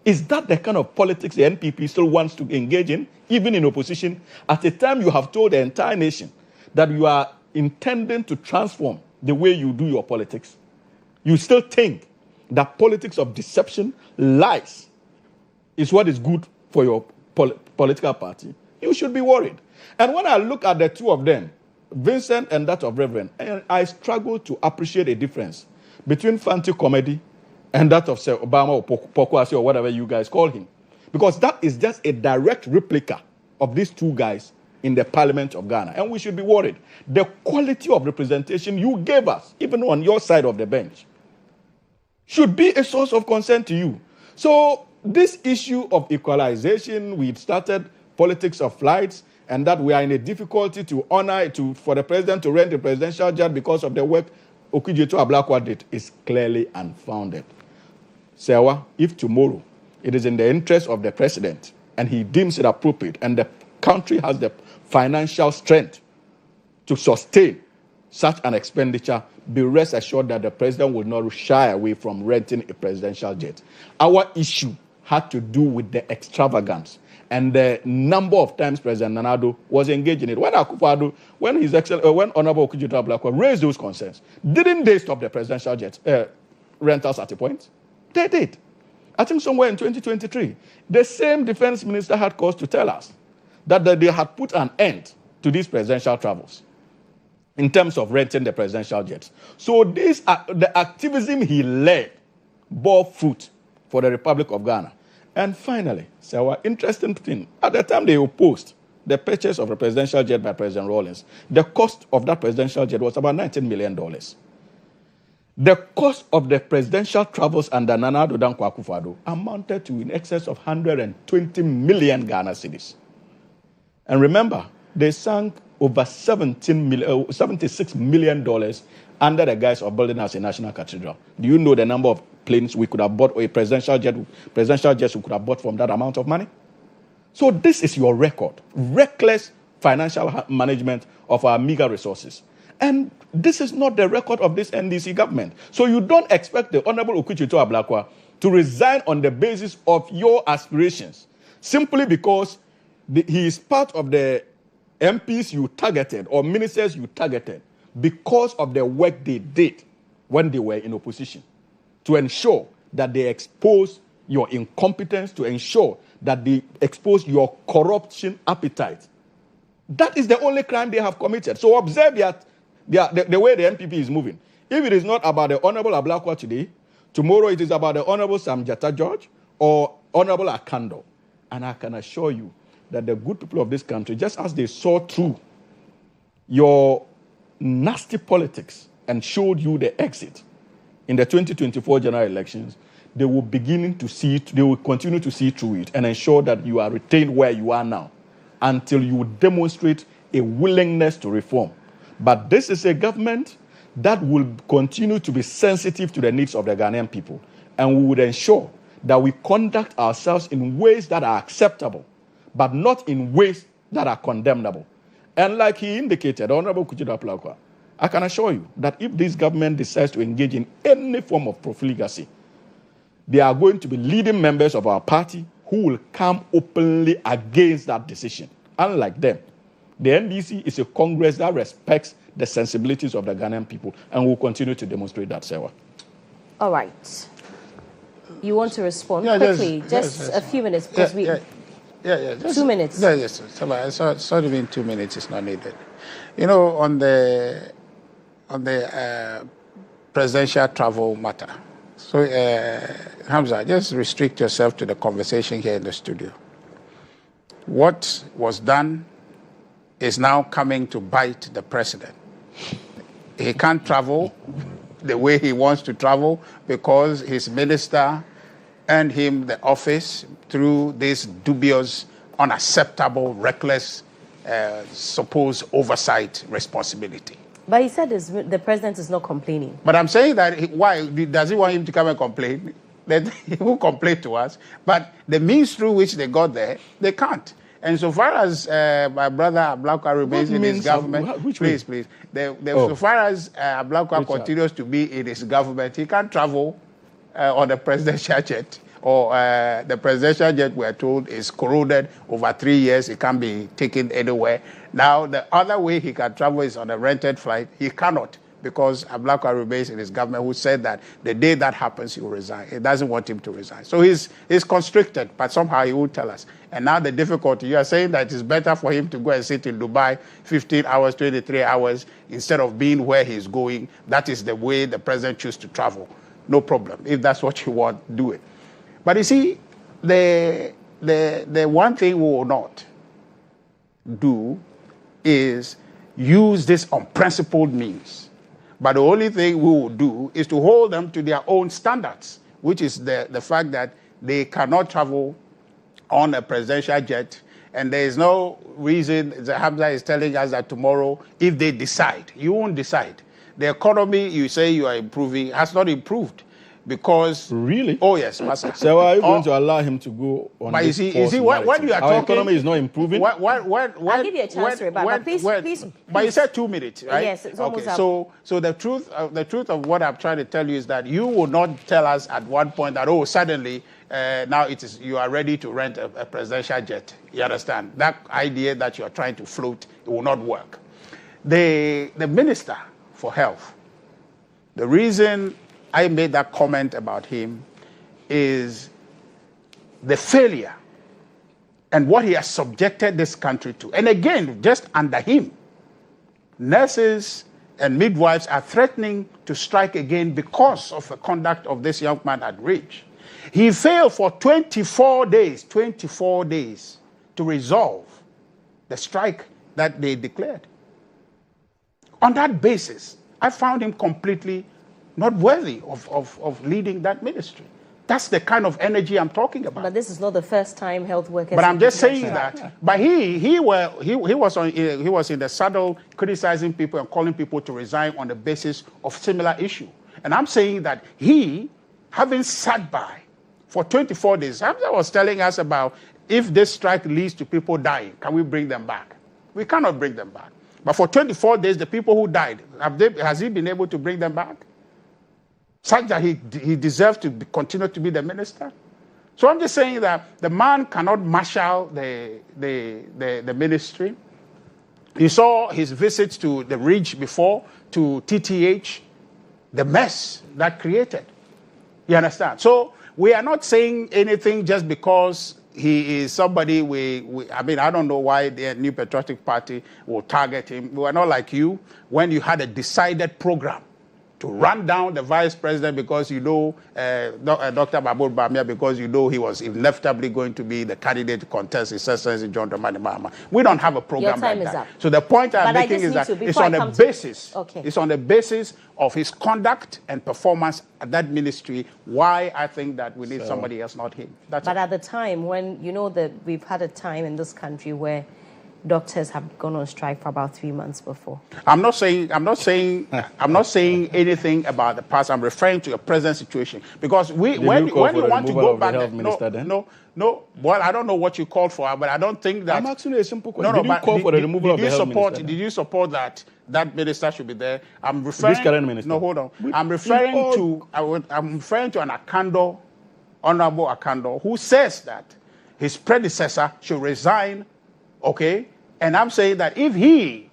Is that the kind of politics the NPP still wants to engage in, even in opposition, at a time you have told the entire nation that you are intending to transform the way you do your politics? You still think that politics of deception, lies, is what is good for your political party? You should be worried. And when I look at the two of them, Vincent and that of Reverend, I struggle to appreciate a difference between Fanti Comedy and that of say, Obama or Pokwasi or whatever you guys call him. Because that is just a direct replica of these two guys in the Parliament of Ghana. And we should be worried. The quality of representation you gave us, even on your side of the bench, should be a source of concern to you. So this issue of equalization, we started politics of flights, and that we are in a difficulty to honor, for the president to rent a presidential jet because of the work Okudjo Ablakwa did, is clearly unfounded. Serwaa, if tomorrow it is in the interest of the president and he deems it appropriate and the country has the financial strength to sustain such an expenditure, be rest assured that the president will not shy away from renting a presidential jet. Our issue had to do with the extravagance and the number of times President Nana Addo was engaged in it. When Akufo-Addo, when Honorable Okudjo Ablakwa raised those concerns, didn't they stop the presidential jet rentals at a point? They did. I think somewhere in 2023, the same defense minister had cause to tell us that they had put an end to these presidential travels in terms of renting the presidential jets. So the activism he led bore fruit for the Republic of Ghana. And finally, so interesting thing, at the time they opposed the purchase of a presidential jet by President Rawlings, the cost of that presidential jet was about $19 million. The cost of the presidential travels under Nana Addo Dankwa Akufo-Addo amounted to in excess of 120 million Ghana cedis. And remember, they sank over $76 million under the guise of building us a national cathedral. Do you know the number of planes we could have bought, or a presidential jets we could have bought from that amount of money? So this is your record. Reckless financial management of our meager resources. And this is not the record of this NDC government. So you don't expect the Honorable Okudjo Ablakwa to resign on the basis of your aspirations, simply because he is part of the MPs you targeted or ministers you targeted because of the work they did when they were in opposition, to ensure that they expose your incompetence, to ensure that they expose your corruption appetite. That is the only crime they have committed. So observe the way the NPP is moving. If it is not about the Honorable Ablakwa today, tomorrow it is about the Honorable Sam Jatta George or Honorable Akando. And I can assure you that the good people of this country, just as they saw through your nasty politics and showed you the exit in the 2024 general elections, they will continue to see through it and ensure that you are retained where you are now until you demonstrate a willingness to reform. But this is a government that will continue to be sensitive to the needs of the Ghanaian people, and we would ensure that we conduct ourselves in ways that are acceptable, but not in ways that are condemnable. And like he indicated, Honorable Okudjo Ablakwa, I can assure you that if this government decides to engage in any form of profligacy, they are going to be leading members of our party who will come openly against that decision. Unlike them, the NDC is a Congress that respects the sensibilities of the Ghanaian people, and will continue to demonstrate that, Serwaa. All right. You want to respond quickly? Just a few minutes, because 2 minutes. Yes. Sorry, in 2 minutes is not needed. You know, on the presidential travel matter. So, Hamza, just restrict yourself to the conversation here in the studio. What was done is now coming to bite the president. He can't travel the way he wants to travel because his minister earned him the office through this dubious, unacceptable, reckless, supposed oversight responsibility. But he said the president is not complaining. But I'm saying that, why? Does he want him to come and complain? who complain to us, but the means through which they got there, they can't. And so far as my brother Ablakwa remains in his government, please, so far as Ablakwa continues to be in his government, he can't travel on the presidential jet, or the presidential jet, we're told, is corroded over 3 years. It can't be taken anywhere. Now, the other way he can travel is on a rented flight. He cannot, because Ablakwa remains in his government, who said that the day that happens, he will resign. He doesn't want him to resign. So he's constricted, but somehow he won't tell us. And now the difficulty, you are saying that it's better for him to go and sit in Dubai 15 hours, 23 hours, instead of being where he's going. That is the way the president chooses to travel. No problem. If that's what you want, do it. But you see, the one thing we will not do is use this unprincipled means. But the only thing we will do is to hold them to their own standards, which is the fact that they cannot travel on a presidential jet, and there is no reason. Hamza is telling us that tomorrow, if they decide, you won't decide. The economy, you say you are improving, has not improved. Because really, oh yes, Master. So are you going to allow him to go on? But you see, when you are our talking, economy is not improving. I'll give you a chance to rebut, but please. But you said 2 minutes, right? Yes, it's almost up. So the truth of what I'm trying to tell you is that you will not tell us at one point that suddenly now you are ready to rent a presidential jet. You understand? That idea that you are trying to float, it will not work. The Minister for Health, the reason I made that comment about him is the failure and what he has subjected this country to. And again, just under him, nurses and midwives are threatening to strike again because of the conduct of this young man at Ridge. He failed for 24 days to resolve the strike that they declared. On that basis, I found him completely not worthy of leading that ministry. That's the kind of energy I'm talking about. But this is not the first time health workers. But I'm just saying that. But he was in the saddle criticizing people and calling people to resign on the basis of similar issue. And I'm saying that he, having sat by for 24 days, Hamza was telling us about if this strike leads to people dying, can we bring them back? We cannot bring them back. But for 24 days, the people who died, has he been able to bring them back? Such that he deserves to continue to be the minister. So I'm just saying that the man cannot marshal the ministry. You saw his visits to the Ridge before, to TTH, the mess that created. You understand? So we are not saying anything just because he is somebody I mean, I don't know why the New Patriotic Party will target him. We are not like you when you had a decided program to run down the vice president because you know Dr. Mahmoud Bamia, because you know he was inevitably going to be the candidate to contest His Excellency John Dramani Mahama. We don't have a program like that. Up. So the point I'm making is that it's on the basis. Okay. It's on the basis of his conduct and performance at that ministry. Why I think that we need somebody else, not him. But at the time when you know that we've had a time in this country where doctors have gone on strike for about 3 months before. I'm not saying anything about the past. I'm referring to a present situation because when you want to go back, no. Well, I don't know what you called for, but I don't think that. I'm asking you a simple question. Did you call for the removal of the health minister? Did you support that minister should be there? I'm referring. This current minister. No, hold on. I'm referring to an Akando, Honorable Akando, who says that his predecessor should resign. Okay. And I'm saying that if he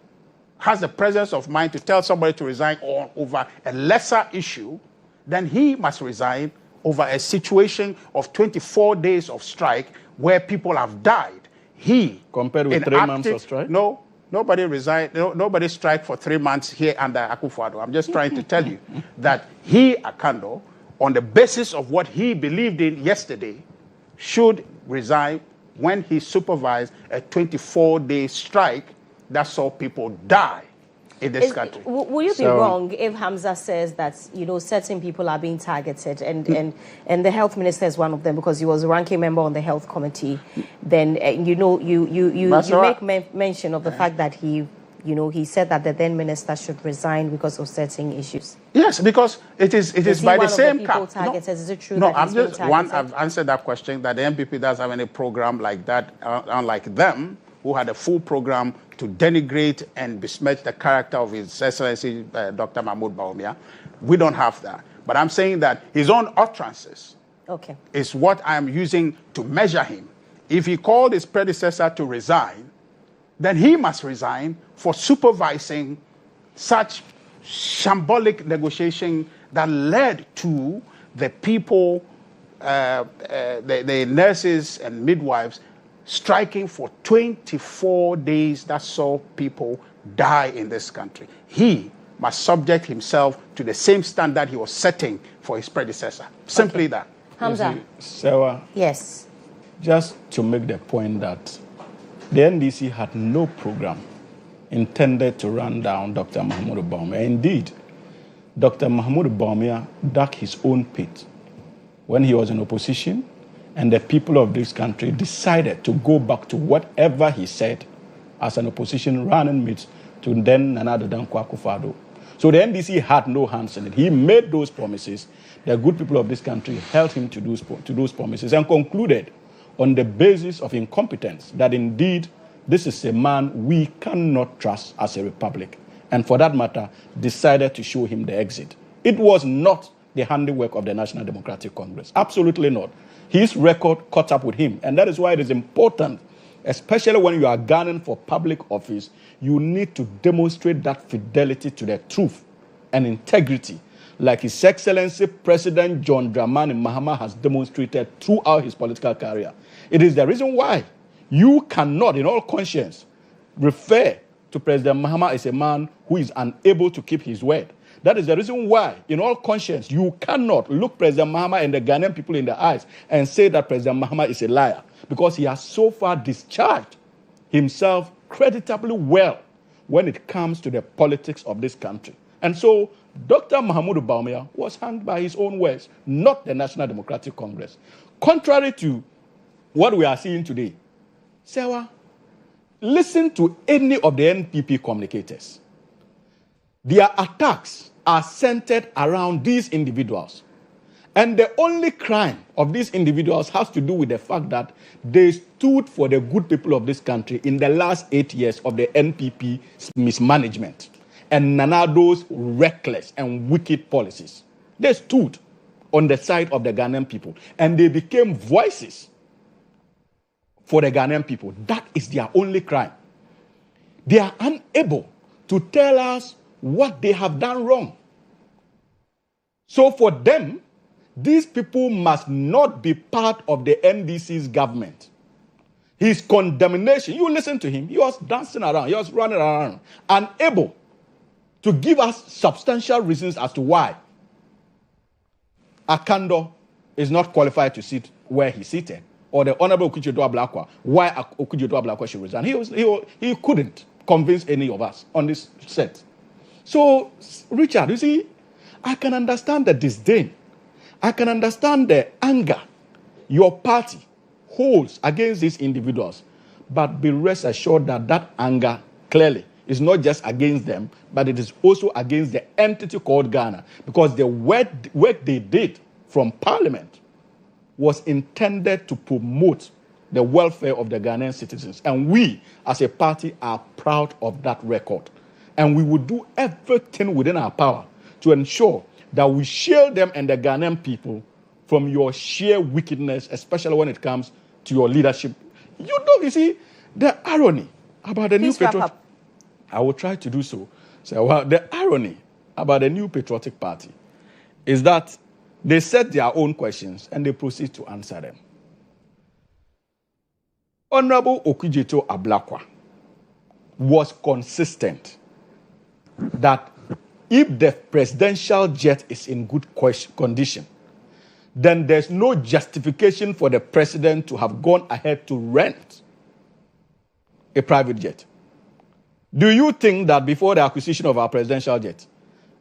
has the presence of mind to tell somebody to resign over a lesser issue, then he must resign over a situation of 24 days of strike where people have died. Compared with 3 months of strike? No, nobody resigned. Nobody strike for 3 months here under Akufo-Addo. I'm just trying to tell you that Akando, on the basis of what he believed in yesterday, should resign when he supervised a 24-day strike that saw people die in this country. Will you be wrong if Hamza says that certain people are being targeted and the health minister is one of them because he was a ranking member on the health committee? Then you make mention of the fact that he he said that the then minister should resign because of certain issues. Yes, because it is by the same cap. Is it true no, that he's being targeted? I've answered that question, that the NPP doesn't have any program like that, unlike them, who had a full program to denigrate and besmirch the character of His Excellency Dr. Mahmoud Bawumia. We don't have that. But I'm saying that his own utterances is what I'm using to measure him. If he called his predecessor to resign, then he must resign for supervising such shambolic negotiation that led to the people, the nurses and midwives, striking for 24 days that saw people die in this country. He must subject himself to the same standard he was setting for his predecessor. Simply that. Hamza. Serwaa. Yes. Just to make the point that the NDC had no program intended to run down Dr. Mahmoud Bawumia. Indeed, Dr. Mahmoud Bawumia dug his own pit when he was in opposition, and the people of this country decided to go back to whatever he said as an opposition running mate to then Nana Addo Dankwa Akufo-Addo. So the NDC had no hands in it. He made those promises. The good people of this country held him to those promises and concluded on the basis of incompetence that indeed this is a man we cannot trust as a republic, and for that matter, decided to show him the exit. It was not the handiwork of the National Democratic Congress. Absolutely not. His record caught up with him, and that is why it is important, especially when you are gunning for public office, you need to demonstrate that fidelity to the truth and integrity, like His Excellency President John Dramani Mahama has demonstrated throughout his political career. It is the reason why you cannot, in all conscience, refer to President Mahama as a man who is unable to keep his word. That is the reason why, in all conscience, you cannot look President Mahama and the Ghanaian people in the eyes and say that President Mahama is a liar, because he has so far discharged himself creditably well when it comes to the politics of this country. And so, Dr. Mahmoud Bawumia was hanged by his own words, not the National Democratic Congress. Contrary to what we are seeing today, Serwaa, listen to any of the NPP communicators. Their attacks are centered around these individuals. And the only crime of these individuals has to do with the fact that they stood for the good people of this country in the last 8 years of the NPP mismanagement and Nana Addo's reckless and wicked policies. They stood on the side of the Ghanaian people, and they became voices for the Ghanaian people. That is their only crime. They are unable to tell us what they have done wrong. So for them, these people must not be part of the NDC's government. His condemnation, you listen to him, he was dancing around, he was running around, unable to give us substantial reasons as to why Akando is not qualified to sit where he seated, or the Honorable Kodjo Ablakwa, why Kodjo Ablakwa should resign. He couldn't convince any of us on this set. So, Richard, you see, I can understand the disdain. I can understand the anger your party holds against these individuals. But be rest assured that that anger clearly is not just against them, but it is also against the entity called Ghana, because the work they did from Parliament was intended to promote the welfare of the Ghanaian citizens. And we, as a party, are proud of that record. And we will do everything within our power to ensure that we shield them and the Ghanaian people from your sheer wickedness, especially when it comes to your leadership. You see, the irony about the new patriotic... I will try to do so. So the irony about the new patriotic party is that they set their own questions and they proceed to answer them. Honorable Kodjo Ablakwa was consistent that if the presidential jet is in good condition, then there's no justification for the president to have gone ahead to rent a private jet. Do you think that before the acquisition of our presidential jet,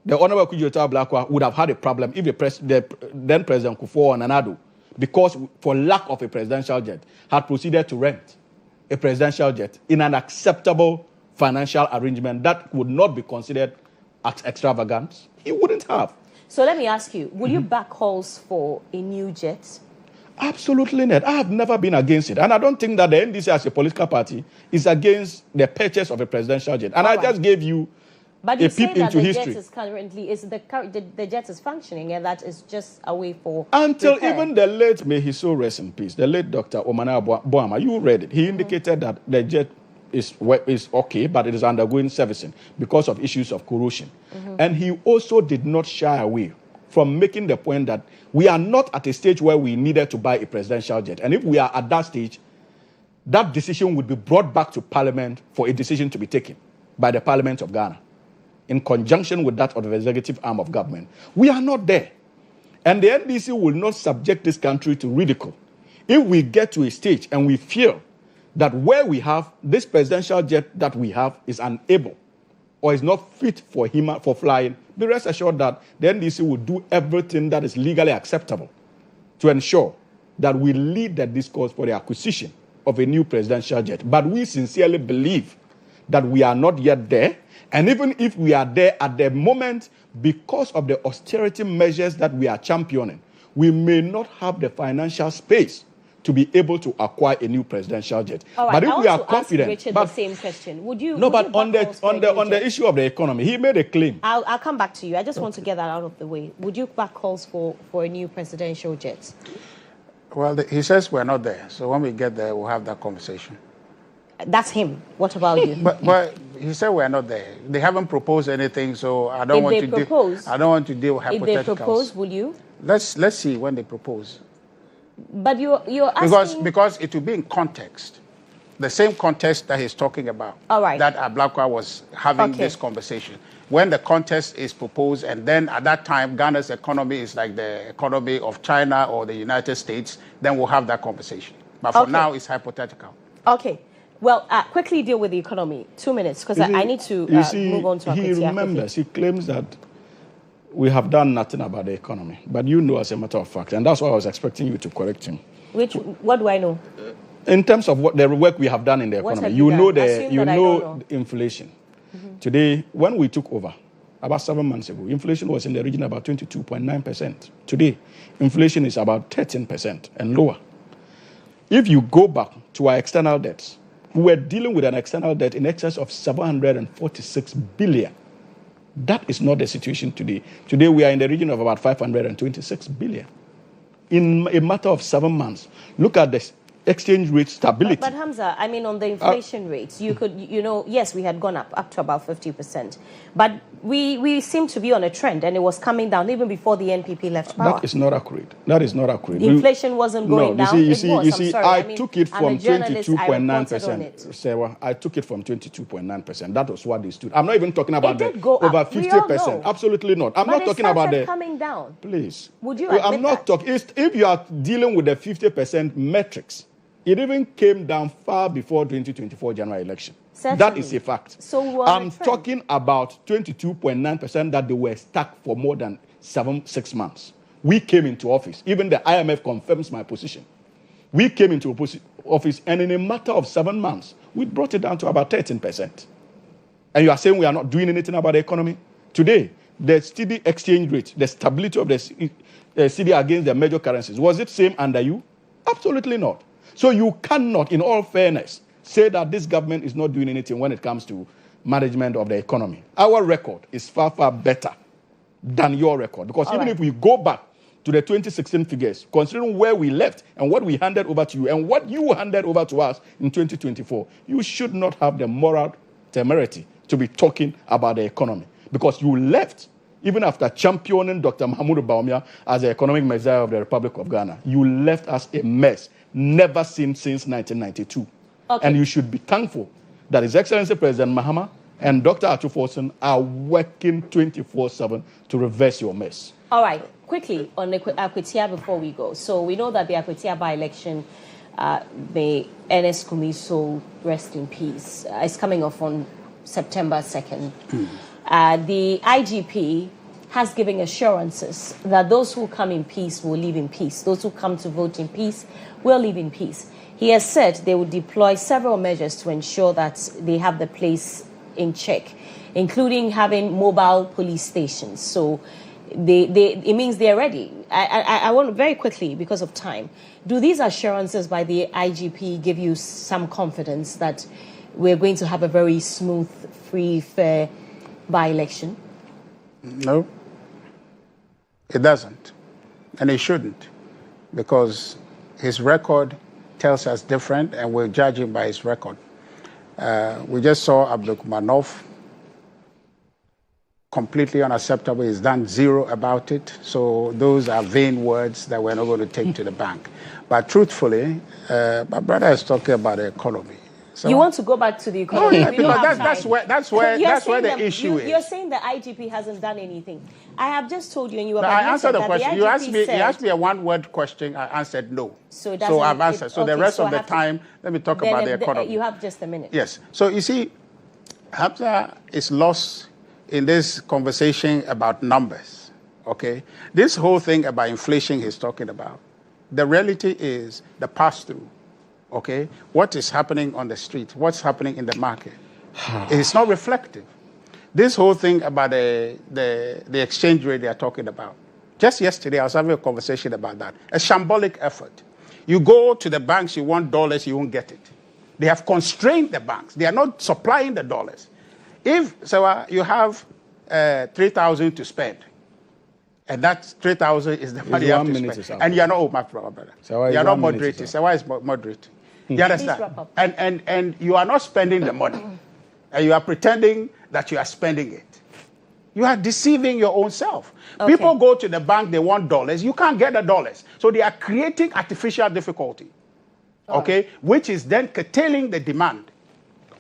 the Honorable Kodjo Ablakwa would have had a problem if the then President Kufuor and Nana Addo, because for lack of a presidential jet, had proceeded to rent a presidential jet in an acceptable financial arrangement that would not be considered as extravagant, he wouldn't have. So let me ask you, will you back calls for a new jet? Absolutely not. I have never been against it. And I don't think that the NDC as a political party is against the purchase of a presidential jet. And just gave you but a peep into history. Jet is currently, the jet is functioning, and that is just a way for until repair. Even the late, may he so rest in peace, the late Dr. Omana Boama, you read it. He indicated that the jet is okay, but it is undergoing servicing because of issues of corrosion. And he also did not shy away from making the point that we are not at a stage where we needed to buy a presidential jet. And if we are at that stage, that decision would be brought back to Parliament for a decision to be taken by the Parliament of Ghana in conjunction with that of the executive arm of government. We are not there. And the NDC will not subject this country to ridicule. If we get to a stage and we feel that where we have this presidential jet that we have is unable or is not fit for flying, be rest assured that the NDC will do everything that is legally acceptable to ensure that we lead the discourse for the acquisition of a new presidential jet. But we sincerely believe that we are not yet there. And even if we are there at the moment, because of the austerity measures that we are championing, we may not have the financial space to be able to acquire a new presidential jet. All right, but if I we are want to confident, ask Richard the same question. Would you? No, would but you on the issue of the economy, he made a claim. I'll come back to you. I just want to get that out of the way. Would you back calls for a new presidential jet? Well, he says we're not there. So when we get there, we'll have that conversation. That's him. What about you? But he said we're not there. They haven't proposed anything, so I don't want to deal. I don't want to deal with hypotheticals. If they propose, will you? Let's see when they propose. But you're asking... Because it will be in context, the same context that he's talking about. All right. That Ablakwa was having this conversation. When the context is proposed, and then at that time Ghana's economy is like the economy of China or the United States, then we'll have that conversation. But for now, it's hypothetical. Okay. Well, quickly deal with the economy. 2 minutes, because I need to move on to he remembers, he claims that we have done nothing about the economy. But you know as a matter of fact, and that's why I was expecting you to correct him. What do I know? In terms of what the work we have done in the economy, you know the inflation. Today, when we took over, about 7 months ago, inflation was in the region about 22.9%. Today, inflation is about 13% and lower. If you go back to our external debts, we were dealing with an external debt in excess of 746 billion. That is not the situation today. Today, we are in the region of about 526 billion. In a matter of 7 months, look at the exchange rate stability. But Hamza, I mean, on the inflation rates, you could, yes, we had gone up to about 50%. But we seem to be on a trend, and it was coming down even before the NPP left power. That is not accurate. That is not accurate. The inflation wasn't going down. You see, I took it from 22.9%. Serwaa, I took it from 22.9%. That was what they stood. I'm not even talking about the over 50%. Absolutely not. I'm not talking about the coming down. Please. Would you admit I'm not talking. If you are dealing with the 50% metrics, it even came down far before 2024 general election. Certainly. That is a fact. So I'm talking about 22.9% that they were stuck for more than 6 months. We came into office. Even the IMF confirms my position. We came into office, and in a matter of 7 months, we brought it down to about 13%. And you are saying we are not doing anything about the economy? Today, the steady exchange rate, the stability of the cedi against the major currencies, was it same under you? Absolutely not. So you cannot, in all fairness, say that this government is not doing anything when it comes to management of the economy. Our record is far, far better than your record. Because if we go back to the 2016 figures, considering where we left and what we handed over to you and what you handed over to us in 2024, you should not have the moral temerity to be talking about the economy. Because you left, even after championing Dr. Mahamudu Bawumia as the economic messiah of the Republic of Ghana, you left us a mess never seen since 1992. Okay. And you should be thankful that His Excellency President Mahama and Dr. Atufo are working 24/7 to reverse your mess. All right, quickly on the Akwetia before we go. So we know that the Akwetia by-election, the Ernest Kumiso, rest in peace, is coming off on September 2nd. The IGP has given assurances that those who come in peace will live in peace. Those who come to vote in peace will live in peace. He has said they will deploy several measures to ensure that they have the place in check, including having mobile police stations. So it means they're ready. I want very quickly, because of time, do these assurances by the IGP give you some confidence that we're going to have a very smooth, free, fair by-election? No, it doesn't, and it shouldn't, because his record tells us different, and we'll judge him by his record. We just saw Abdulkumanov, completely unacceptable. He's done zero about it. So those are vain words that we're not going to take to the bank. But truthfully, my brother is talking about the economy. So you want to go back to the economy? Oh, yeah, because that's where the issue is. You're saying the IGP hasn't done anything. I have just told you, and you have I answered the question. You asked me a one-word question. I answered no. So I've answered. So the rest of the time, let me talk about the economy. You have just a minute. Yes. So you see, Hamza is lost in this conversation about numbers. Okay, this whole thing about inflation he's talking about, the reality is the pass-through. Okay, what is happening on the street, what's happening in the market, it's not reflective. This whole thing about the exchange rate they are talking about. Just yesterday, I was having a conversation about that. A shambolic effort. You go to the banks, you want dollars, you won't get it. They have constrained the banks. They are not supplying the dollars. If you have 3,000 to spend, and that 3,000 is the money you have to spend, and you are not, my brother, you are not moderating. Serwaa is moderating. You understand? And you are not spending the money, and you are pretending that you are spending it. You are deceiving your own self. Okay. People go to the bank, they want dollars. You can't get the dollars. So they are creating artificial difficulty, okay, which is then curtailing the demand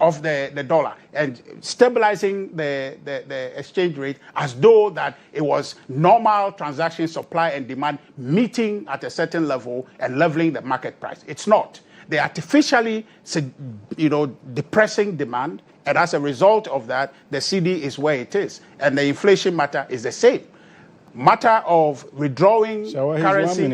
of the dollar and stabilizing the exchange rate as though that it was normal transaction supply and demand meeting at a certain level and leveling the market price. It's not. They're artificially, depressing demand, and as a result of that, the CD is where it is, and the inflation matter is the same. Matter of withdrawing currency.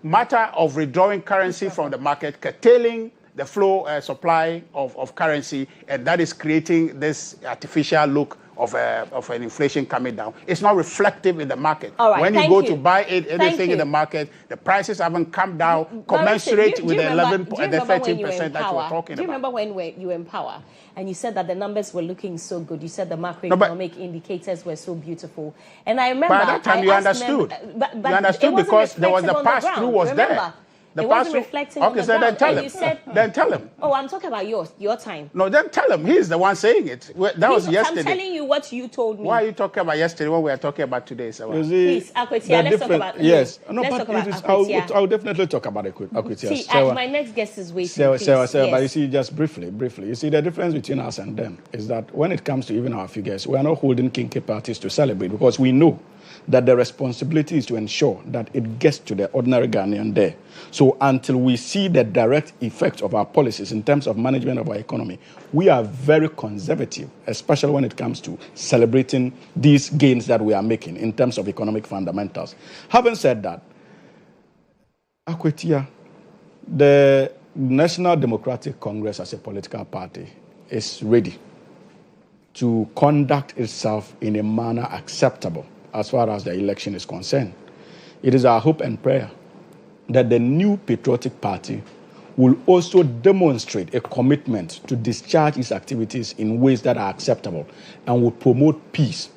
Matter of withdrawing currency from the market, curtailing the flow supply of currency, and that is creating this artificial look of an inflation coming down. It's not reflective in the market. All right, when you go to buy anything in the market, the prices haven't come down commensurate with the 13% that you were talking about. Do you remember when you were in power and you said that the numbers were looking so good? You said the macroeconomic indicators were so beautiful. And I remember... By that time you understood. You understood because there was the pass-through was there. It wasn't reflecting on the ground. Then tell him. Then tell him. Oh, I'm talking about your time. No, then tell him. He's the one saying it. That was yesterday. I'm telling you what you told me. Why are you talking about yesterday when we are talking about today, Serwaa? Please, Akwetia, let's talk about... Yes. No, let's talk about Akwetia. I'll definitely talk about Akwetia. See, my next guest is waiting, But you see, just briefly, you see the difference between us and them is that when it comes to even our figures, we are not holding kinky parties to celebrate because we know that the responsibility is to ensure that it gets to the ordinary Ghanaian there. So until we see the direct effect of our policies in terms of management of our economy, we are very conservative, especially when it comes to celebrating these gains that we are making in terms of economic fundamentals. Having said that, Akwetia, the National Democratic Congress as a political party is ready to conduct itself in a manner acceptable as far as the election is concerned. It is our hope and prayer that the new patriotic party will also demonstrate a commitment to discharge its activities in ways that are acceptable and will promote peace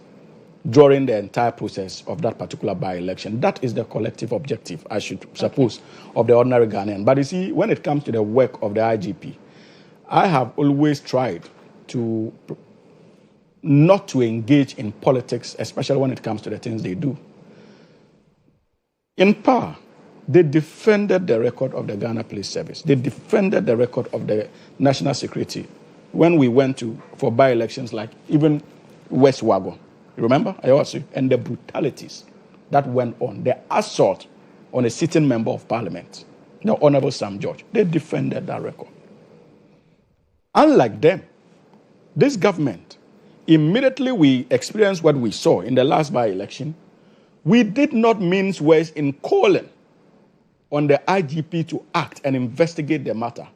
during the entire process of that particular by-election. That is the collective objective, I should suppose, of the ordinary Ghanaian. But you see, when it comes to the work of the IGP, I have always tried to not to engage in politics, especially when it comes to the things they do. In power, they defended the record of the Ghana Police Service. They defended the record of the national security when we went for by-elections like even West Wagon. You remember? And the brutalities that went on, the assault on a sitting member of parliament, the Honorable Sam George. They defended that record. Unlike them, this government, immediately we experienced what we saw in the last by-election, we did not mince words in calling on the IGP to act and investigate the matter.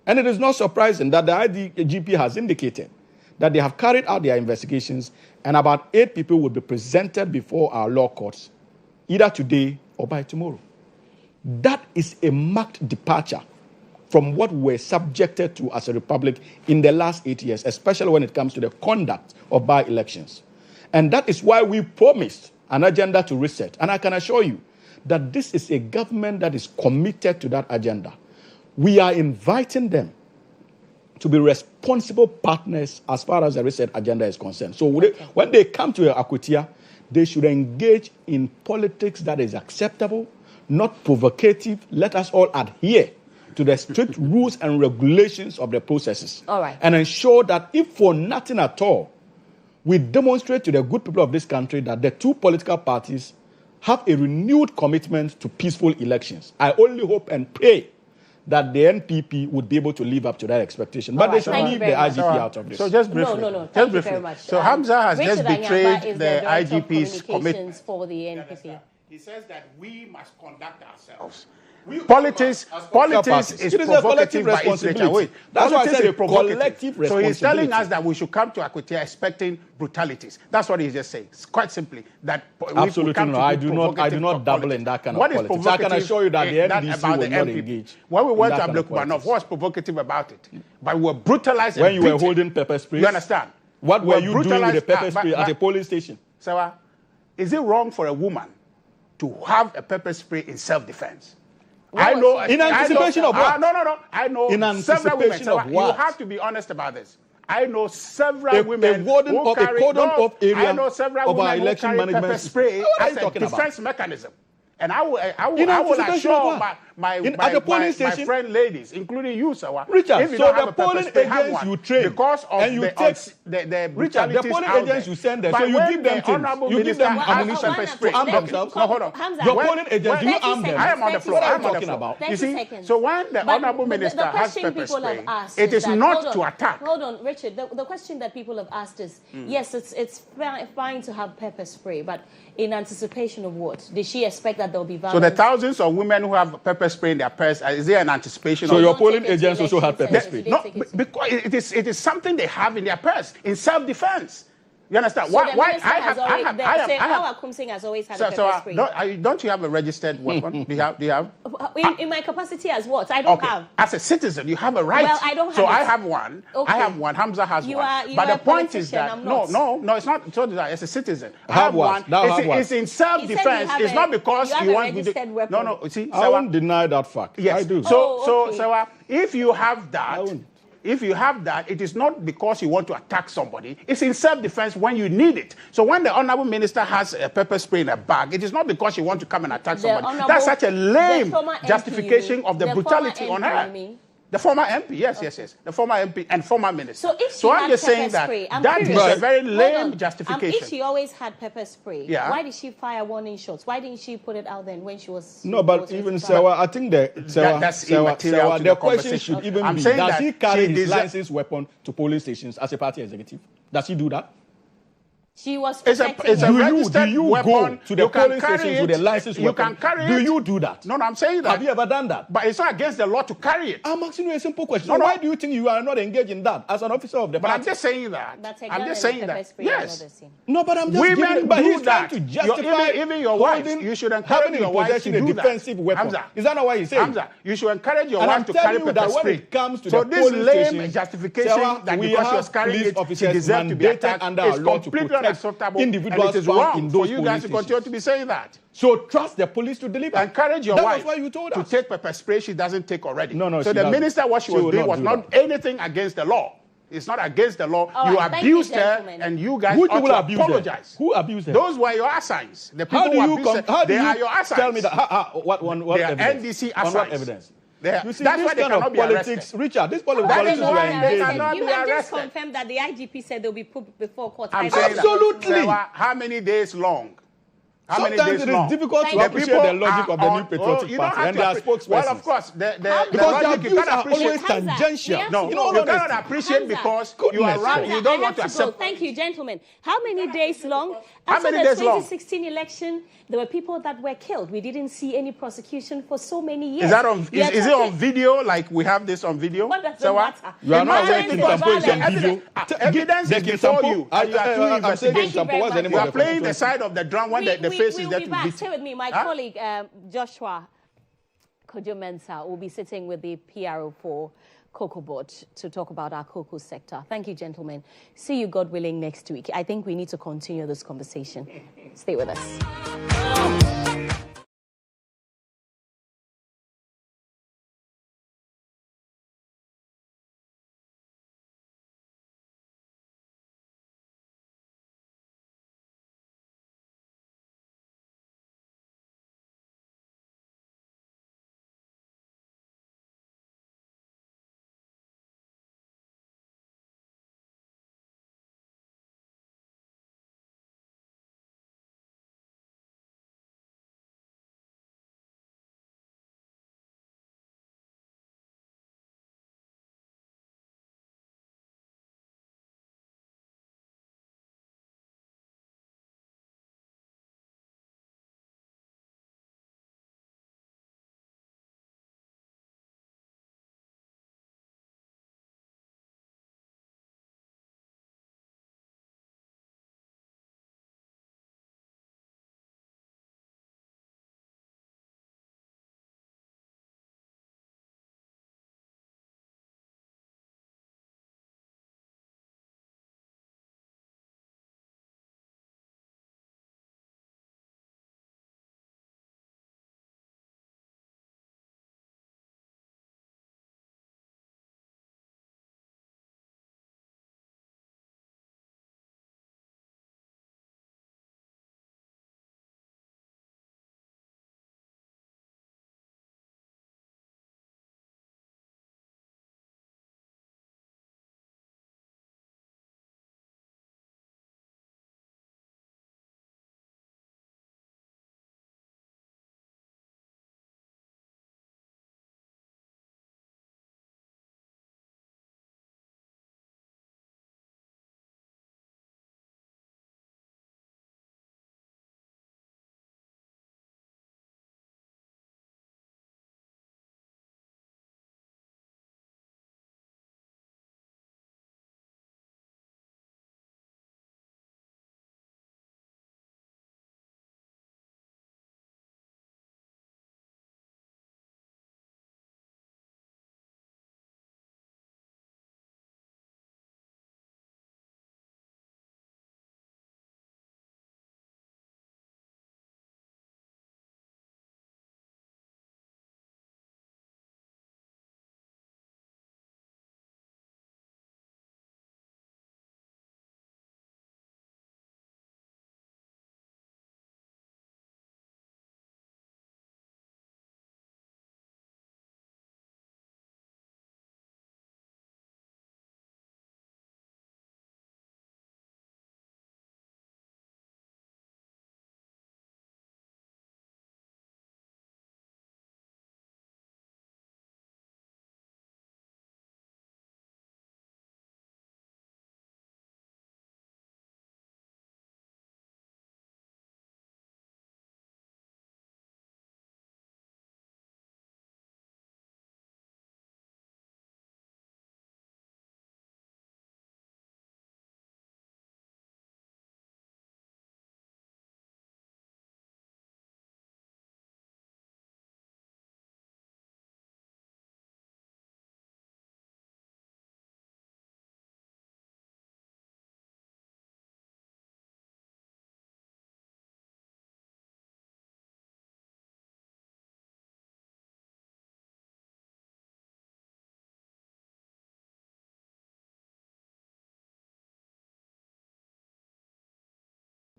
And it is not surprising that the IGP has indicated that they have carried out their investigations, and about 8 people will be presented before our law courts, either today or by tomorrow. That is a marked departure from what we're subjected to as a republic in the last 8 years, especially when it comes to the conduct of by-elections. And that is why we promised an agenda to reset. And I can assure you that this is a government that is committed to that agenda. We are inviting them to be responsible partners as far as the reset agenda is concerned. So when they come to Akwatia, they should engage in politics that is acceptable, not provocative. Let us all adhere to the strict rules and regulations of the processes. All right. And ensure that if for nothing at all, we demonstrate to the good people of this country that the 2 political parties have a renewed commitment to peaceful elections. I only hope and pray that the NPP would be able to live up to that expectation. But they should leave the IGP out of this. So just briefly. No. Just briefly. Very much. So Hamza has Richard just betrayed is the IGP's communications commitment. for the NPP. He says that we must conduct ourselves. Politics is provocative by its nature. Wait, that's why I said a collective responsibility. So he's telling us that we should come to Akwatia expecting brutalities. That's what he's just saying. It's quite simply that. Absolutely no. I do not dabble in that kind of politics. I can assure you that the NDC will not engage. When we went to Ablekmanov, what was provocative about it? But we were brutalized. When you were holding pepper spray. You understand? What were you doing with the pepper spray at a polling station? Serwaa, is it wrong for a woman to have a pepper spray in self-defense? I know. In anticipation of what? No. I know in anticipation of what? You have to be honest about this. I know several women who carry I know several women who carry pepper spray as a defense mechanism. And I will assure my friend ladies, including you, Serwaa. Richard, if you so don't have the a pepper polling spray, agents you train because of and you the Richard, the polling agents you send there, so you give them things. You give them ammunition to arm themselves. No, hold on. Your polling agents, do you arm them? I am on the floor. What are you talking about? You see, so when the honorable minister has pepper spray, it is not to attack. Hold on, Richard. The question that people have asked is, yes, it's fine to have pepper spray, but in anticipation of what? Did she expect that there will be violence? So the thousands of women who have pepper spray in their purse, is there an anticipation? So your polling agents also had pepper spray? No, because it is something they have in their purse in self-defense. You understand? So why I have Kumsing has always had a pepper spray. Don't you have a registered weapon? Do you have? In my capacity as what? I don't have. As a citizen, you have a right. Well, I don't have. So I have one. Okay. I have one. Hamza has one. But the point is that no, it's not. So that as a citizen, I have one. It's in self-defense. It's not because you want to do. No. See, I won't deny that fact. Yes, I do. So if you have that. If you have that, it is not because you want to attack somebody. It's in self-defense when you need it. So when the honorable minister has a pepper spray in a bag, it is not because you want to come and attack somebody. That's such a lame justification of the brutality on her. The former MP, yes. The former MP and former minister. So I'm just saying that that is a very lame justification. If she always had pepper spray, why did she fire warning shots? Why didn't she put it out then when she was... No, but even Serwaa, I think that's immaterial to the question should even be, does he carry his licensed weapon to polling stations as a party executive? Does he do that? She was it's a registered do you weapon. Go to the polling stations with a licensed you weapon? Can carry it. Do you do that? No, I'm saying that. Have you ever done that? But it's not against the law to carry it. I'm asking you a simple question. No. Why do you think you are not engaged in that as an officer of the party? But I'm just saying that. I'm just saying that. Yes. No, but I'm just women but he's trying to justify even your wife. You should encourage your wife to do a defensive weapon. Hamza, is that not what he's saying? Hamza, you should encourage your wife to carry pepper spray. When it comes to so the this lame station, justification that because she was carrying it, she deserves to be attacked is completely unacceptable. Individuals and it is wrong for you guys to continue to be saying that. So trust the police to deliver. Encourage your wife to take pepper spray she doesn't take already. No, so the minister, what she was doing was not anything against the law. It's not against the law. You abused her, and you guys ought to apologize. Who abused her? Those were your assigns. The people who abused her, they are your assigns. Tell me that. What evidence? NDC assigns. On what evidence? You see, that's why they cannot be politics, Richard, this politics you are engaged in. You have just confirmed that the IGP said they'll be put before court. I'm saying absolutely. How many days long? How many Sometimes days it long? is difficult to The appreciate people the logic of the are new patriotic party and their spokespersons. Well, of course, the because logic their you views can't are appreciate. always tangential. No, in all you honesty. cannot appreciate because you Goodness are right. sake. You don't I want to have to go. accept. Thank you, gentlemen. How many days long? How After many the days long? 2016 election, there were people that were killed. We didn't see any prosecution for so many years. Is that on? We are Is it talking- on video? Like we have this on video? What does it Serwaa? matter? You are not Violence aware is Tampo is on violence. video. Evidence is before you. And you are too I'm saying investigating. Tampo, what's the name You of are the playing the person? side of the drum when the face is we'll there be to back. beat. Stay with me. My Huh? colleague, Joshua Kodjo Mensah, will be sitting with the PRO for Cocoa Board to talk about our cocoa sector. Thank you, gentlemen. See you, God willing, next week. I think we need to continue this conversation. Stay with us.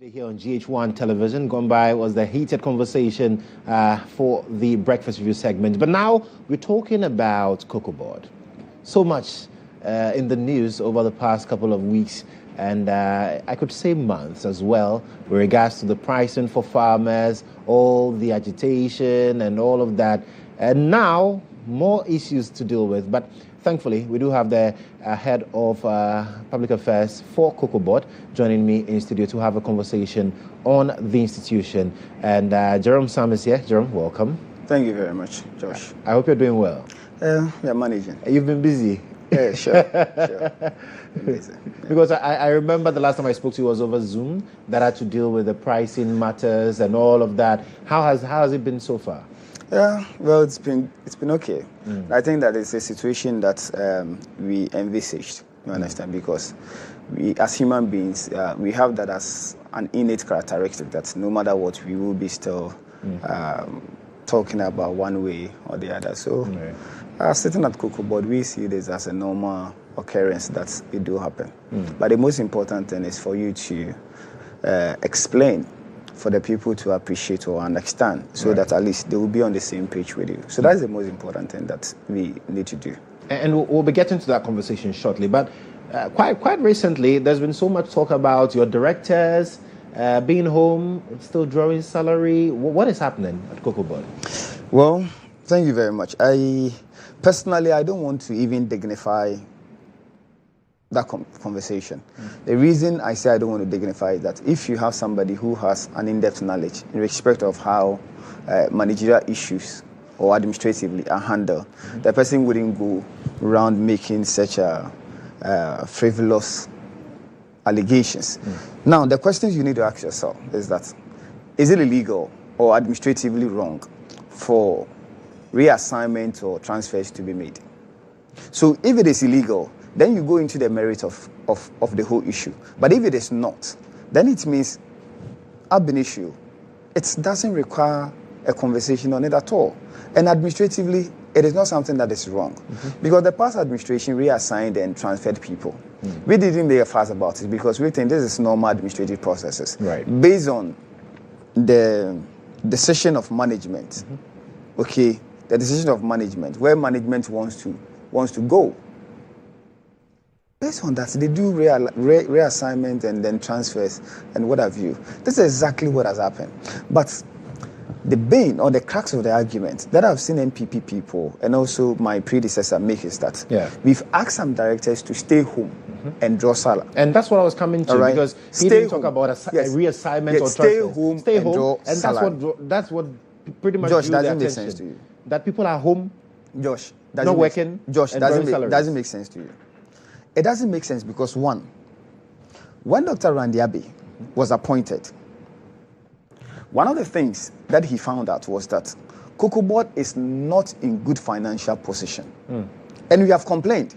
Here on GHOne television, gone by was the heated conversation for the breakfast review segment. But now we're talking about Cocoa Board. So much in the news over the past couple of weeks, and I could say months as well, with regards to the pricing for farmers, all the agitation and all of that. And now, more issues to deal with. But thankfully, we do have the head of public affairs for Cocoa Board joining me in studio to have a conversation on the institution. And GHOne Sam is here. GHOne, welcome. Thank you very much, Josh. I hope you're doing well. We are managing. You've been busy. Yeah, sure. Because I remember the last time I spoke to you was over Zoom that had to deal with the pricing matters and all of that. How has it been so far? Yeah, well, it's been okay. I think that it's a situation that we envisaged. You understand? Because we, as human beings, we have that as an innate characteristic that no matter what, we will be still talking about one way or the other. So, sitting at Cocoa Board, we see this as a normal occurrence that it do happen. But the most important thing is for you to explain, for the people to appreciate or understand, so that at least they will be on the same page with you. So that's the most important thing that we need to do. And we'll be getting to that conversation shortly. But quite recently, there's been so much talk about your directors being home, still drawing salary. What is happening at Cocoa Board? Well, thank you very much. Personally, I don't want to even dignify that conversation. The reason I say I don't want to dignify is that if you have somebody who has an in-depth knowledge in respect of how managerial issues or administratively are handled, the person wouldn't go around making such frivolous allegations. Now, the questions you need to ask yourself is that, is it illegal or administratively wrong for reassignment or transfers to be made? So if it is illegal, then you go into the merit of the whole issue. But if it is not, then it means ab initio, it doesn't require a conversation on it at all. And administratively, it is not something that is wrong. Because the past administration reassigned and transferred people. We didn't make a fuss about it because we think this is normal administrative processes. Based on the decision of management, the decision of management, where management wants to go. Based on that, they do reassignment and then transfers and what have you. This is exactly what has happened. But the bane or the crux of the argument that I've seen MPP people and also my predecessor make is that we've asked some directors to stay home and draw salary. And that's what I was coming to, because he didn't talk about a reassignment or transfer. Stay home and salary. That's what pretty much Josh, doesn't make sense to you. That people are home, Josh, not working, Josh, doesn't make sense to you. It doesn't make sense because, one, when Dr. Randiabe was appointed, one of the things that he found out was that Cocoa Board is not in good financial position. And we have complained.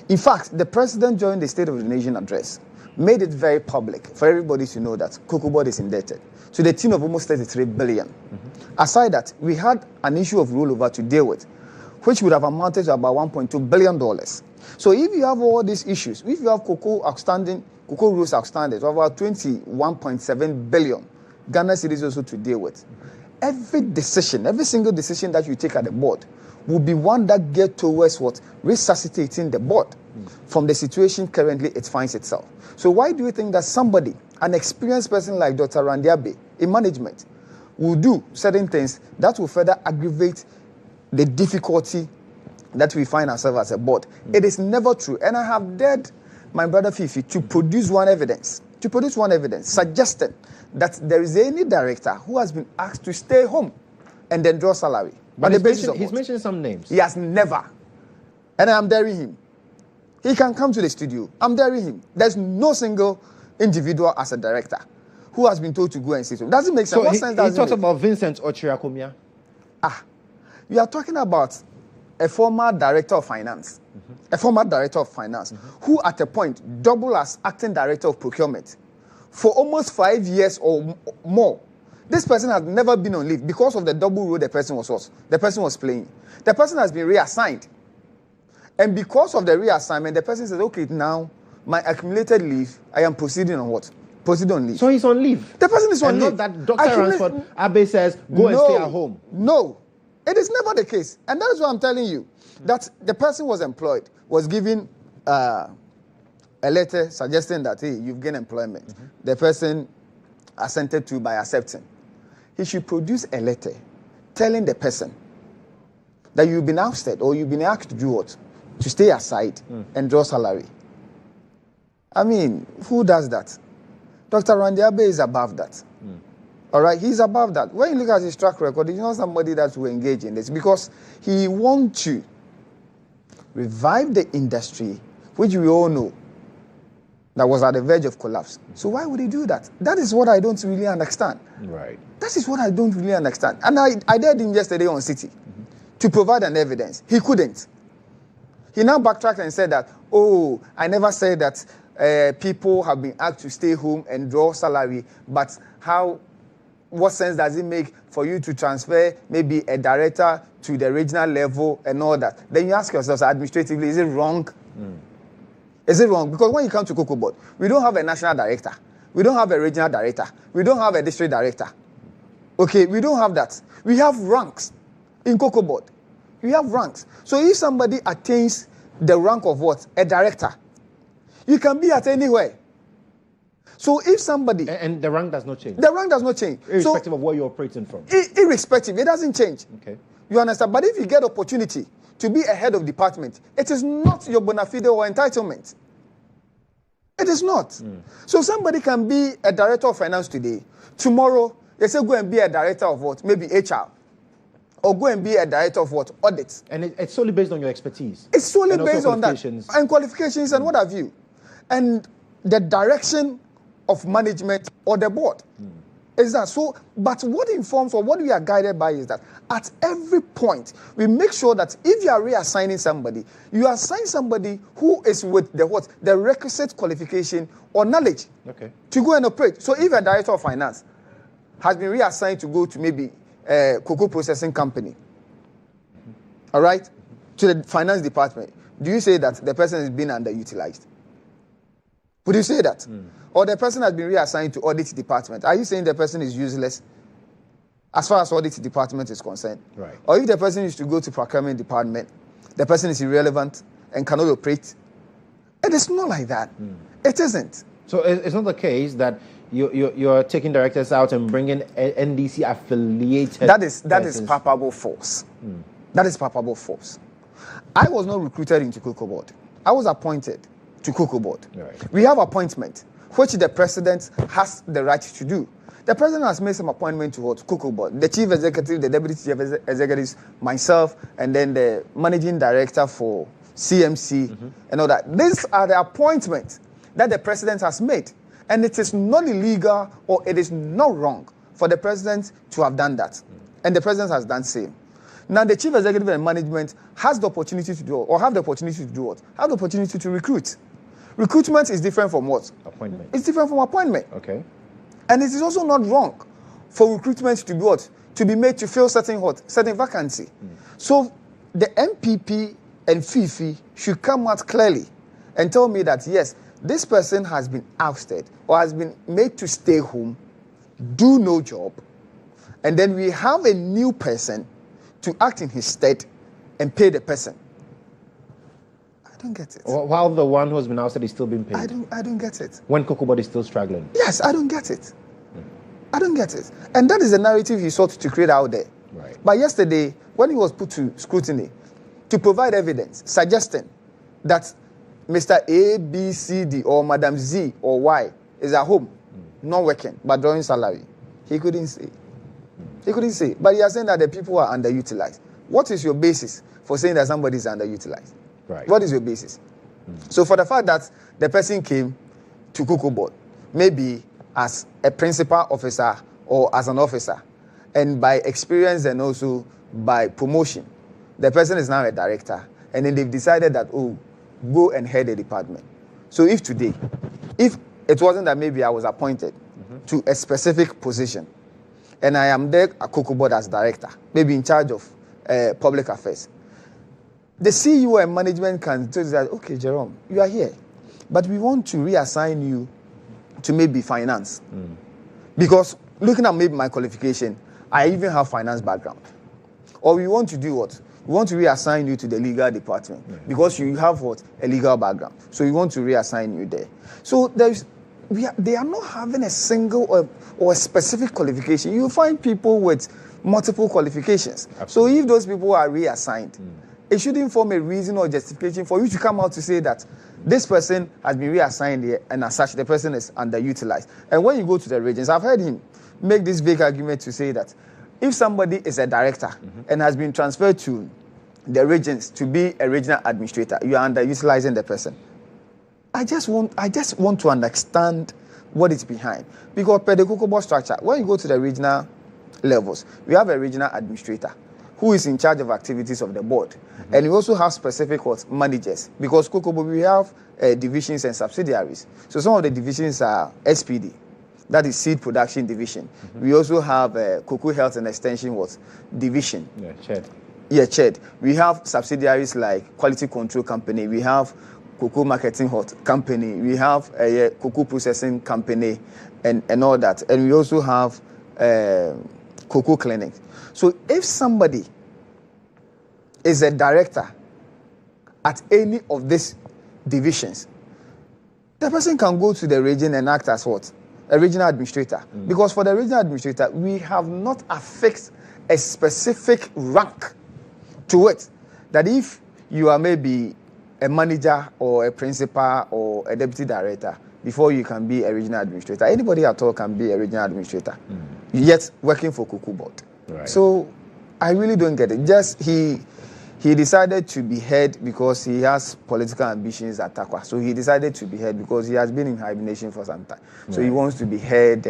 In fact, the president during the State of the Nation address made it very public for everybody to know that Cocoa Board is indebted to the tune of almost 33 billion. Aside that, we had an issue of rollover to deal with, which would have amounted to about $1.2 billion. So if you have all these issues, if you have cocoa rules outstanding, of about 21.7 billion Ghana cedis also to deal with, every single decision that you take at the board will be one that gets towards what? Resuscitating the board from the situation currently it finds itself. So why do you think that somebody, an experienced person like Dr. Randiabe in management, will do certain things that will further aggravate the difficulty that we find ourselves as a board? It is never true. And I have dared my brother Fifi to produce one evidence suggesting that there is any director who has been asked to stay home and then draw salary. But he's mentioned some names. He has never. And I'm daring him. He can come to the studio. I'm daring him. There's no single individual as a director who has been told to go and sit home. Doesn't make sense. So he talks about Vincent Ochirakomia. We are talking about a former director of finance. Who at a point doubled as acting director of procurement for almost 5 years or more. This person has never been on leave because of the double role the person was playing. The person has been reassigned. And because of the reassignment, the person says, okay, now my accumulated leave, I am proceeding on what? Proceeding on leave. So he's on leave. The person is on leave. And not that Dr. Ransford Abe says, go and stay at home. No. It is never the case. And that is what I'm telling you. That the person was employed, was given a letter suggesting that, hey, you've gained employment. The person assented to by accepting. He should produce a letter telling the person that you've been ousted or you've been asked to do what? To stay aside and draw salary. I mean, who does that? Dr. Randiabe is above that. All right, he's above that. When you look at his track record, he's not somebody that will engage in this because he wants to revive the industry, which we all know that was at the verge of collapse. So why would he do that? That is what I don't really understand. Right. That is what I don't really understand. And I dared him yesterday on City to provide an evidence. He couldn't. He now backtracked and said that, oh, I never said that people have been asked to stay home and draw salary, but what sense does it make for you to transfer maybe a director to the regional level and all that? Then you ask yourself, administratively, is it wrong? Is it wrong? Because when you come to Cocoa Board, we don't have a national director. We don't have a regional director. We don't have a district director. Okay, we don't have that. We have ranks in Cocoa Board. We have ranks. So if somebody attains the rank of what? A director, you can be at anywhere. So if somebody... And the rank does not change? The rank does not change. Irrespective of where you're operating from? Irrespective. It doesn't change. Okay. You understand? But if you get opportunity to be a head of department, it is not your bona fide or entitlement. It is not. So somebody can be a director of finance today. Tomorrow, they say go and be a director of what? Maybe HR. Or go and be a director of what? Audit. And it's solely based on your expertise? It's solely based on that. And qualifications and what have you. And the direction of management or the board. Is that so? But what informs or what we are guided by is that at every point, we make sure that if you are reassigning somebody, you assign somebody who is with the requisite qualification or knowledge to go and operate. So if a director of finance has been reassigned to go to maybe a cocoa processing company, all right, to the finance department, do you say that the person is being underutilized? Would you say that? Or the person has been reassigned to audit department. Are you saying the person is useless as far as audit department is concerned? Right. Or if the person is to go to procurement department, the person is irrelevant and cannot operate? It is not like that. It isn't. So it's not the case that you're taking directors out and bringing NDC affiliated. That is palpable force. That is palpable force. I was not recruited into Cocoa Board. I was appointed to Cocoa Board. Right. We have appointment, which the president has the right to do. The president has made some appointment to Cocoa Board. The chief executive, the deputy chief executives, myself, and then the managing director for CMC and all that. These are the appointments that the president has made. And it is not illegal or it is not wrong for the president to have done that. And the president has done same. Now, the chief executive and management has the opportunity to do, or have the opportunity to do what? Have the opportunity to recruit. Recruitment is different from what? Appointment. It's different from appointment. Okay. And it is also not wrong for recruitment to be what? To be made to fill certain vacancy. So the MPP and FIFI should come out clearly and tell me that, yes, this person has been ousted or has been made to stay home, do no job, and then we have a new person to act in his stead and pay the person. I don't get it. While the one who's been ousted is still being paid. I don't get it. When Cocoa Board is still struggling. Yes, I don't get it. I don't get it. And that is the narrative he sought to create out there. Right. But yesterday, when he was put to scrutiny, to provide evidence suggesting that Mr. A, B, C, D, or Madam Z or Y is at home, not working, but drawing salary, he couldn't say. He couldn't say. But he is saying that the people are underutilized. What is your basis for saying that somebody is underutilized? Right. What is your basis? So for the fact that the person came to Cocoa Board, maybe as a principal officer or as an officer, and by experience and also by promotion, the person is now a director, and then they've decided that, oh, go and head a department. So if today, if it wasn't that maybe I was appointed to a specific position, and I am there at Cocoa Board as director, maybe in charge of public affairs, the CEO and management can tell you that, okay, GHOne, you are here, but we want to reassign you to maybe finance. Because looking at maybe my qualification, I even have finance background. Or we want to do what? We want to reassign you to the legal department because you have what? A legal background. So we want to reassign you there. So they are not having a single or a specific qualification. You find people with multiple qualifications. Absolutely. So if those people are reassigned, it shouldn't form a reason or justification for you to come out to say that this person has been reassigned here, and as such, the person is underutilized. And when you go to the regions, I've heard him make this vague argument to say that if somebody is a director and has been transferred to the regions to be a regional administrator, you are underutilizing the person. I just want to understand what is behind. Because per the Kokobo structure, when you go to the regional levels, we have a regional administrator who is in charge of activities of the board. And we also have specific managers. Because Kokobo, we have divisions and subsidiaries. So some of the divisions are SPD, that is Seed Production Division. We also have Cocoa Health and Extension Division. Yeah, CHED. Yeah, CHED. We have subsidiaries like Quality Control Company. We have Cocoa Marketing Company. We have a Cocoa Processing Company and all that. And we also have Cocoa Clinics. So if somebody is a director at any of these divisions, the person can go to the region and act as what? A regional administrator. Because for the regional administrator, we have not affixed a specific rank to it. That if you are maybe a manager or a principal or a deputy director, before you can be a regional administrator, anybody at all can be a regional administrator, yet working for Cocoa Board. Right. So I really don't get it. Just he decided to be head because he has political ambitions at Takwa. So he decided to be head because he has been in hibernation for some time. So he wants to be head.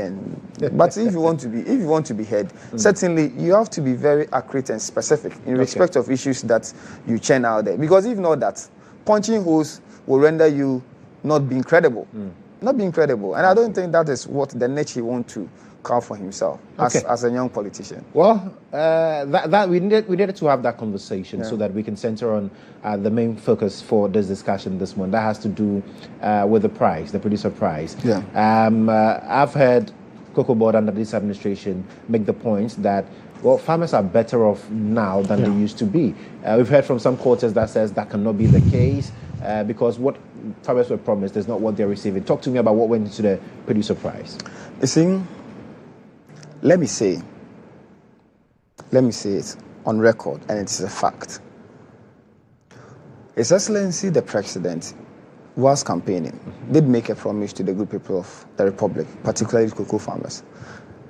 But if you want to be head, certainly you have to be very accurate and specific in respect of issues that you churn out there. Because if not that, punching holes will render you not being credible. Not being credible. And I don't think that is what the niche he wants to carve for himself as a young politician. Well, that we needed to have that conversation so that we can center on the main focus for this discussion this morning. That has to do with the prize, the producer prize. Yeah. I've heard Cocoa Board under this administration make the point that farmers are better off now than they used to be. We've heard from some quarters that says that cannot be the case because what farmers were promised is not what they're receiving. Talk to me about what went into the producer prize. You see, let me say it on record, and it's a fact. His Excellency the President was campaigning, did make a promise to the good people of the Republic, particularly cocoa farmers,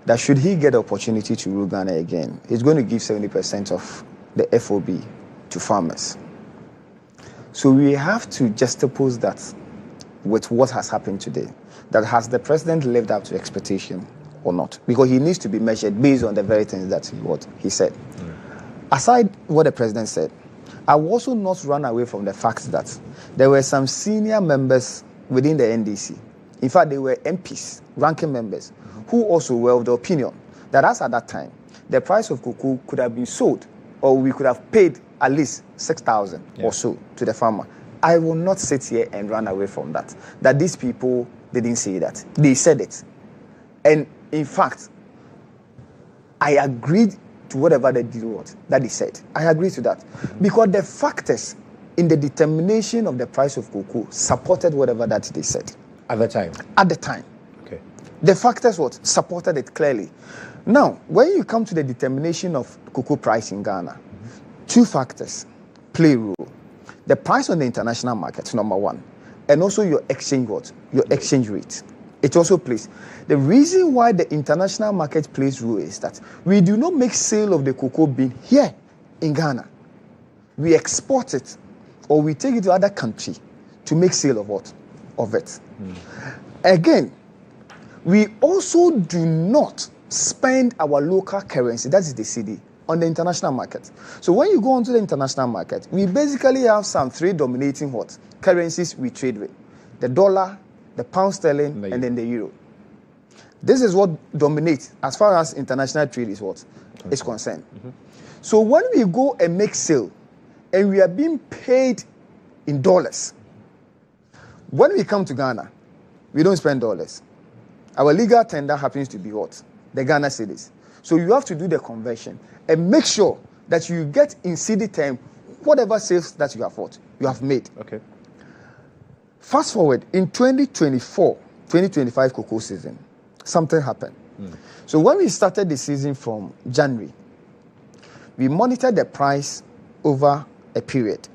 that should he get the opportunity to rule Ghana again, he's going to give 70% of the FOB to farmers. So we have to juxtapose that with what has happened today. That has the president lived up to expectation or not? Because he needs to be measured based on the very things that he said. Aside what the president said, I will also not run away from the fact that there were some senior members within the NDC. In fact, they were MPs, ranking members, who also were of the opinion that as at that time, the price of cocoa could have been sold, or we could have paid at least 6,000 or so to the farmer. I will not sit here and run away from that. That these people didn't say that. They said it. And in fact, I agreed to whatever they did that they said. I agree to that. Because the factors in the determination of the price of cocoa supported whatever that they said. At the time? At the time. Okay. The factors supported it clearly. Now, when you come to the determination of cocoa price in Ghana, two factors play a role. The price on the international market, number one, and also your exchange rate. It also plays. The reason why the international market plays role is that we do not make sale of the cocoa bean here in Ghana. We export it, or we take it to other country to make sale of it. Again, we also do not spend our local currency, that is the cedi, on the international market. So when you go onto the international market, we basically have some three dominating currencies we trade with: the dollar, the pound sterling, and then the euro. This is what dominates as far as international trade is concerned. So when we go and make sale, and we are being paid in dollars, when we come to Ghana, we don't spend dollars. Our legal tender happens to be the Ghana cedis. So you have to do the conversion and make sure that you get in CD term whatever sales that you have made. Okay. Fast forward, in 2024-2025 cocoa season, something happened. So when we started the season from January, we monitored the price over a period.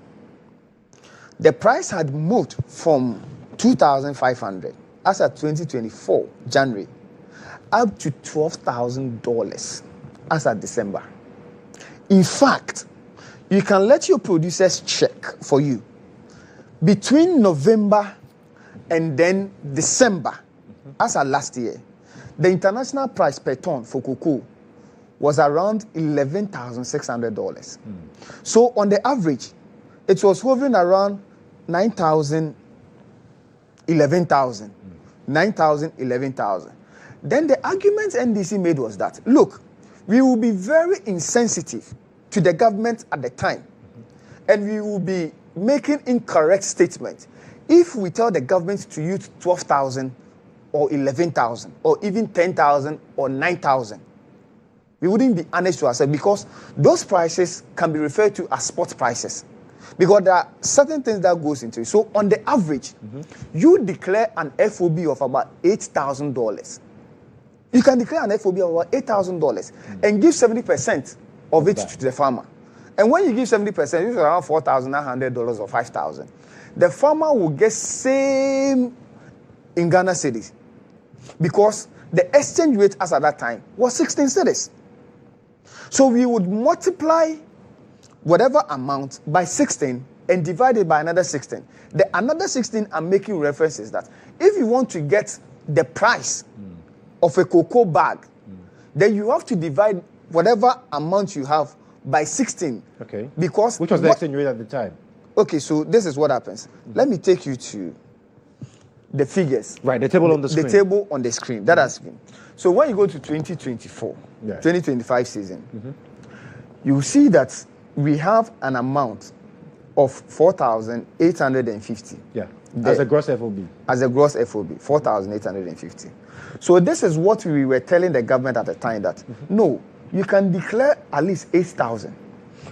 The price had moved from 2,500 as at 2024 January up to $12,000 as at December. In fact, you can let your producers check for you. Between November and then December, as at last year, the international price per ton for cocoa was around $11,600. So on the average, it was hovering around 9,000, 11,000, 9,000, 11,000. Then the argument NDC made was that, look, we will be very insensitive to the government at the time, and we will be making incorrect statements if we tell the government to use 12,000 or 11,000 or even 10,000 or 9,000. We wouldn't be honest to ourselves because those prices can be referred to as spot prices because there are certain things that goes into it. So on the average, you declare an FOB of about $8,000. You can declare an FOB of about $8,000 and give 70% of it to the farmer. And when you give 70%, it's around $4,900 or $5,000. The farmer will get same in Ghana cedis because the exchange rate as at that time was 16 cedis. So we would multiply whatever amount by 16 and divide it by another 16. The another 16 I'm making references that if you want to get the price of a cocoa bag, then you have to divide whatever amount you have by 16. Okay. Because which was the exchange rate at the time? Okay, so this is what happens. Let me take you to the figures. Right, the table on the screen. The table on the screen. That has been. So when you go to 2024, 2025 season, you will see that we have an amount of 4,850. Yeah. As a gross FOB. As a gross FOB, 4,850. So this is what we were telling the government at the time that, no, you can declare at least 8,000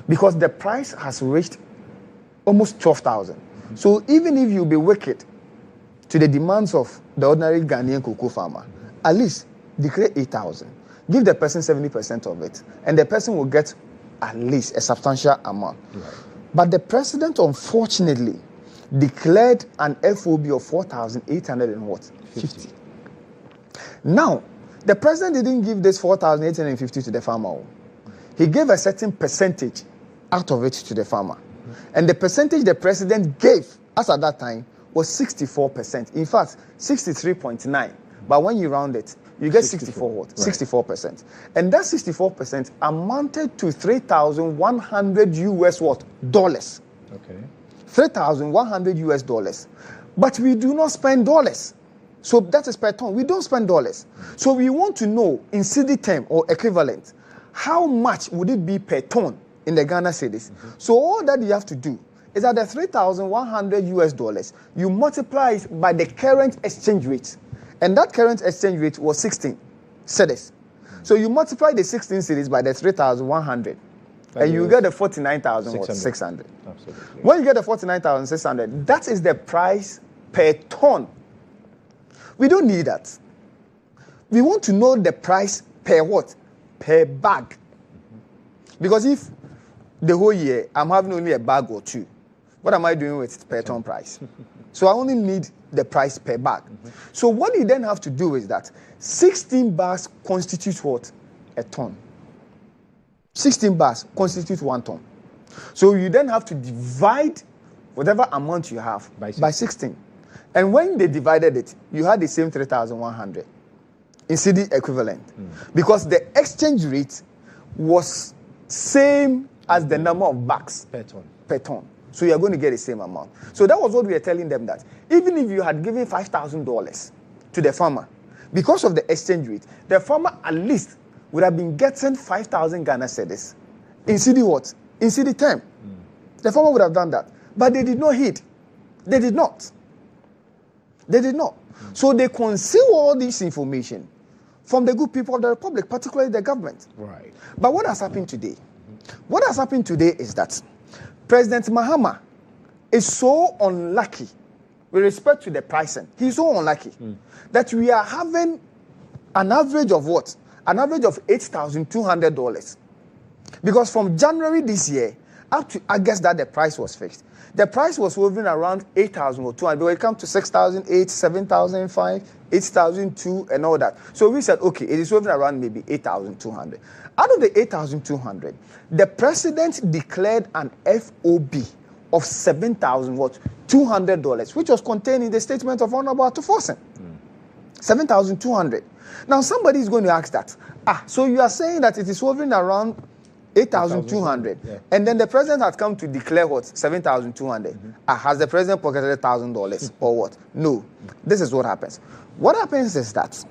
because the price has reached almost 12,000. So even if you be wicked to the demands of the ordinary Ghanaian cocoa farmer, at least declare 8,000. Give the person 70% of it, and the person will get at least a substantial amount. Right. But the president, unfortunately, declared an FOB of 4,850. Now, the president didn't give this 4,850 to the farmer. He gave a certain percentage out of it to the farmer. And the percentage the president gave, as at that time, was 64%. In fact, 63.9. But when you round it, you get 64 what? Right. 64%. And that 64% amounted to 3,100 US what? Dollars. Okay. 3,100 US dollars. But we do not spend dollars. So that is per ton. We don't spend dollars. So we want to know in cedi term or equivalent, how much would it be per ton in the Ghana cedis? So all that you have to do is that the 3,100 US dollars, you multiply it by the current exchange rate. And that current exchange rate was 16 cedis. So you multiply the 16 cedis by the 3,100. And you get the 49,600. Absolutely. When you get the 49,600, that is the price per ton. We don't need that. We want to know the price per what? Per bag. Because if the whole year I'm having only a bag or two, what am I doing with per ton price? So I only need the price per bag. So what you then have to do is that 16 bags constitute what? A ton. 16 bags constitute 1 ton. So you then have to divide whatever amount you have by 16. And when they divided it, you had the same 3,100 in cedi equivalent. Because the exchange rate was same as the number of bags per ton. So you are going to get the same amount. So that was what we were telling them, that even if you had given $5,000 to the farmer, because of the exchange rate, the farmer at least would have been getting 5,000 Ghana cedis in cedi what? In cedi term. The farmer would have done that. But they did not heed. They did not. They did not. So they conceal all this information from the good people of the Republic, particularly the government. Right. But what has happened today What has happened today is that President Mahama is so unlucky with respect to the pricing. He's so unlucky that we are having an average of what? An average of $8,200. Because from January this year up to August that the price was fixed, the price was hovering around 8,200. But when it comes to 6,008, 7,005, 8,002 and all that. So we said, okay, it is hovering around maybe 8,200. Out of the 8,200, the president declared an FOB of $7,200, which was contained in the statement of Honorable Atuforsen. 7,200. Now somebody is going to ask that. So you are saying that it is hovering around 8,200, and then the president has come to declare what? 7,200. Has the president pocketed $1,000 or what? No. This is what happens. What happens is that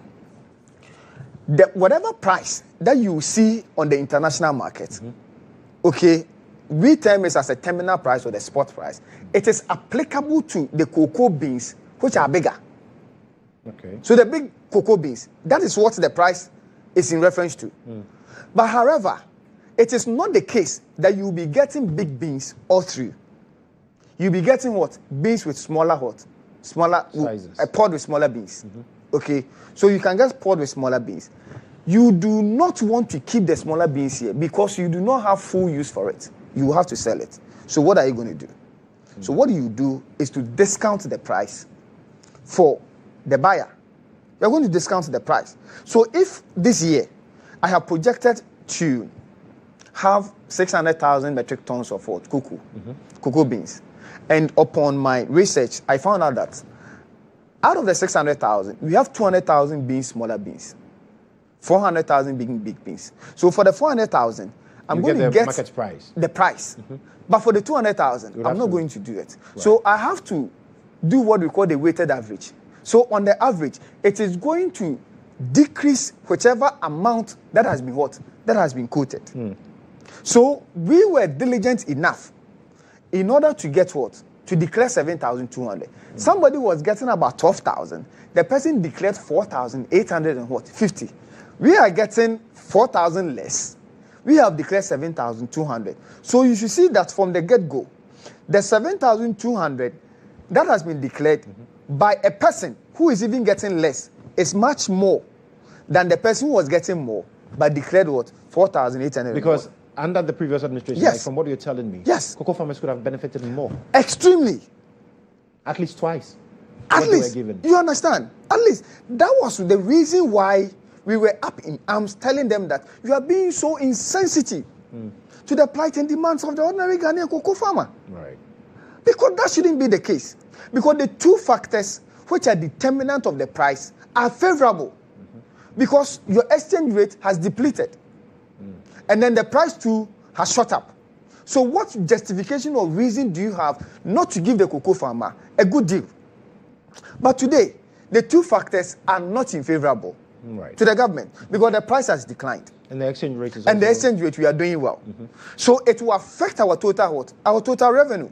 whatever price that you see on the international market, okay, we term it as a terminal price or the spot price. It is applicable to the cocoa beans, which are bigger. Okay. So the big cocoa beans, that is what the price is in reference to. But however, it is not the case that you will be getting big beans all through. You'll be getting what? Beans with smaller what? Smaller sizes. A pod with smaller beans. Okay? So you can get pod with smaller beans. You do not want to keep the smaller beans here because you do not have full use for it. You have to sell it. So what are you going to do? So what you do is to discount the price for the buyer. You're going to discount the price. So if this year I have projected to have 600,000 metric tons of what? Cocoa beans. And upon my research, I found out that out of the 600,000, we have 200,000 being smaller beans, 400,000 being big beans. So for the 400,000, I'm going to get market price. The price. But for the 200,000, I'm not going to do it. Right. So I have to do what we call the weighted average. So on the average, it is going to decrease whichever amount that has been what? That has been quoted. So we were diligent enough in order to get what? To declare 7,200. Somebody was getting about 12,000. The person declared 4,850. We are getting 4,000 less. We have declared 7,200. So you should see that from the get-go, the 7,200 that has been declared by a person who is even getting less is much more than the person who was getting more but declared what? 4,800. Because under the previous administration, yes, like from what you're telling me, yes, cocoa farmers could have benefited more. Extremely. At least twice. At least. You understand? At least. That was the reason why we were up in arms telling them that you are being so insensitive to the plight and demands of the ordinary Ghanaian cocoa farmer. Right. Because that shouldn't be the case. Because the two factors which are determinant of the price are favorable. Because your exchange rate has depleted. And then the price too has shot up. So what justification or reason do you have not to give the cocoa farmer a good deal? But today, the two factors are not in favorable to the government because the price has declined. And the exchange rate is the exchange rate, we are doing well. So it will affect our total what? Our total revenue.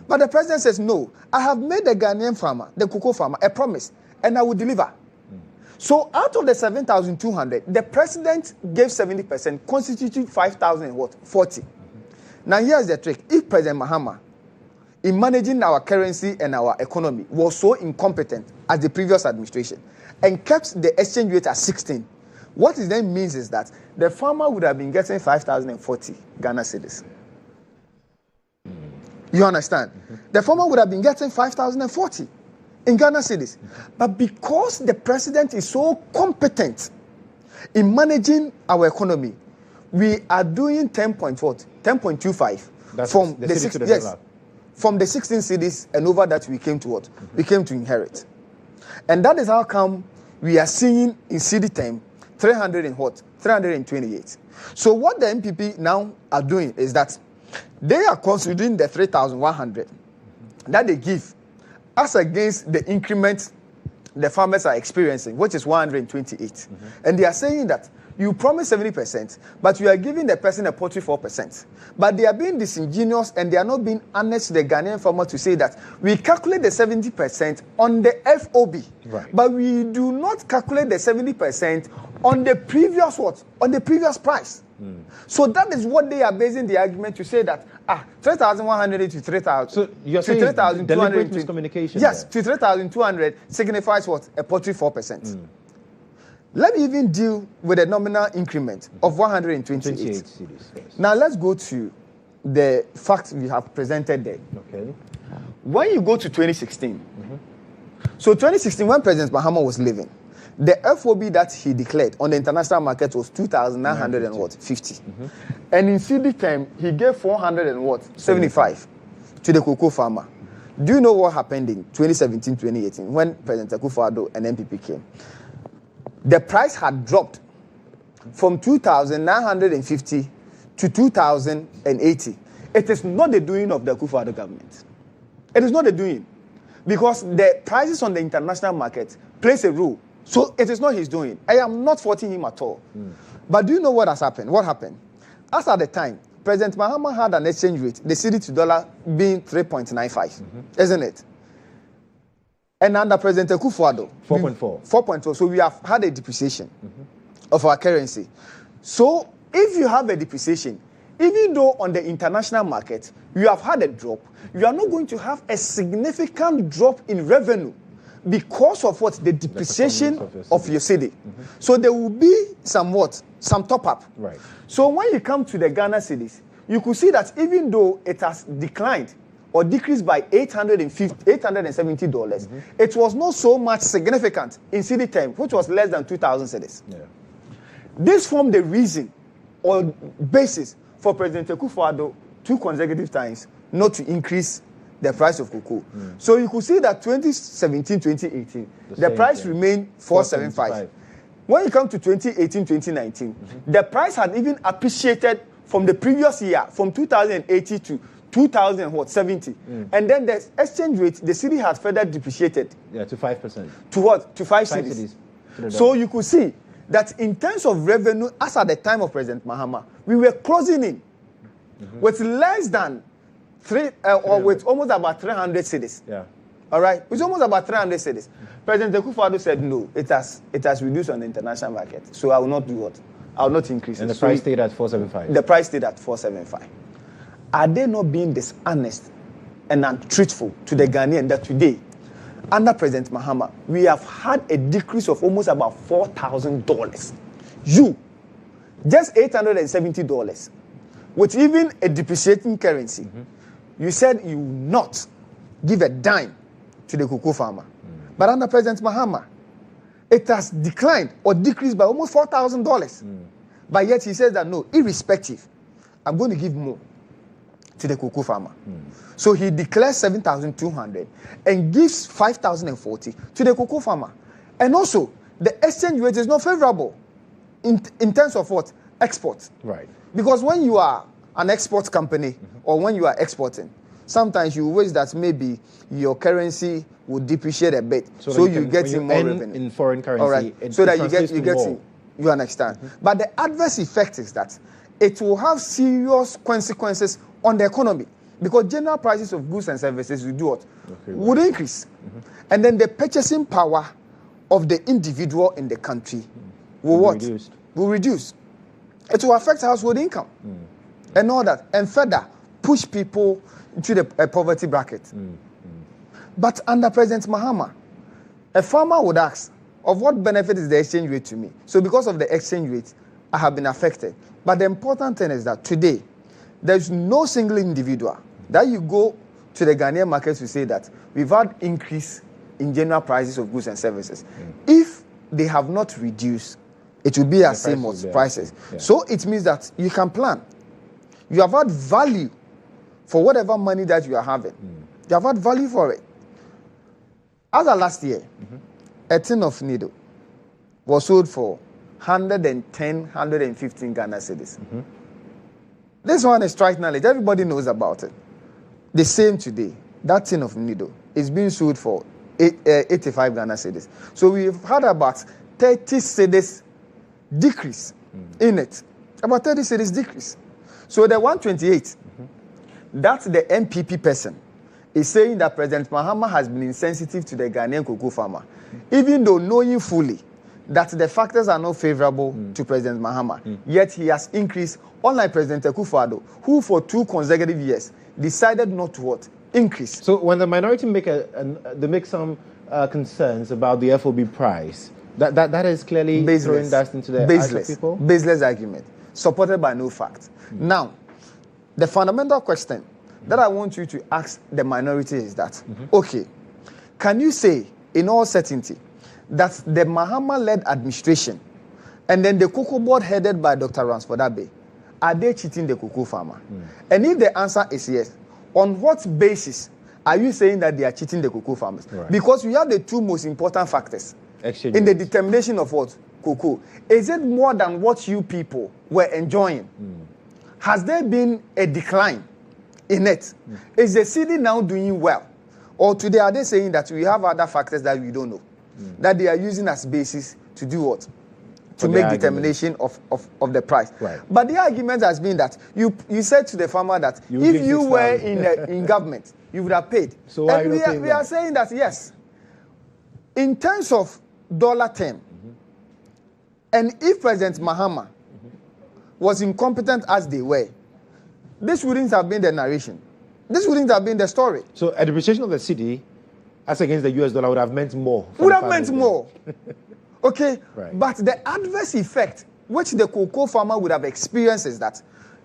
But the president says, no, I have made the Ghanaian farmer, the cocoa farmer, a promise, and I will deliver. So out of the 7,200, the president gave 70%, constituted 5,040. Now here's the trick. If President Mahama, in managing our currency and our economy, was so incompetent as the previous administration and kept the exchange rate at 16, what it then means is that the farmer would have been getting 5,040 Ghana cedis. You understand? The farmer would have been getting 5,040 in Ghana cedis. But because the president is so competent in managing our economy, we are doing 10.25 from the 16, yes, from the 16 cedis and over that we came to what? We came to inherit. And that is how come we are seeing in cedi term 300 and what? 328. So what the MPP now are doing is that they are considering the 3,100 that they give as against the increment the farmers are experiencing, which is 128. And they are saying that you promise 70%, but you are giving the person a 44%. But they are being disingenuous and they are not being honest to the Ghanaian farmer to say that we calculate the 70% on the FOB, but we do not calculate the 70% on the previous what? On the previous price. So that is what they are basing the argument to say that 3,100 to 3,000. So you're saying deliberate miscommunication? Yes, to 3,200 signifies what? A paltry 4%. Let me even deal with a nominal increment of 128 cedis. Yes. Now let's go to the facts we have presented there. Okay. When you go to 2016, so 2016 when President Mahama was living, the FOB that he declared on the international market was 2,950. And in CD term, he gave 475 to the cocoa farmer. Do you know what happened in 2017-2018 when President Akufo-Addo and NPP came? The price had dropped from 2,950 to 2,080. It is not the doing of the Akufo-Addo government. It is not the doing. Because the prices on the international market plays a role. So it is not his doing. I am not faulting him at all. But do you know what has happened? What happened? As at the time, President Mahama had an exchange rate, the cedi to dollar being 3.95, isn't it? And under President Akufo-Addo, 4.4. 4.4. So we have had a depreciation of our currency. So if you have a depreciation, even though on the international market you have had a drop, you are not going to have a significant drop in revenue because of what? The depreciation of your cedi. So there will be some top up. Right. So when you come to the Ghana cedis, you could see that even though it has declined or decreased by $870, it was not so much significant in cedi terms, which was less than 2,000 cedis. Yeah. This formed the reason or basis for President Akufo-Addo 2 consecutive times not to increase the price of cocoa. So you could see that 2017-2018, the price remained 475. When you come to 2018-2019, the price had even appreciated from the previous year, from 2,080 to 2,070. And then the exchange rate, the cedi had further depreciated. Yeah, to 5%. To what? To 5 cedis. So you could see that in terms of revenue, as at the time of President Mahama, we were closing in with less than with almost about 300 cedis. Yeah. All right? It's almost about 300 cedis. President Akufo-Addo said, no, it has reduced on the international market. So I will not do what? I will not increase and it. And the price stayed at 475. The price stayed at 475. Are they not being dishonest and untruthful to the Ghanaian that today, under President Mahama, we have had a decrease of almost about $4,000. You, just $870, with even a depreciating currency, you said you will not give a dime to the cocoa farmer. But under President Mahama, it has declined or decreased by almost $4,000. But yet he says that no, irrespective, I'm going to give more to the cocoa farmer. So he declares 7,200 and gives 5,040 to the cocoa farmer. And also, the exchange rate is not favorable in terms of what? Export. Right. Because when you are an export company or when you are exporting, sometimes you wish that maybe your currency will depreciate a bit, so you get in more revenue in foreign currency. All right. So that you get in, you understand. But the adverse effect is that it will have serious consequences on the economy, because general prices of goods and services will do what? Would increase. And then the purchasing power of the individual in the country will what? Will reduce. It will affect household income and all that, and further push people into the poverty bracket. But under President Mahama, a farmer would ask, of what benefit is the exchange rate to me? So because of the exchange rate, I have been affected. But the important thing is that today, there's no single individual that you go to the Ghanaian market to say that we've had increase in general prices of goods and services. If they have not reduced, it will be as same as prices. So it means that you can plan. You have had value for whatever money that you are having. You have had value for it. As of last year, a tin of needle was sold for 110, 115 Ghana cedis. This one is strike knowledge. Everybody knows about it. The same today. That tin of needle is being sold for 85 Ghana cedis. So we've had about 30 cedis decrease in it. About 30 cedis decrease. So the 128, that's the MPP person, is saying that President Mahama has been insensitive to the Ghanaian cocoa farmer, even though knowing fully that the factors are not favorable to President Mahama, yet he has increased, unlike President Akufo-Addo, who for 2 consecutive years decided not to what? Increase. So when the minority they make some concerns about the FOB price, that is clearly throwing dust into the eyes of people? Baseless argument, supported by no fact. Now, the fundamental question that I want you to ask the minority is that, okay, can you say in all certainty that the Mahama-led administration and then the cocoa board headed by Dr. Ransford Abbey, are they cheating the cocoa farmer? And if the answer is yes, on what basis are you saying that they are cheating the cocoa farmers? Right. Because we have the 2 most important factors in the determination of what? Cocoa. Is it more than what you people were enjoying? Has there been a decline in it? Is the city now doing well? Or today are they saying that we have other factors that we don't know? That they are using as basis to do what? To make determination of the price. Right. But the argument has been that you said to the farmer that if you were in government, you would have paid. So why and we are saying that yes, in terms of dollar term, and if President Mahama was incompetent as they were, this wouldn't have been the narration. This wouldn't have been the story. So a depreciation of the cedi as against the US dollar would have meant more. Would have meant more. Okay? Right. But the adverse effect which the cocoa farmer would have experienced is that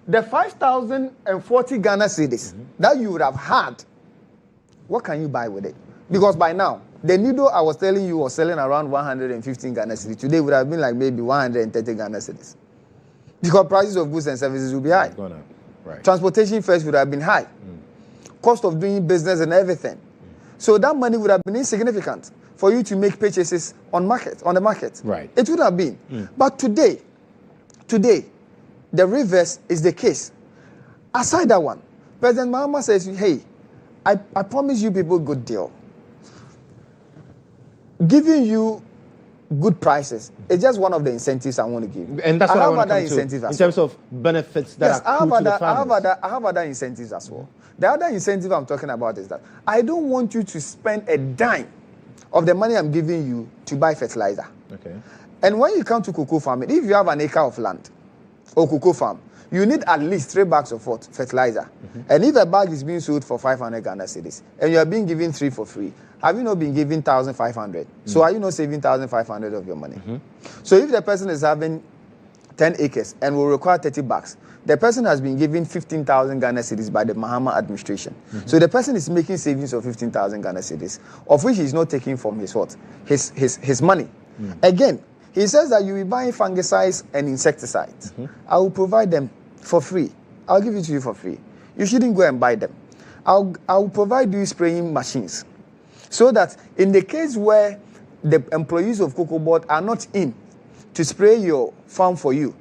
the 5,040 Ghana cedis that you would have had, what can you buy with it? Because by now, the needle I was telling you was selling around 115 Ghana cedis. Today would have been like maybe 130 Ghana cedis. Because prices of goods and services will be high. Right. Transportation fares would have been high. Cost of doing business and everything. So that money would have been insignificant for you to make purchases on the market. Right. It would have been. But today, the reverse is the case. Aside that one, President Mahama says, hey, I promise you people good deal. Giving you good prices is just one of the incentives I want to give. And that's what I want to come to, in terms of benefits that are accrue to the farmers. I have other incentives as well. The other incentive I'm talking about is that I don't want you to spend a dime of the money I'm giving you to buy fertilizer. Okay. And when you come to cocoa farming, if you have an acre of land or cocoa farm, you need at least 3 bags of fertilizer. And if a bag is being sold for 500 Ghana cedis and you are being given 3 for free, have you not been given 1,500? So are you not saving 1,500 of your money? So if the person is having 10 acres and will require 30 bags, the person has been given 15,000 Ghana cedis by the Mahama administration. So the person is making savings of 15,000 Ghana cedis, of which he's not taking from his what? His money. Again, he says that you will buy fungicides and insecticides. I will provide them for free. I'll give it to you for free. You shouldn't go and buy them. I'll provide you spraying machines. So that in the case where the employees of Cocoa Board are not in to spray your farm for you,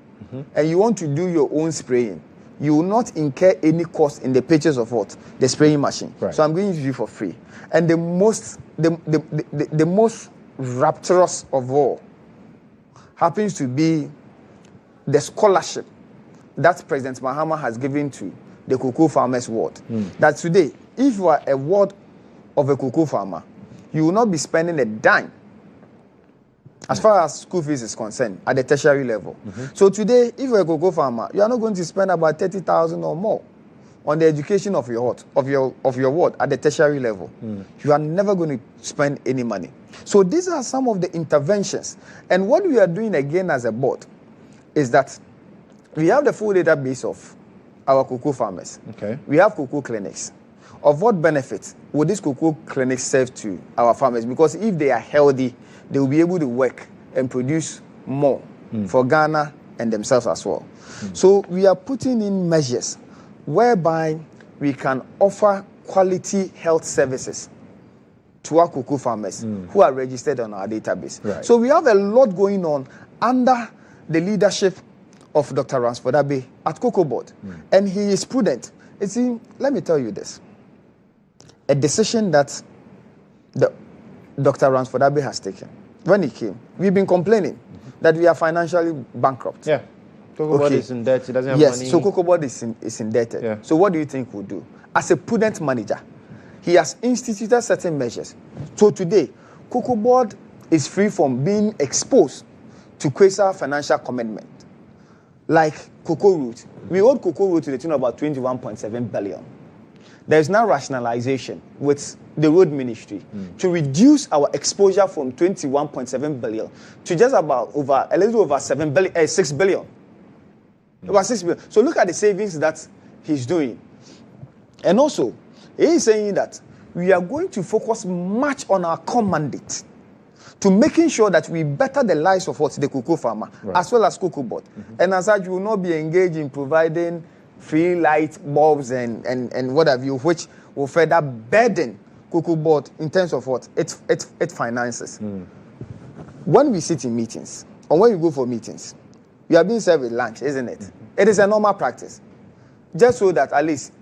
and you want to do your own spraying, you will not incur any cost in the purchase of what? The spraying machine. Right. So I'm going to you for free. And the most rapturous of all happens to be the scholarship that President Mahama has given to the cocoa farmers ward. That today, if you are a ward of a cocoa farmer, you will not be spending a dime as far as school fees is concerned at the tertiary level. So today, if you're a cocoa farmer, you are not going to spend about 30,000 or more on the education of your ward at the tertiary level. You are never going to spend any money. So these are some of the interventions. And what we are doing again as a board is that we have the full database of our cocoa farmers. Okay. We have cocoa clinics. Of what benefit would these cocoa clinics serve to our farmers? Because if they are healthy, they will be able to work and produce more for Ghana and themselves as well. So we are putting in measures whereby we can offer quality health services to our cocoa farmers who are registered on our database. Right. So we have a lot going on under the leadership of Dr. Ransford Abbey at Cocoa Board. And he is prudent. You see, let me tell you this. A decision that Dr. Ransford Abbey has taken. When he came, we've been complaining that we are financially bankrupt. Yeah. Cocoa Board is in debt. He doesn't have money. Yes, so Cocoa Board is indebted. Yeah. So what do you think we'll do? As a prudent manager, he has instituted certain measures. So today, Cocoa Board is free from being exposed to quasi-financial commitment, like cocoa root. We owed cocoa root to the tune of about 21.7 billion. There is now rationalization with the road ministry to reduce our exposure from 21.7 billion to just about a little over 6 billion. About 6 billion. So look at the savings that he's doing. And also, he is saying that we are going to focus much on our core mandate to making sure that we better the lives of the cocoa farmer, as well as cocoa board. And as such, we will not be engaged in providing free light bulbs and what have you, which will further burden cocoa board in terms of its finances. When we sit in meetings, or when we go for meetings, we are being served with lunch, isn't it? It is a normal practice. Just so that at least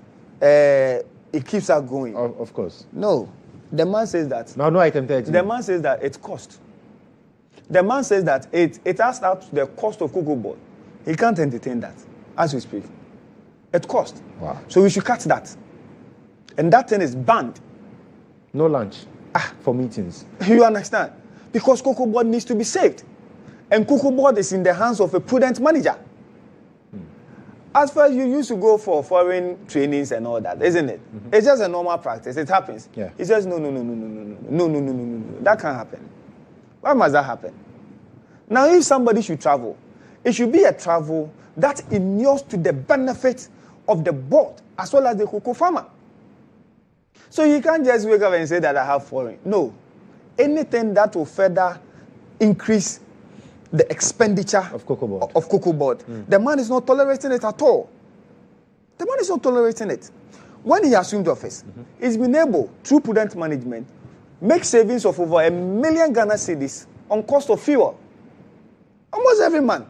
it keeps us going. Of course. No. The man says that. No item 30. The man says that it's cost. The man says that it has out the cost of cocoa board. He can't entertain that as we speak. It cost. Wow. So we should cut that. And that thing is banned. No lunch for meetings. You understand? Because cocoa board needs to be saved. And cocoa board is in the hands of a prudent manager. As far as you used to go for foreign trainings and all that, isn't it? It's just a normal practice. It happens. Yeah. He says, no. That can't happen. Why must that happen? Now, if somebody should travel, it should be a travel that inures to the benefit of the board as well as the cocoa farmer. So you can't just wake up and say that I have foreign. No. Anything that will further increase the expenditure of cocoa board. The man is not tolerating it at all. The man is not tolerating it. When he assumed office, he's been able, through prudent management, make savings of over 1 million Ghana cedis on cost of fuel. Almost every man.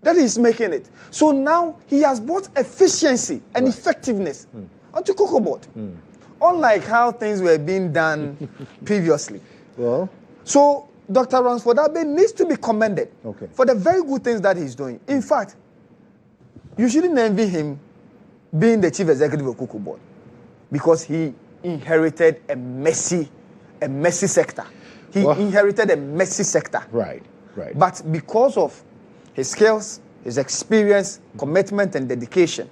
That is making it. So now he has brought efficiency and effectiveness onto cocoa board. Unlike how things were being done previously. Well, so Dr. Ransford Abbey needs to be commended for the very good things that he's doing. In fact, you shouldn't envy him being the chief executive of cocoa board because he inherited a messy sector. He inherited a messy sector. Right. But because of his skills, his experience, commitment, and dedication,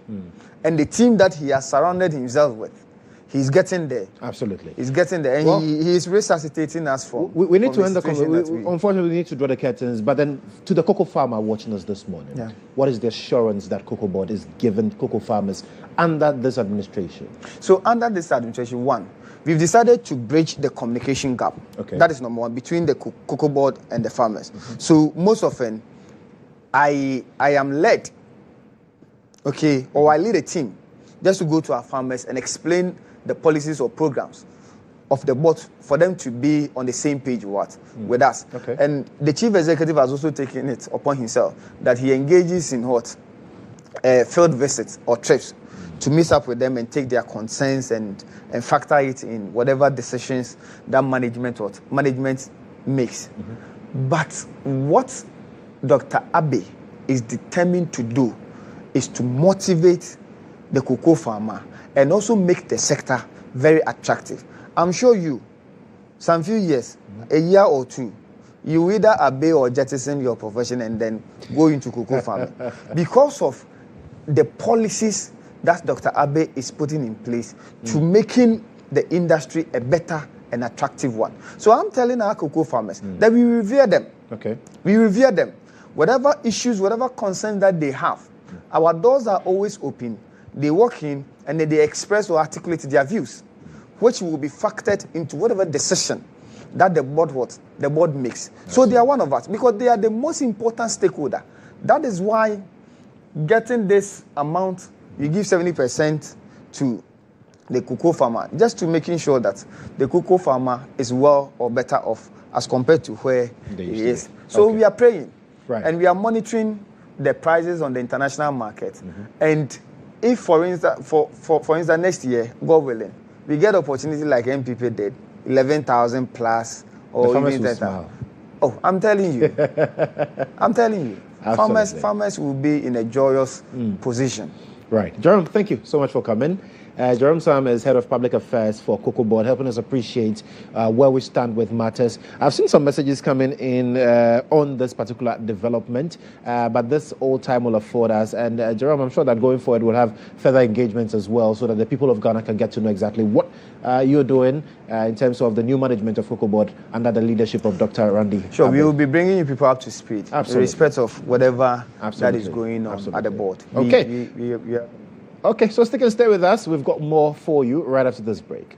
and the team that he has surrounded himself with, he's getting there. Absolutely. He's getting there. And he is resuscitating us from. We need to end the conversation. Unfortunately, we need to draw the curtains. But then, to the cocoa farmer watching us this morning, what is the assurance that cocoa board is giving cocoa farmers under this administration? So, under this administration, one, we've decided to bridge the communication gap. That is number one, between the cocoa board and the farmers. So, most often, I am led, or I lead a team just to go to our farmers and explain the policies or programs of the board for them to be on the same page with us. And the chief executive has also taken it upon himself that he engages in field visits or trips to meet up with them and take their concerns and factor it in whatever decisions that management makes. But what Dr. Abbey is determined to do is to motivate the cocoa farmer and also make the sector very attractive. I'm sure some few years, a year or two, you either obey or jettison your profession and then go into cocoa farming. Because of the policies that Dr. Abbey is putting in place to making the industry a better and attractive one. So I'm telling our cocoa farmers that we revere them. We revere them. Whatever issues, whatever concerns that they have, our doors are always open. They walk in and then they express or articulate their views, which will be factored into whatever decision that the board makes. So they are one of us because they are the most important stakeholder. That is why getting this amount, you give 70% to the cocoa farmer, just to making sure that the cocoa farmer is well or better off as compared to where he is. So we are praying and we are monitoring the prices on the international market. And if, for instance, for instance, next year, God willing, we get opportunity like MPP did, 11,000 plus, or even 10,000. Oh, I'm telling you. I'm telling you. Farmers will be in a joyous position. Right. GHOne, thank you so much for coming. GHOne Sam is Head of Public Affairs for Cocoa Board, helping us appreciate where we stand with matters. I've seen some messages coming in on this particular development, but this all time will afford us. And GHOne, I'm sure that going forward we'll have further engagements as well, so that the people of Ghana can get to know exactly what you're doing in terms of the new management of Cocoa Board under the leadership of Dr. Randy. Sure, we will be bringing you people up to speed in respect of whatever that is going on at the board. Okay. Okay, so stick and stay with us. We've got more for you right after this break.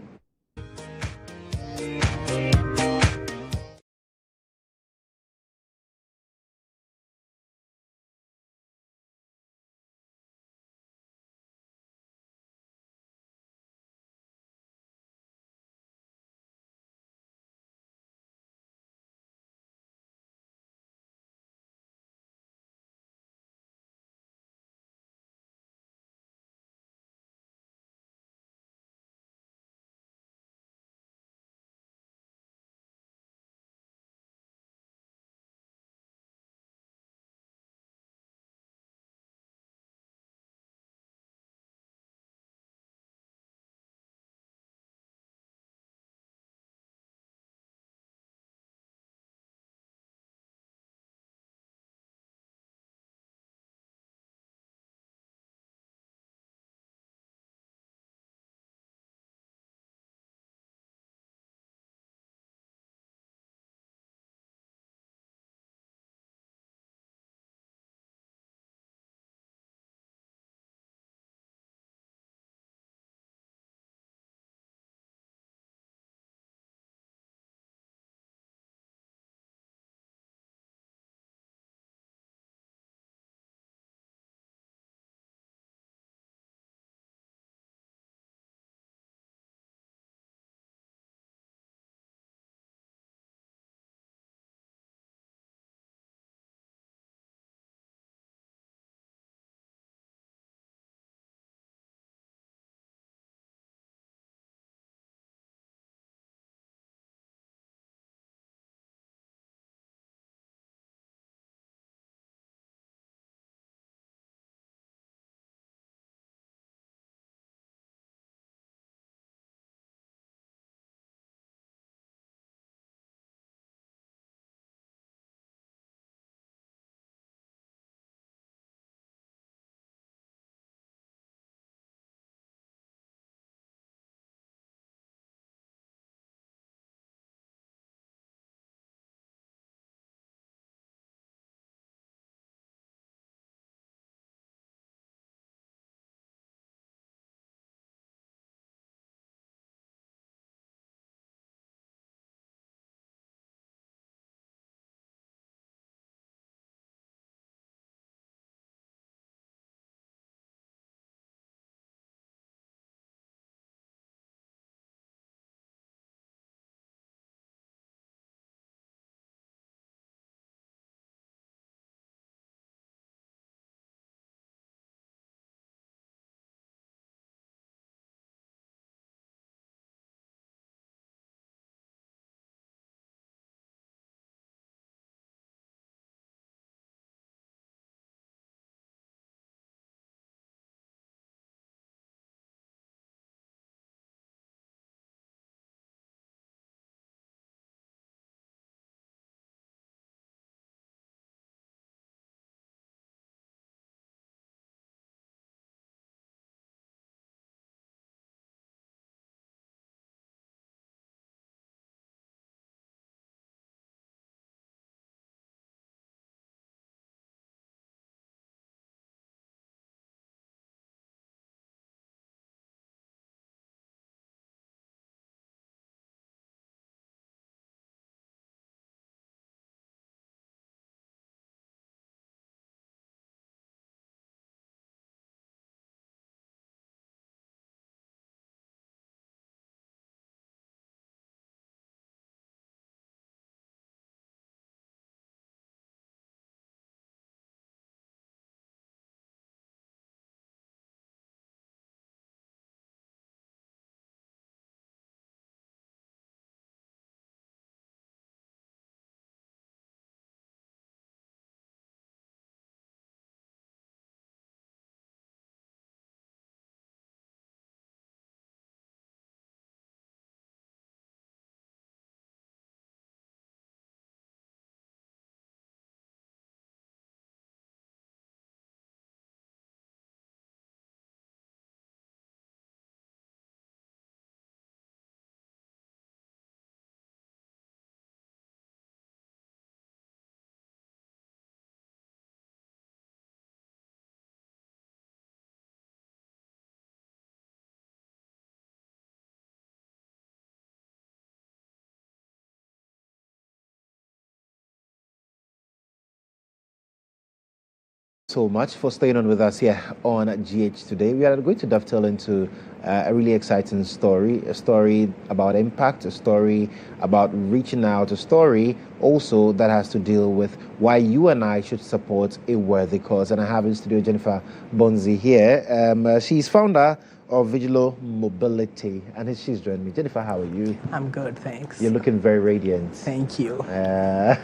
So much for staying on with us here on GH Today. We are going to dovetail into a really exciting story, a story about impact, a story about reaching out, a story also that has to deal with why you and I should support a worthy cause. And I have in studio Jennifer Bonzi here. She's founder of Vigil Mobility, and she's joined me. Jennifer, how are you? I'm good, thanks. You're looking very radiant. Thank you. But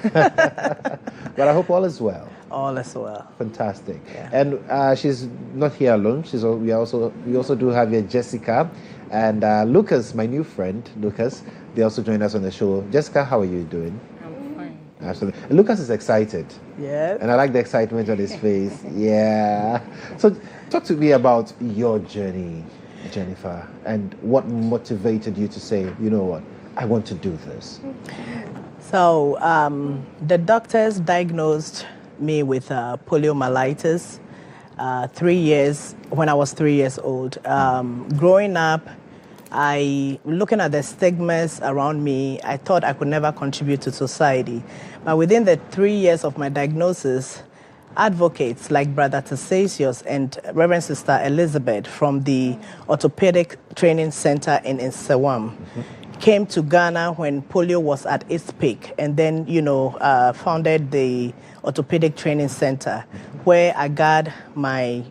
I hope all is well. All is well. Fantastic. Yeah. And she's not here alone. We also do have here Jessica and Lucas, my new friend, Lucas. They also joined us on the show. Jessica, how are you doing? I'm fine. Absolutely. Lucas is excited. Yeah. And I like the excitement on his face. Yeah. So talk to me about your journey, Jennifer, and what motivated you to say, you know what, I want to do this. So the doctors diagnosed me with poliomyelitis 3 years when I was 3 years old. Growing up, looking at the stigmas around me, I thought I could never contribute to society. But within the 3 years of my diagnosis, advocates like Brother Tassasius and Reverend Sister Elizabeth from the Orthopedic Training Center in Serwaa came to Ghana when polio was at its peak, and then, founded the Orthopedic Training Center, where I got my,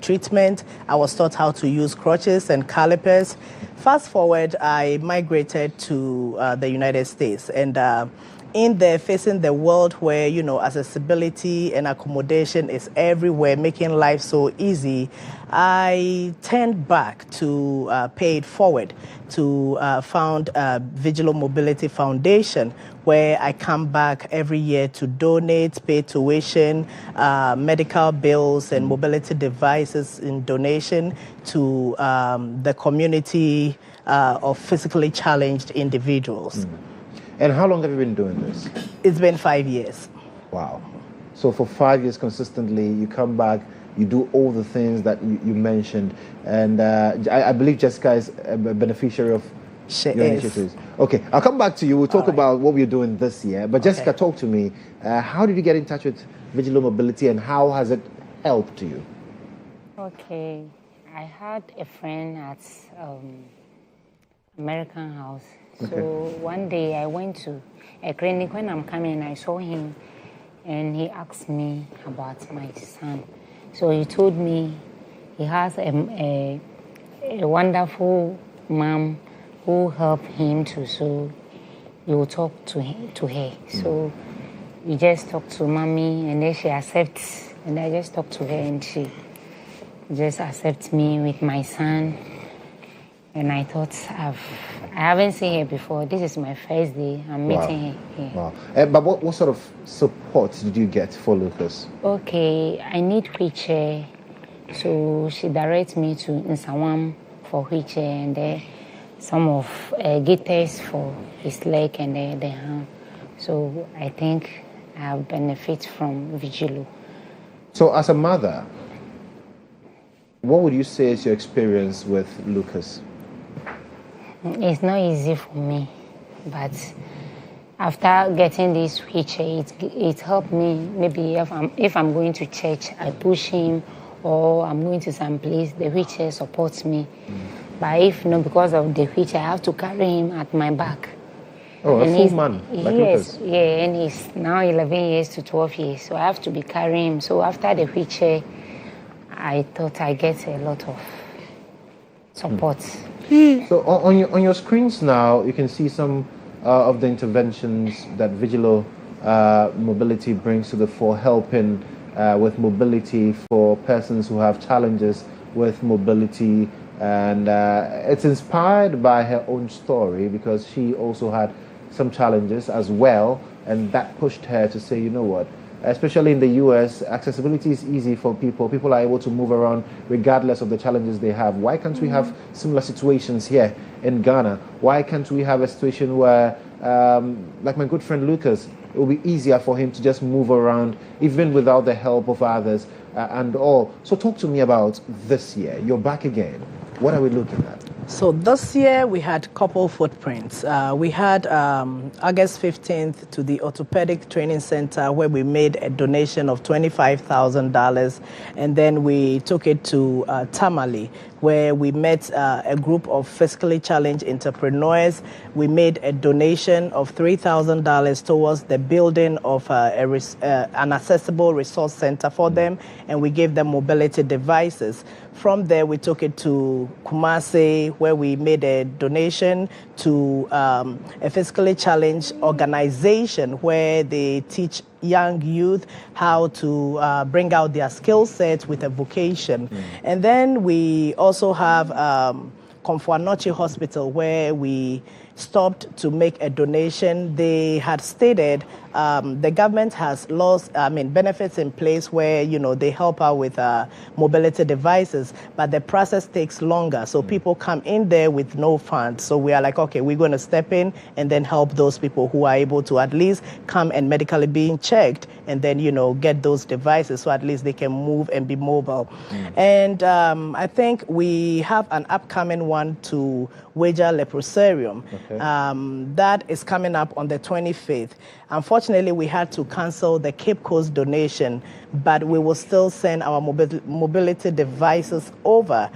treatment. I was taught how to use crutches and calipers. Fast forward, I migrated to the United States, and in there, facing the world where, accessibility and accommodation is everywhere, making life so easy, I turned back to pay it forward to found Vigil Mobility Foundation, where I come back every year to donate, pay tuition, medical bills, and mobility devices in donation to the community of physically challenged individuals. And how long have you been doing this? It's been 5 years. Wow. So for 5 years consistently, you come back, you do all the things that you mentioned. And I believe Jessica is a beneficiary of your initiatives. Okay, I'll come back to you. We'll talk about what we're doing this year. But Jessica, talk to me. How did you get in touch with Vigil Mobility, and how has it helped you? Okay. I had a friend at American House. So one day I went to a clinic. When I'm coming, I saw him, and he asked me about my son. So he told me he has a wonderful mom who helped him too. So you will talk to her. So we just talked to mommy, and then she accepts. And I just talked to her, and she just accepts me with my son. And I thought, I haven't seen her before. This is my first day. I'm meeting her here. Wow. But what sort of support did you get for Lucas? Okay, I need wheelchair. So she directs me to Nsawam for wheelchair, and then some of gaiters for his leg and the hand. So I think I have benefit from Vigil. So as a mother, what would you say is your experience with Lucas? It's not easy for me, but after getting this wheelchair, it helped me. Maybe if I'm going to church, I push him, or I'm going to some place, the wheelchair supports me. But if not, because of the wheelchair, I have to carry him at my back. Oh, and a full man, like Lucas? Yeah, and he's now 11 years to 12 years, so I have to be carrying him. So after the wheelchair, I thought I get a lot of support. So on your screens now, you can see some of the interventions that Vigil Mobility brings to the fore, helping with mobility for persons who have challenges with mobility. And it's inspired by her own story, because she also had some challenges as well, and that pushed her to say, you know what, especially in the US, accessibility is easy for people. People are able to move around regardless of the challenges they have. Why can't we have similar situations here in Ghana? Why can't we have a situation where, like my good friend Lucas, it will be easier for him to just move around even without the help of others and all. So talk to me about this year. You're back again. What are we looking at? So this year we had couple footprints. We had August 15th to the Orthopedic Training Center where we made a donation of $25,000, and then we took it to Tamale where we met a group of physically challenged entrepreneurs. We made a donation of $3,000 towards the building of an accessible resource center for them, and we gave them mobility devices. From there, we took it to Kumasi, where we made a donation to a physically challenged organization where they teach young youth how to bring out their skill sets with a vocation. And then we also have Komfo-Anokye Hospital, where we stopped to make a donation. They had stated the government has benefits in place where, they help out with mobility devices, but the process takes longer. So people come in there with no funds. So we are like, okay, we're going to step in and then help those people who are able to at least come and medically being checked and then, get those devices so at least they can move and be mobile. And I think we have an upcoming one to Vigil Leprosarium. That is coming up on the 25th. Unfortunately, we had to cancel the Cape Coast donation, but we will still send our mobility devices over.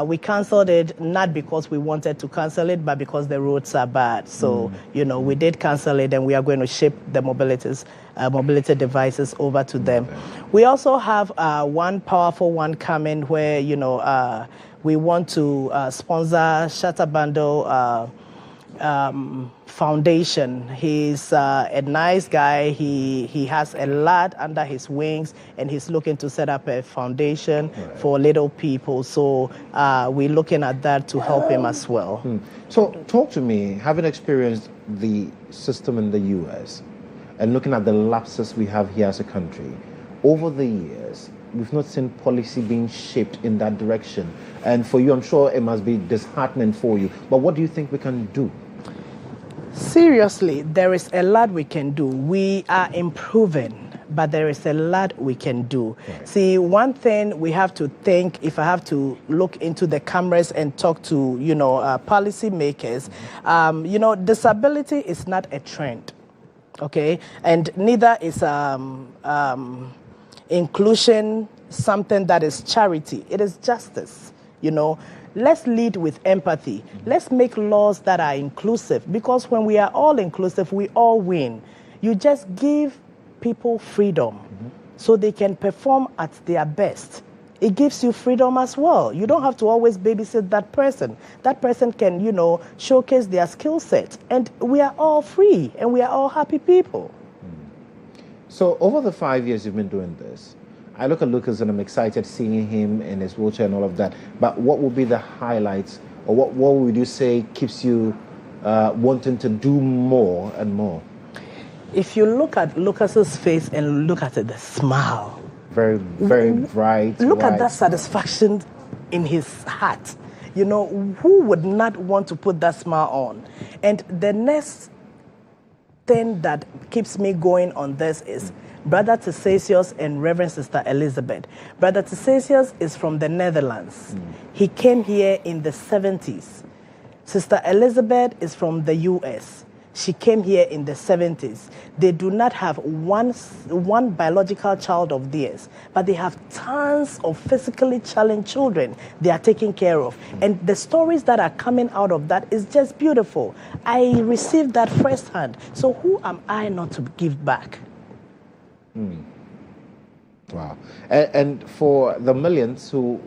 We canceled it not because we wanted to cancel it, but because the roads are bad. So, we did cancel it, and we are going to ship the mobility devices over to them. We also have one powerful one coming where, we want to sponsor Shatta Bando Foundation. He's a nice guy. He has a lot under his wings, and he's looking to set up a foundation for little people. So we're looking at that to help him as well. So talk to me, having experienced the system in the U.S. and looking at the lapses we have here as a country, over the years, we've not seen policy being shaped in that direction. And for you, I'm sure it must be disheartening for you. But what do you think we can do? Seriously, there is a lot we can do. We are improving, but there is a lot we can do. See, one thing we have to think, if I have to look into the cameras and talk to, policy makers, disability is not a trend, okay? And neither is inclusion something that is charity. It is justice, Let's lead with empathy. Let's make laws that are inclusive, because when we are all inclusive, we all win. You just give people freedom so they can perform at their best. It gives you freedom as well. You don't have to always babysit that person. That person can, showcase their skill set. And we are all free, and we are all happy people. So over the 5 years you've been doing this, I look at Lucas and I'm excited seeing him in his wheelchair and all of that. But what would be the highlights, or what would you say keeps you wanting to do more and more? If you look at Lucas's face and look at it, the smile. Very, very bright. Look at that satisfaction in his heart. Who would not want to put that smile on? And the next thing that keeps me going on this is Brother Tessasius and Reverend Sister Elizabeth. Brother Tessasius is from the Netherlands. He came here in the 70s. Sister Elizabeth is from the US. She came here in the 70s. They do not have one biological child of theirs, but they have tons of physically challenged children they are taking care of. And the stories that are coming out of that is just beautiful. I received that firsthand. So who am I not to give back? Wow. And for the millions who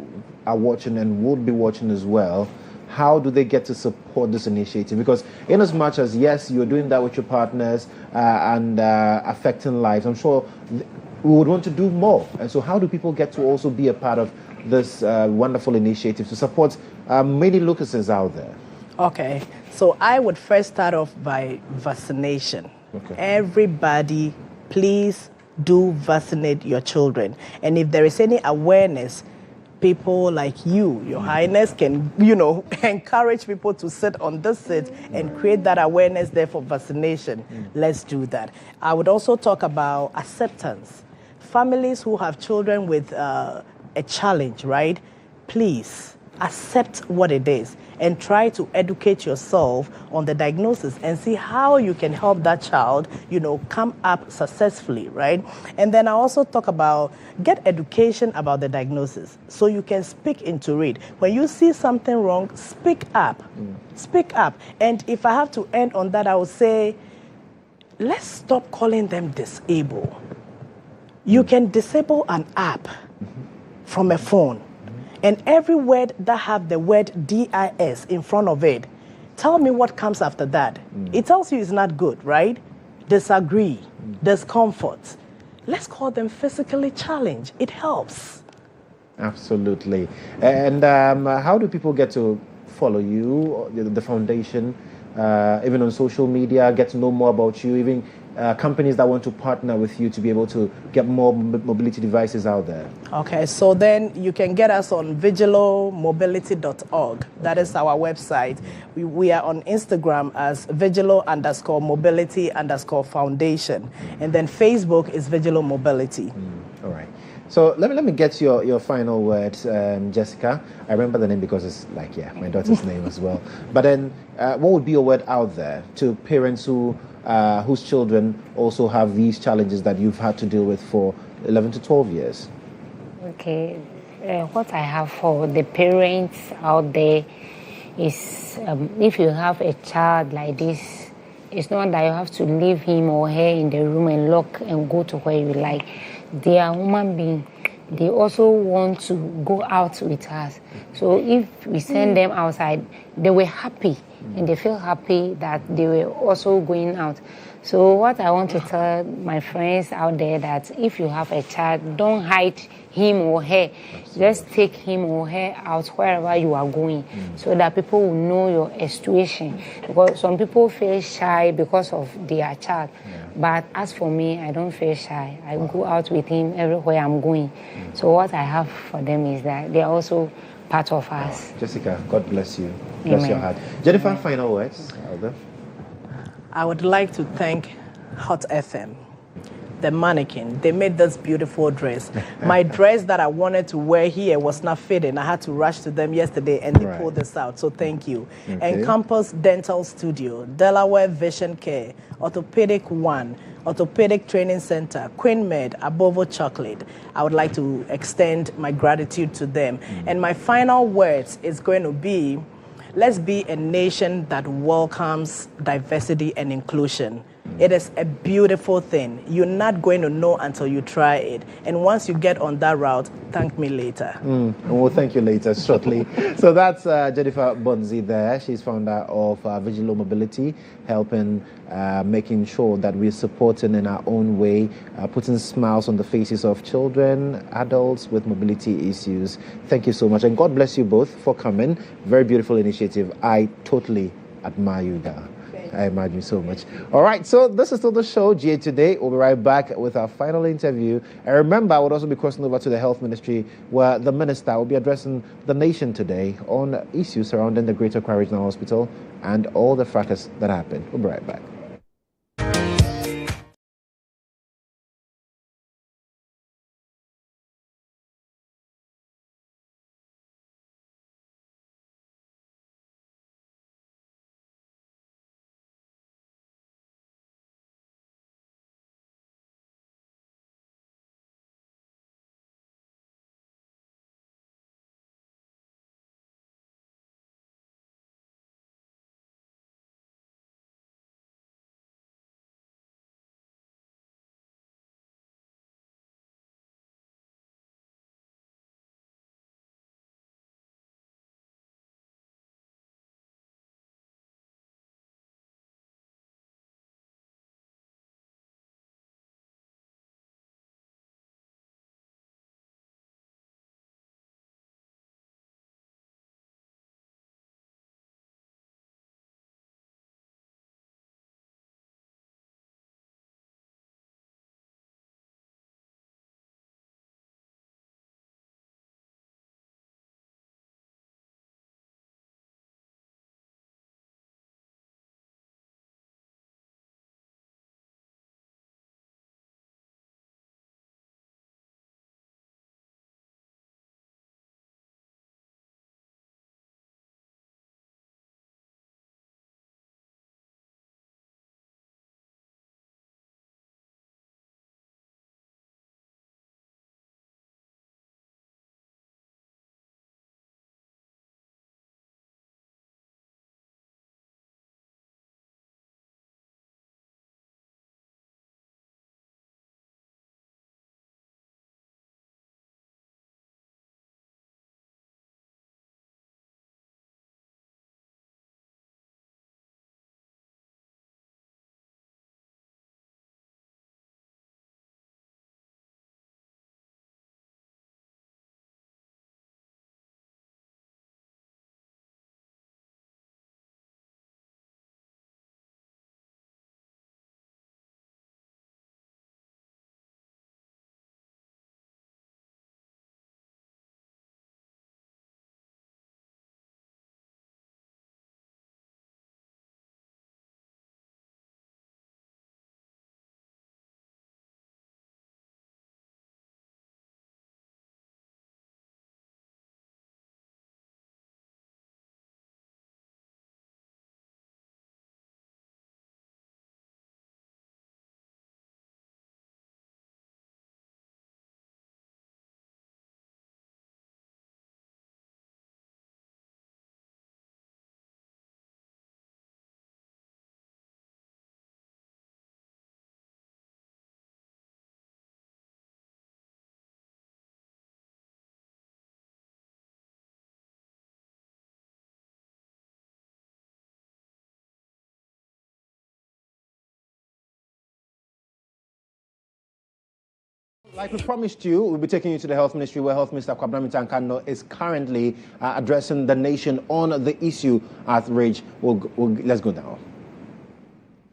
are watching and would be watching as well, how do they get to support this initiative? Because in as much as, yes, you're doing that with your partners and affecting lives, I'm sure we would want to do more. And so how do people get to also be a part of this wonderful initiative to support many Lucases out there? Okay. So I would first start off by vaccination. Everybody, please do vaccinate your children. And if there is any awareness, people like you, Your Highness, can, encourage people to sit on this seat and create that awareness there for vaccination. Let's do that. I would also talk about acceptance. Families who have children with a challenge, right? Please accept what it is and try to educate yourself on the diagnosis and see how you can help that child, come up successfully, right? And then I also talk about get education about the diagnosis so you can speak into it. When you see something wrong, speak up. Speak up. And if I have to end on that, I would say, let's stop calling them disabled. You can disable an app from a phone. And every word that have the word DIS in front of it, tell me what comes after that. It tells you it's not good, right? Disagree, discomfort. Let's call them physically challenged. It helps. Absolutely. And how do people get to follow you, the foundation, even on social media, get to know more about you, even companies that want to partner with you to be able to get more mobility devices out there? Okay, so then you can get us on vigilomobility.org. That is our website. We are on Instagram as vigilo_mobility_foundation. And then Facebook is Vigil Mobility. All right. So let me get your final words, Jessica. I remember the name because it's like, my daughter's name as well. But then what would be your word out there to parents whose children also have these challenges that you've had to deal with for 11 to 12 years? Okay, what I have for the parents out there is if you have a child like this, it's not that you have to leave him or her in the room and lock and go to where you like. They are human beings. They also want to go out with us. So if we send them outside, they were happy and they feel happy that they were also going out. So what I want to tell my friends out there that if you have a child, don't hide him or her. Just take him or her out wherever you are going so that people will know your situation. Because some people feel shy because of their child. But as for me, I don't feel shy. I go out with him everywhere I'm going. So what I have for them is that they are also part of us. Jessica, God bless you. Bless Amen. your heart. Jennifer, final words. Elder? I would like to thank Hot FM, the mannequin. They made this beautiful dress. My dress that I wanted to wear here was not fitting. I had to rush to them yesterday and they pulled this out. So thank you. Okay. And Campus Dental Studio, Delaware Vision Care, GHOne, Orthopedic Training Center, Queen Med, Abovo Chocolate. I would like to extend my gratitude to them. And my final words is going to be, let's be a nation that welcomes diversity and inclusion. It is a beautiful thing. You're not going to know until you try it. And once you get on that route, thank me later. We'll thank you later, shortly. So that's Jennifer Bonzi there. She's founder of Vigil Mobility, helping, making sure that we're supporting in our own way, putting smiles on the faces of children, adults with mobility issues. Thank you so much. And God bless you both for coming. Very beautiful initiative. I totally admire you guys. I admire you so much. All right, so this is still the show, GA Today. We'll be right back with our final interview. And remember, I would also be crossing over to the Health Ministry, where the Minister will be addressing the nation today on issues surrounding the Greater Accra Regional Hospital and all the fracas that happened. We'll be right back. Like we promised you, we'll be taking you to the Health Ministry, where Health Minister Kwabena Mintah is currently addressing the nation on the issue at Ridge. Let's go now.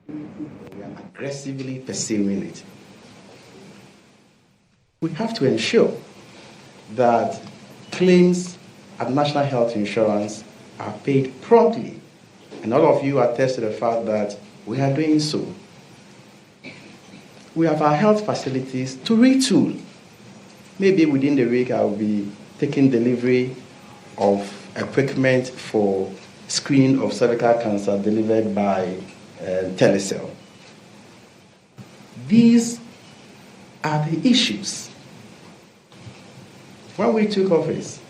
We are aggressively pursuing it. We have to ensure that claims at National Health Insurance are paid promptly. And all of you attest to the fact that we are doing so. We have our health facilities to retool. Maybe within the week I'll be taking delivery of equipment for screening of cervical cancer delivered by Telecell. These are the issues. When we took office,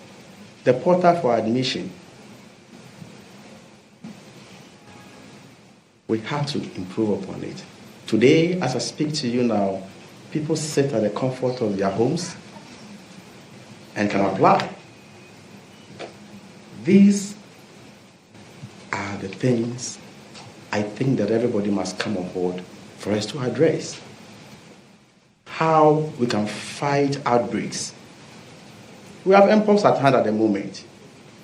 the portal for admission, we had to improve upon it. Today, as I speak to you now, people sit at the comfort of their homes and can apply. These are the things I think that everybody must come on board for us to address. How we can fight outbreaks. We have MPOPs at hand at the moment.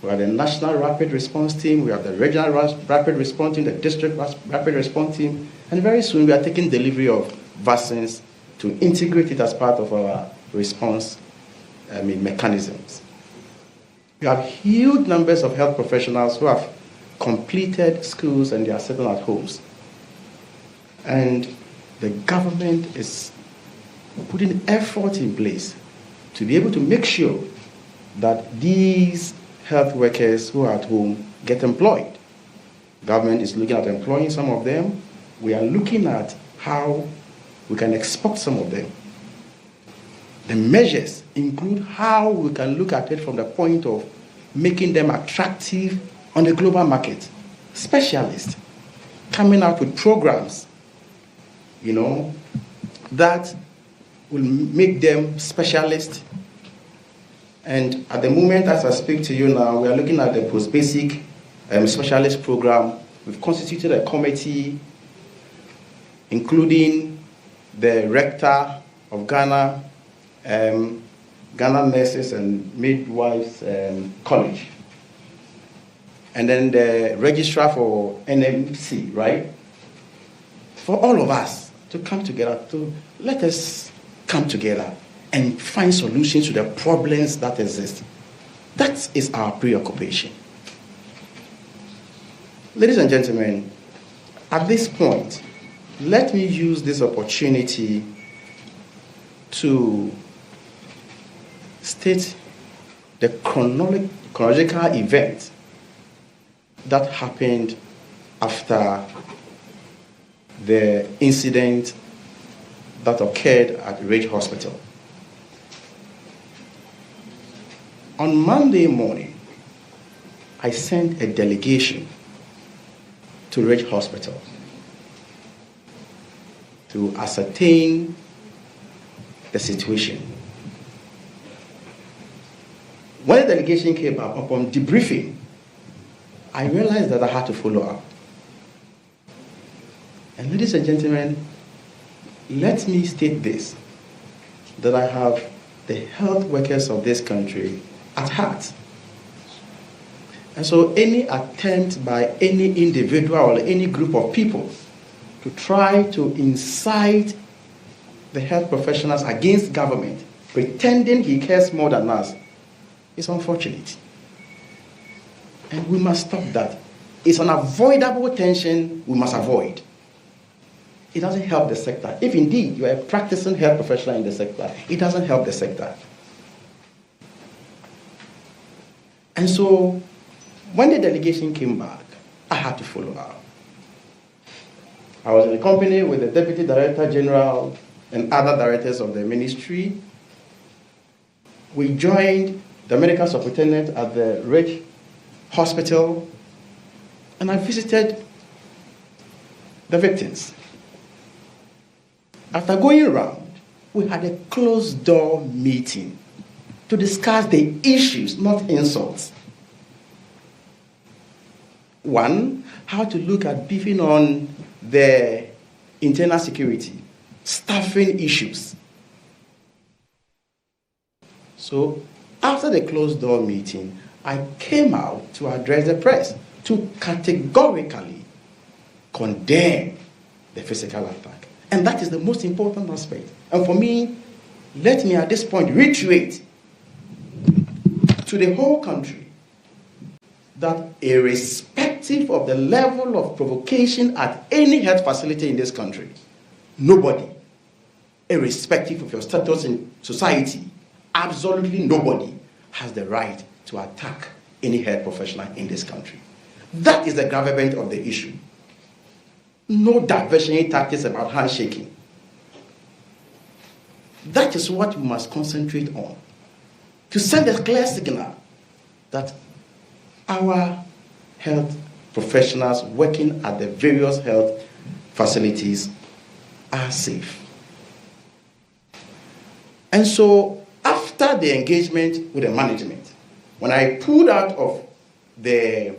We have the National Rapid Response Team, we have the Regional Rapid Response Team, the District Rapid Response Team, and very soon we are taking delivery of vaccines to integrate it as part of our response mechanisms. We have huge numbers of health professionals who have completed schools and they are sitting at homes. And the government is putting effort in place to be able to make sure that these health workers who are at home get employed. Government is looking at employing some of them. We are looking at how we can export some of them. The measures include how we can look at it from the point of making them attractive on the global market. Specialists coming out with programs, that will make them specialists. And at the moment, as I speak to you now, we are looking at the post-basic specialist program. We've constituted a committee, including the rector of Ghana, Ghana Nurses and Midwives College, and then the registrar for NMC, right? For all of us to come together, let us come together and find solutions to the problems that exist. That is our preoccupation. Ladies and gentlemen, at this point, let me use this opportunity to state the chronological event that happened after the incident that occurred at Ridge Hospital. On Monday morning, I sent a delegation to Ridge Hospital to ascertain the situation. When the delegation came up, upon debriefing, I realized that I had to follow up. And ladies and gentlemen, let me state this, that I have the health workers of this country at heart. And so any attempt by any individual or any group of people to try to incite the health professionals against government, pretending he cares more than us, is unfortunate. And we must stop that. It's an avoidable tension we must avoid. It doesn't help the sector. If indeed you are a practicing health professional in the sector, it doesn't help the sector. And so, when the delegation came back, I had to follow up. I was in a company with the Deputy Director General and other directors of the ministry. We joined the medical superintendent at the Ridge Hospital, and I visited the victims. After going around, we had a closed-door meeting to discuss the issues, not insults. One, how to look at beefing on the internal security, staffing issues. So after the closed door meeting, I came out to address the press to categorically condemn the physical attack. And that is the most important aspect. And for me, let me at this point reiterate to the whole country that irrespective of the level of provocation at any health facility in this country, nobody, irrespective of your status in society, absolutely nobody has the right to attack any health professional in this country. That is the gravamen of the issue. No diversionary tactics about handshaking. That is what we must concentrate on, to send a clear signal that our health professionals working at the various health facilities are safe. And so after the engagement with the management, when I pulled out of the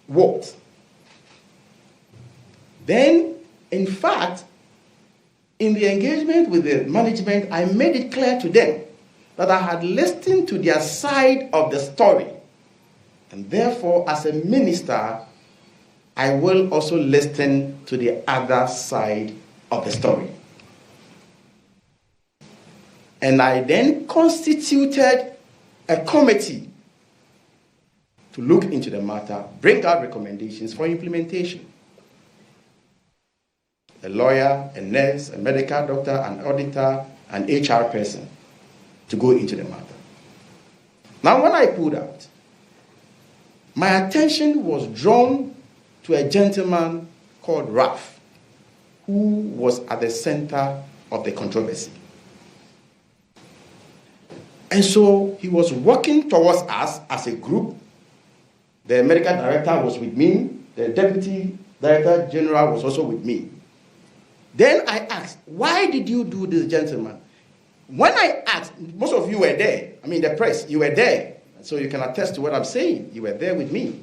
ward, then in fact, in the engagement with the management, I made it clear to them that I had listened to their side of the story. And therefore, as a minister, I will also listen to the other side of the story. And I then constituted a committee to look into the matter, bring out recommendations for implementation. A lawyer, a nurse, a medical doctor, an auditor, an HR person to go into the matter. Now, when I pulled out, my attention was drawn to a gentleman called Ralph, who was at the center of the controversy. And so he was working towards us as a group. The medical director was with me. The deputy director general was also with me. Then I asked, why did you do this, gentleman? When I asked, most of you were there. I mean, the press, you were there. So you can attest to what I'm saying. You were there with me.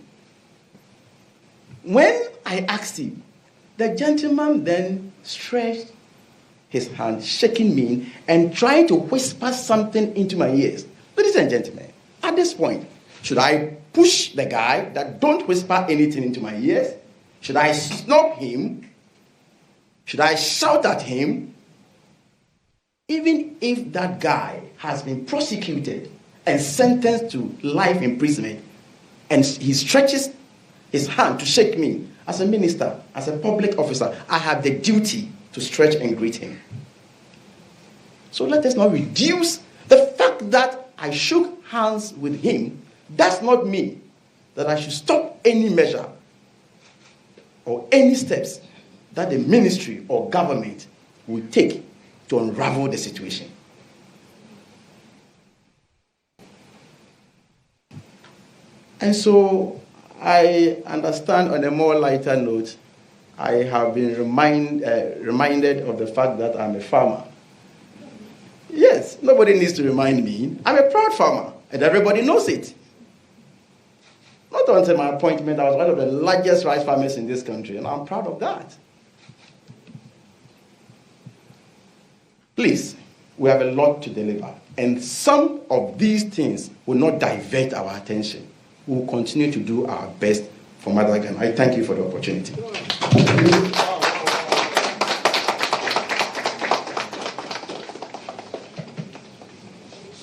When I asked him, the gentleman then stretched his hand, shaking me, and tried to whisper something into my ears. Ladies and gentlemen, at this point, should I push the guy that don't whisper anything into my ears? Should I snub him? Should I shout at him? Even if that guy has been prosecuted and sentenced to life imprisonment, and he stretches his hand to shake me, as a minister, as a public officer, I have the duty to stretch and greet him. So let us not reduce the fact that I shook hands with him. Does not mean that I should stop any measure or any steps that the ministry or government will take to unravel the situation. And so I understand, on a more lighter note, I have been reminded of the fact that I'm a farmer. Yes, nobody needs to remind me. I'm a proud farmer, and everybody knows it. Not until my appointment, I was one of the largest rice farmers in this country, and I'm proud of that. Please, we have a lot to deliver, and some of these things will not divert our attention. We will continue to do our best for Mother Ghana. I thank you for the opportunity.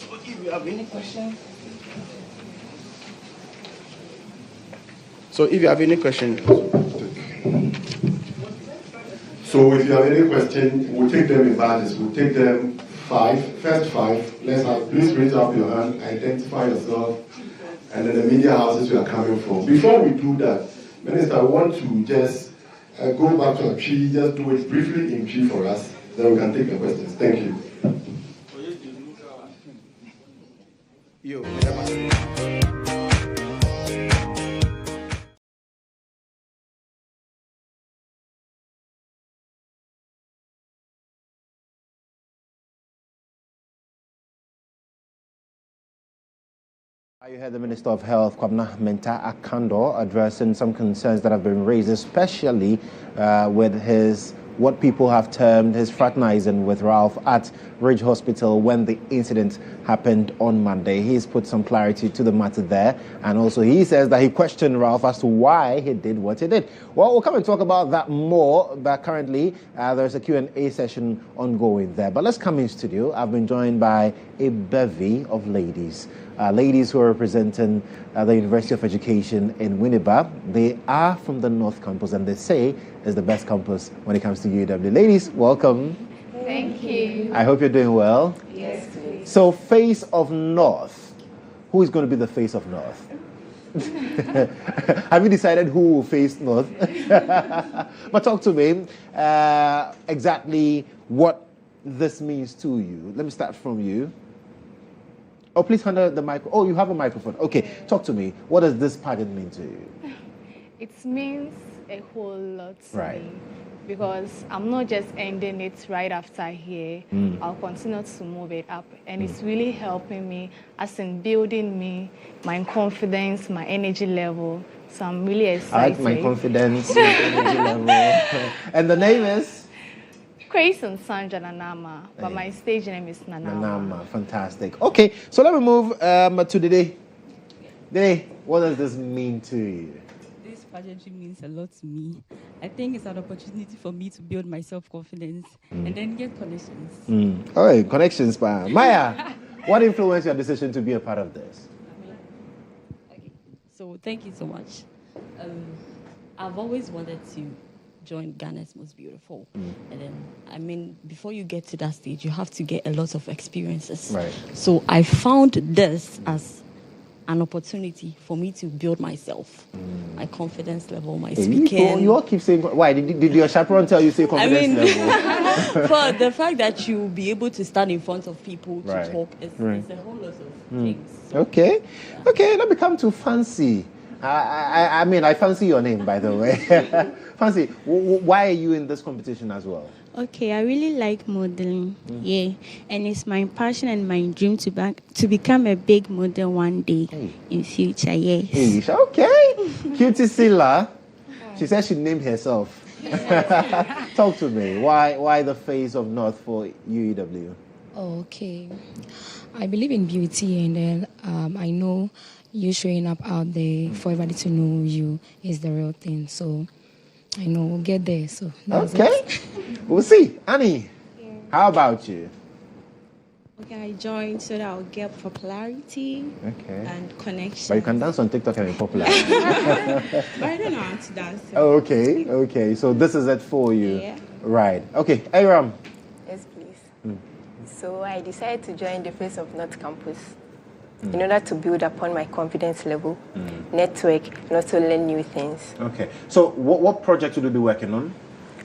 So if you have any questions. So if you have any question, we'll take them in batches. We'll take them first five. Please raise up your hand, identify yourself, and then the media houses you are coming from. Before we do that, Minister, I want to just go back to P, just do it briefly in P for us, then we can take the questions. Thank you. You heard the Minister of Health, Mensah, addressing some concerns that have been raised, especially with his what people have termed his fraternizing with Ralph at Ridge Hospital when the incident happened on Monday. He's put some clarity to the matter there, and also he says that he questioned Ralph as to why he did what he did. Well, we'll come and talk about that more, but currently there's a Q&A session ongoing there. But let's come in studio. I've been joined by a bevy of ladies. Ladies who are representing the University of Education in Winneba. They are from the North Campus, and they say it's the best campus when it comes to UW. Ladies, welcome. Thank you. I hope you're doing well. Yes, please. So, face of North. Who is going to be the face of North? Have you decided who will face North? But talk to me exactly what this means to you. Let me start from you. Oh, please handle the mic. Oh, you have a microphone. Okay, talk to me. What does this pageant mean to you? It means a whole lot to Right. me because I'm not just ending it right after here. I'll continue to move it up, and it's really helping me as in building me, my confidence, my energy level. So I'm really excited. I like my confidence, my energy level. And the name is? Grace and Sandra Nanama, but my stage name is Nanama. Nanama, fantastic. Okay, so let me move to Dede. Dede, what does this mean to you? This pageantry means a lot to me. I think it's an opportunity for me to build my self-confidence and then get connections. All right, connections, pa. Maya, what influenced your decision to be a part of this? Okay, so thank you so much. I've always wanted to join Ghana's Most Beautiful. And then, I mean, before you get to that stage, you have to get a lot of experiences. Right. So I found this as an opportunity for me to build myself, my confidence level, my speaking. You all keep saying, why? Did your chaperone tell you say confidence level? For the fact that you'll be able to stand in front of people to Right. talk, it's a whole lot of things. Okay. Okay, let me come to Fancy. I mean, I fancy your name, by the way. Fancy, why are you in this competition as well? Okay, I really like modeling, yeah, and it's my passion and my dream to become a big model one day in future, yes. Okay, Cutie Silla, she said she named herself. Talk to me, why the face of North for UEW? Okay, I believe in beauty, and then I know you showing up out there for everybody to know you is the real thing. So I know we'll get there. So that's it. We'll see. Annie, how about you? Okay, I joined so that I'll get popularity and connection. But you can dance on TikTok and be popular. But I don't know how to dance. So. Okay. So this is it for you. Yeah. Right. Okay, Aram. Yes, please. So I decided to join the Face of North Campus in order to build upon my confidence level, network, and also learn new things. Okay. So what project will you be working on?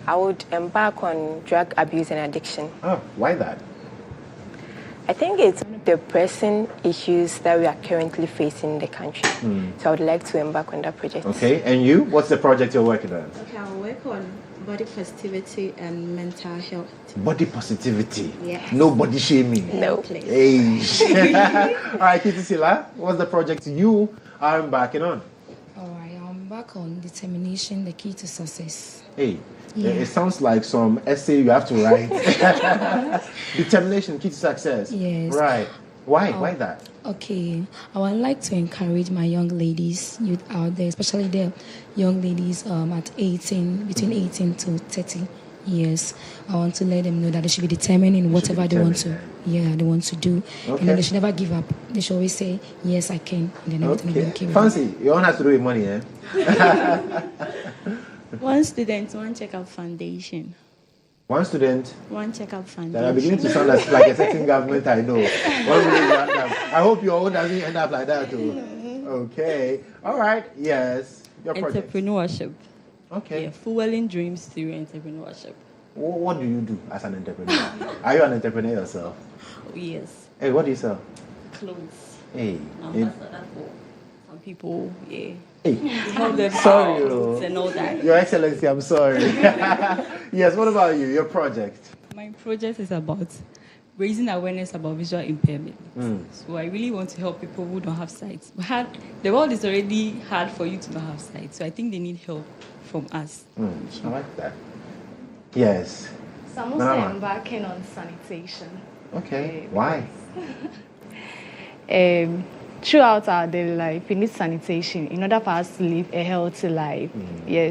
I would embark on drug abuse and addiction. Oh, why that? I think it's the pressing issues that we are currently facing in the country. So I would like to embark on that project. Okay. And you? What's the project you're working on? Okay, I'll work on body positivity and mental health. Body positivity. Yes. No body shaming. No. Hey. All right, Kitty Silla, what's the project you are embarking on? All right, I'm back on determination, the key to success. Hey. Yeah. It sounds like some essay you have to write. Determination, key to success. Yes. Right. Why? Why that? Okay, I would like to encourage my young ladies, youth out there, especially the young ladies at 18, between 18 to 30 years. I want to let them know that they should be determined in whatever they want to do. Okay. And then they should never give up. They should always say, yes, I can. And then everything will be okay. Fancy, your own has to do with money, eh? One student, one checkup foundation. One student. One checkup foundation. That are beginning to sound like a certain government I know. I hope your own doesn't end up like that too. Okay. All right. Yes. Your project. Entrepreneurship. Okay. Yeah, fueling dreams through entrepreneurship. What do you do as an entrepreneur? Are you an entrepreneur yourself? Oh, yes. Hey, what do you sell? Clothes. Hey. That's for some people, yeah. Hey. Sorry, and all that. Your Excellency, I'm sorry. Yes, what about you? Your project? My project is about raising awareness about visual impairment. So I really want to help people who don't have sight. The world is already hard for you to not have sight, so I think they need help from us. I like that. Yes. So I'm also embarking on sanitation. Okay. Why? Throughout our daily life, we need sanitation in order for us to live a healthy life.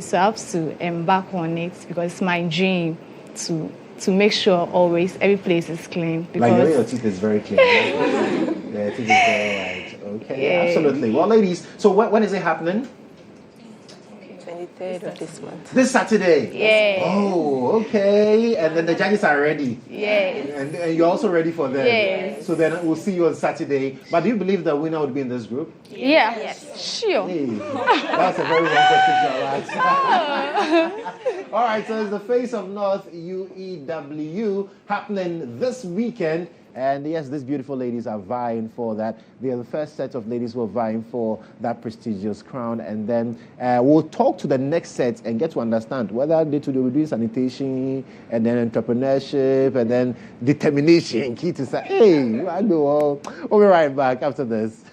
So I have to embark on it because it's my dream to make sure always every place is clean. Because like your teeth is very clean. Your teeth is very white. Okay, absolutely. Well, ladies, so when is it happening? 23rd of this month. This Saturday? Yeah. Oh, okay. And then the judges are ready? Yes. And you're also ready for them? Yes. So then we'll see you on Saturday. But do you believe the winner would be in this group? Yeah. Yes. Sure. Hey, that's a very wrong question to ask. All right, so it's the Face of North UEW happening this weekend. And yes, these beautiful ladies are vying for that. They are the first set of ladies who are vying for that prestigious crown. And then we'll talk to the next set and get to understand whether they will do sanitation and then entrepreneurship and then determination. Key to say, hey, I know. We'll be right back after this.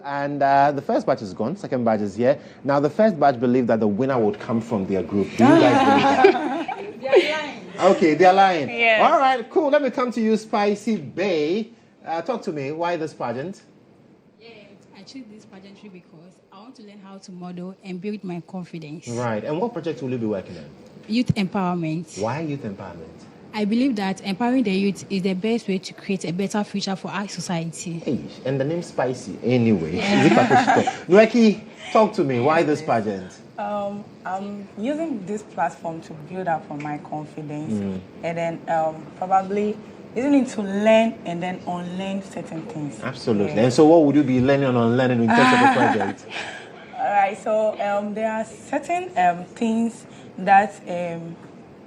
And the first batch is gone, second batch is here. Now, the first batch believed that the winner would come from their group. Do you guys believe that? They're lying. Okay, they're lying. Yeah. All right, cool. Let me come to you, Spicy Bay. Talk to me. Why this pageant? Yeah, I chose this pageantry because I want to learn how to model and build my confidence. Right. And what project will you be working on? Youth empowerment. Why youth empowerment? I believe that empowering the youth is the best way to create a better future for our society. Hey, and the name Spicy, anyway. Nweki, talk to me. Why this pageant? I'm using this platform to build up on my confidence and then probably using it to learn and then unlearn certain things. Absolutely. Yeah. And so what would you be learning and unlearning in terms of the project? All right, so there are certain things that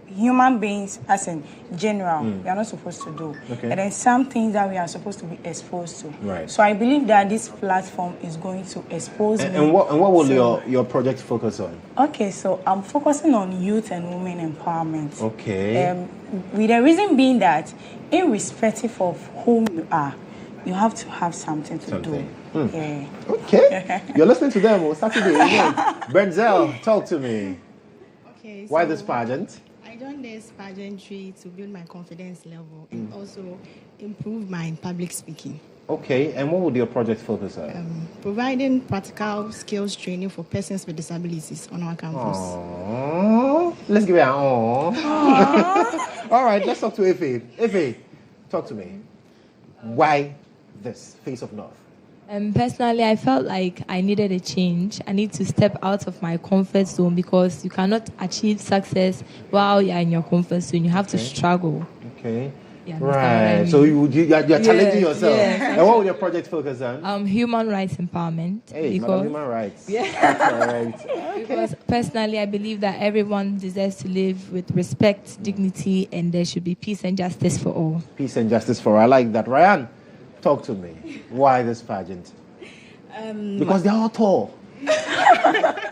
human beings, as in general, we are not supposed to do. Okay. And then some things that we are supposed to be exposed to. Right. So I believe that this platform is going to expose me. And what will your project focus on? Okay, so I'm focusing on youth and women empowerment. Okay. With the reason being that, irrespective of whom you are, you have to have something to do. Yeah. Okay. You're listening to them on Saturday. Brenzel, talk to me. Okay. Why this pageant? I joined this pageantry to build my confidence level and also improve my public speaking. Okay. And what would your project focus on? Providing practical skills training for persons with disabilities on our campus. Aww. Let's give it an aww. All right, let's talk to Ife. Ife, talk to me. Why this Face of North? Personally, I felt like I needed a change. I need to step out of my comfort zone because you cannot achieve success while you're in your comfort zone. You have to struggle. Okay. Yeah, right. I mean. So you're challenging yourself. Yes, and what would your project focus on? Human rights empowerment. Hey, because, human rights. Yeah. Okay. Because personally, I believe that everyone deserves to live with respect, dignity, and there should be peace and justice for all. Peace and justice for all. I like that. Ryan, talk to me. Why this pageant? Because they're all tall.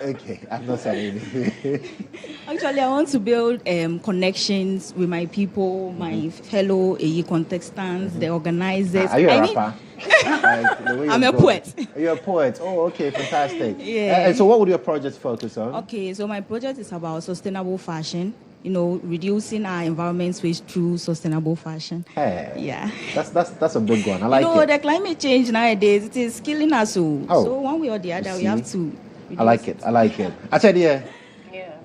Okay, I'm not saying anything. Actually, I want to build connections with my people, my fellow AE contestants, the organizers. Are you a rapper? I'm a poet. You're a poet. Oh, okay, fantastic. Yeah. And so what would your project focus on? Okay, so my project is about sustainable fashion. You know, reducing our environment waste through sustainable fashion. Hey, yeah. That's a big one. I like it. The climate change nowadays, it is killing us all. Oh. So one way or the other, we have to. I like it. I said, yeah.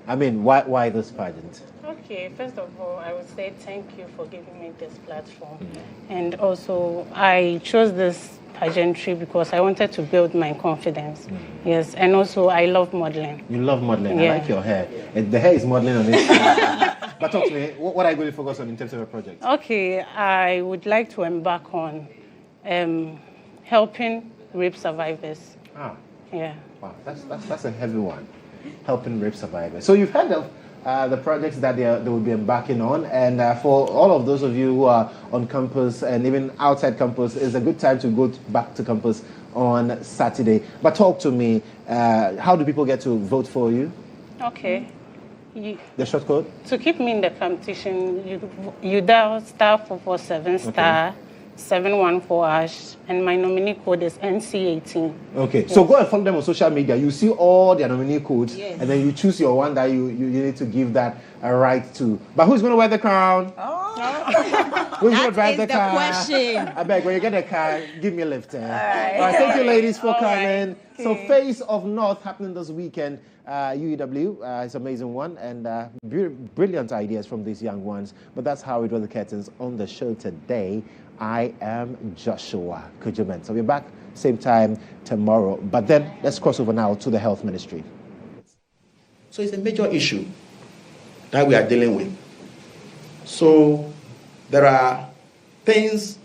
I mean, why this pageant? Okay, first of all, I would say thank you for giving me this platform. And also, I chose this pageantry because I wanted to build my confidence. Yes, and also I love modeling. You love modeling. Yeah. I like your hair. The hair is modeling on it. But talk to me, what are you going to focus on in terms of a project? Okay, I would like to embark on helping rape survivors. Ah. Yeah. Wow, that's a heavy one. Helping rape survivors. So you've heard of the projects that they will be embarking on, and for all of those of you who are on campus and even outside campus, it's a good time to go back to campus on Saturday. But talk to me, how do people get to vote for you? Okay. The short code? To keep me in the competition, you dial *447 *714#, and my nominee code is NC18. Okay, yes. So go and follow them on social media. You see all their nominee codes, and then you choose your one that you need to give that a right to. But who's going to wear the crown? Who's going to drive the car? Question. I beg, when you get the car, give me a lift. All right. Thank you, ladies, for coming. Right. So, Face of North happening this weekend. UEW, it's an amazing one, and brilliant ideas from these young ones. But that's how we draw the curtains on the show today. I am Joshua Kodjo. So we're back same time tomorrow. But then let's cross over now to the health ministry. So it's a major issue that we are dealing with. So there are things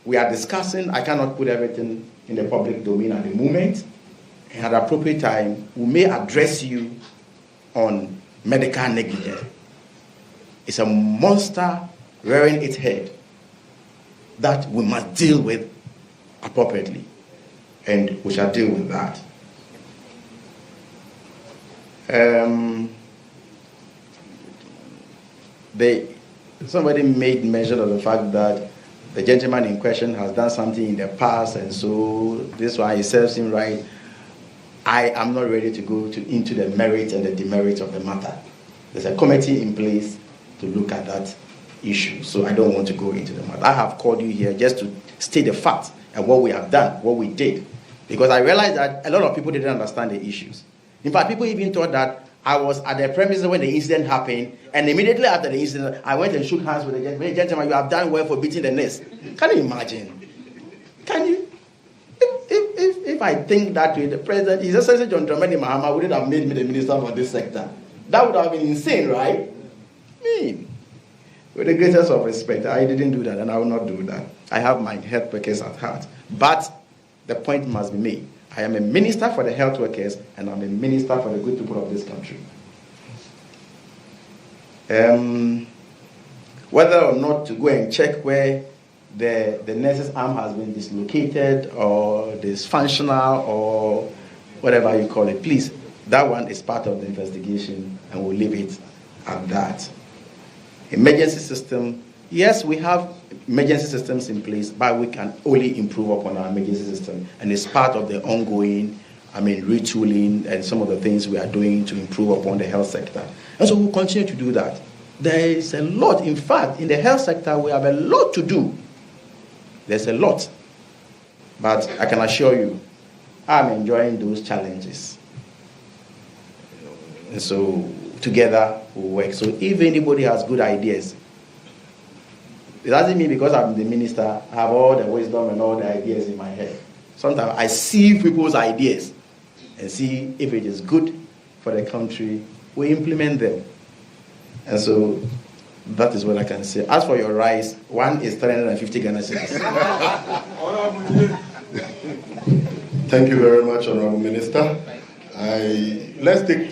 we are discussing. I cannot put everything in the public domain at the moment. And at appropriate time, we may address you on medical negligence. It's a monster rearing its head that we must deal with appropriately. And we shall deal with that. Somebody made mention of the fact that the gentleman in question has done something in the past, and so this one, it serves him right. I am not ready to go into the merits and the demerits of the matter. There's a committee in place to look at that issue, so I don't want to go into the matter. I have called you here just to state the facts and what we have done, what we did, because I realized that a lot of people didn't understand the issues. In fact, people even thought that I was at the premises when the incident happened, and immediately after the incident, I went and shook hands with the gentleman. Gentlemen, you have done well for beating the nest. Can you imagine? Can you? If I think that way, the president, His Excellency John Dramani Mahama wouldn't have made me the minister for this sector. That would have been insane, right? With the greatest of respect, I didn't do that, and I will not do that. I have my health workers at heart. But the point must be made. I am a minister for the health workers, and I'm a minister for the good people of this country. whether or not to go and check where the nurse's arm has been dislocated or dysfunctional or whatever you call it, please, that one is part of the investigation and we'll leave it at that. Emergency system, yes, we have emergency systems in place, but we can only improve upon our emergency system, and it's part of the ongoing, retooling and some of the things we are doing to improve upon the health sector. And so we'll continue to do that. There is a lot, in fact, in the health sector, we have a lot to do. There's a lot. But I can assure you, I'm enjoying those challenges. And so together we'll work. So if anybody has good ideas, it doesn't mean because I'm the minister, I have all the wisdom and all the ideas in my head. Sometimes I see people's ideas and see if it is good for the country, we implement them. And so that is what I can say. As for your rice, one is 350 Ghana cedis. Thank you very much, Honorable Minister. Let's take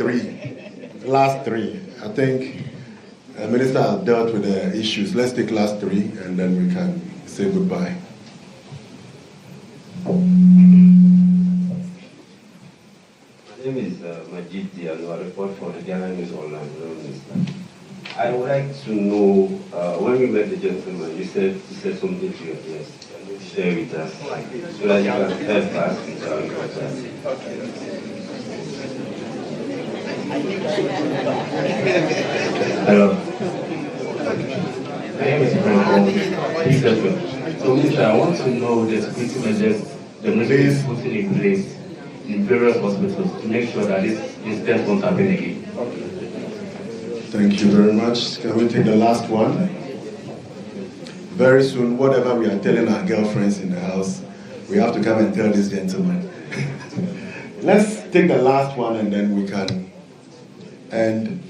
last three. I think the Minister has dealt with the issues. Let's take last three and then we can say goodbye. My name is Majid Diallo. I report for the Ghana News Online. I would like to know, when you met the gentleman, you said something to your guest. Can you share with us, so that you can help us with our questions? Hello. My name is Franco. So, Minister, I want to know the security measures the ministry is putting in place in various hospitals to make sure that this incident won't happen again. Thank you very much. Can we take the last one? Very soon, whatever we are telling our girlfriends in the house, we have to come and tell this gentleman. Let's take the last one and then we can end.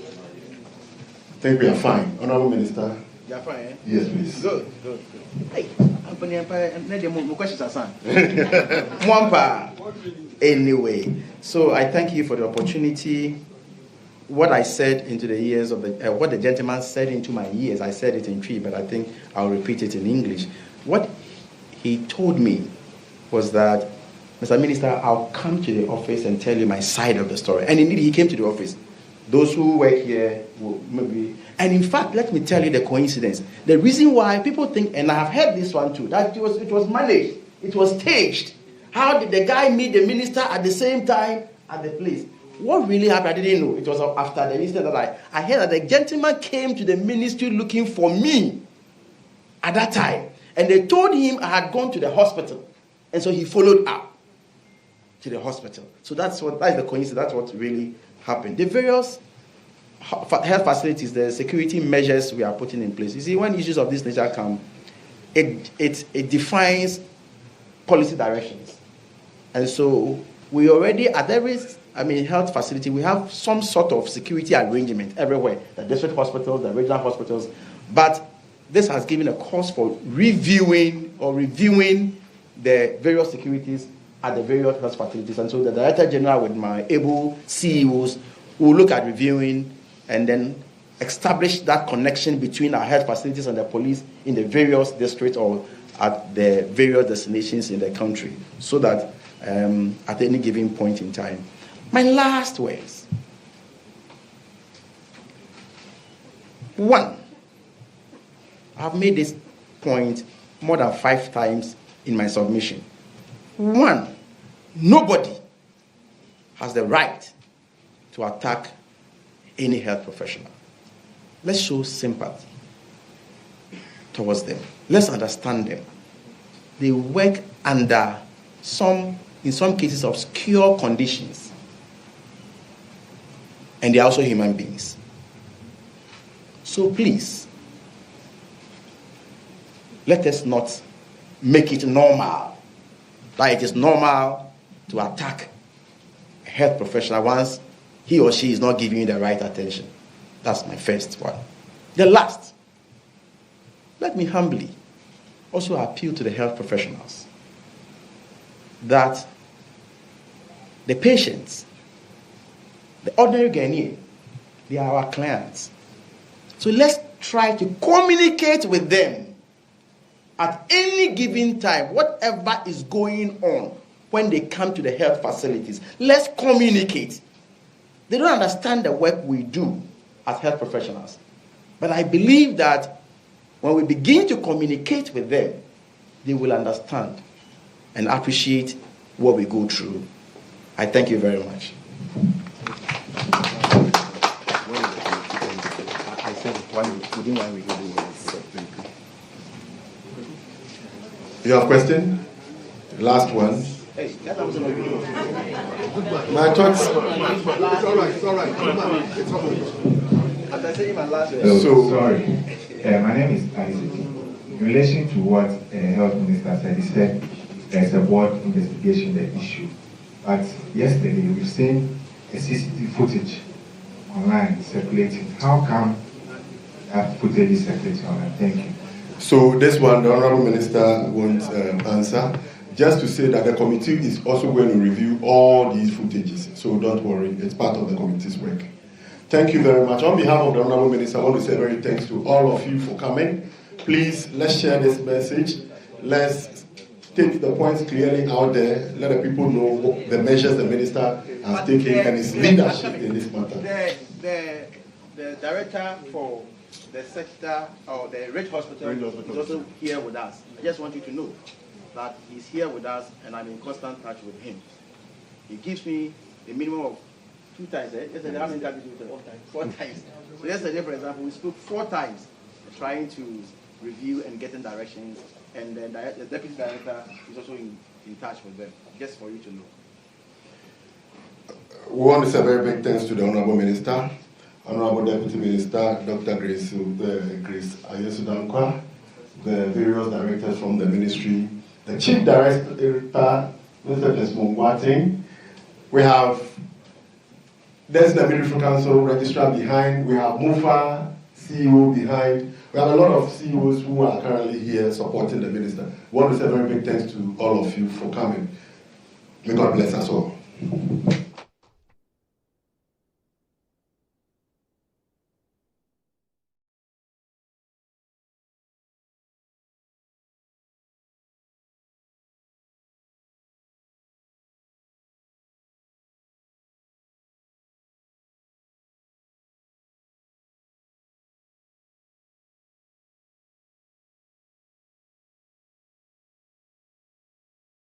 I think we are fine. Honorable Minister. You are fine, eh? Yes, please. Good. Hey, my questions are signed. Mwampa. Anyway, so I thank you for the opportunity. What I said into the ears of what the gentleman said into my ears, I said it in Twi, but I think I'll repeat it in English. What he told me was that, Mr. Minister, I'll come to the office and tell you my side of the story. And indeed, he came to the office. Those who work here will maybe... And in fact, let me tell you the coincidence. The reason why people think, and I have heard this one too, that it was managed. It was staged. How did the guy meet the minister at the same time at the place? What really happened, I didn't know. It was after the incident that I heard that the gentleman came to the ministry looking for me at that time. And they told him I had gone to the hospital. And so he followed up to the hospital. So that is the coincidence. That's what really happened. The various health facilities, the security measures we are putting in place. You see, when issues of this nature come, it defines policy directions. And so we already, at every health facility, we have some sort of security arrangement everywhere, the district hospitals, the regional hospitals. But this has given a cause for reviewing the various securities at the various health facilities. And so the Director General with my able CEOs will look at reviewing and then establish that connection between our health facilities and the police in the various districts or at the various destinations in the country, so that at any given point in time. My last words. One, I've made this point more than 5 times in my submission. One, nobody has the right to attack any health professional. Let's show sympathy towards them. Let's understand them. They work under in some cases, obscure conditions. And they're also human beings. So please, let us not make it normal, that it is normal to attack a health professional once he or she is not giving you the right attention. That's my first one. The last, let me humbly also appeal to the health professionals that the patients, the ordinary Ghanaian, they are our clients. So let's try to communicate with them at any given time, whatever is going on when they come to the health facilities. Let's communicate. They don't understand the work we do as health professionals. But I believe that when we begin to communicate with them, they will understand and appreciate what we go through. I thank you very much. I said within 1 week. You have a question? Last one. My thoughts. It's all right. So sorry. My name is Isaac. In relation to what the health minister said, he said there's a board investigation the issue. But yesterday we've seen a CCTV footage online circulating. How come that footage is circulating online? Thank you. So this one, the Honourable Minister won't answer. Just to say that the committee is also going to review all these footages. So don't worry, it's part of the committee's work. Thank you very much. On behalf of the Honourable Minister, I want to say very thanks to all of you for coming. Please, let's share this message. Let's state the points clearly out there. Let the people know what the measures the Minister has taken and his leadership in this matter. The director for the sector or the Ridge Hospital is also here with us. I just want you to know that he's here with us and I'm in constant touch with him. He gives me a minimum of 2 times. Yesterday, how many times did you do? 4 times. So yesterday, for example, we spoke 4 times trying to review and getting directions, and then the deputy director is also in touch with them, just for you to know. We want to say very big thanks to the Honourable Minister, Honourable Deputy Minister, Dr. Grace Ayesudankwa, the various directors from the ministry, the Chief Director, Mr. Desmond Wating. We have National Ministerial Council Registrar behind, we have MUFA, CEO behind. We have a lot of CEOs who are currently here supporting the minister. We want to say very big thanks to all of you for coming. May God bless us all.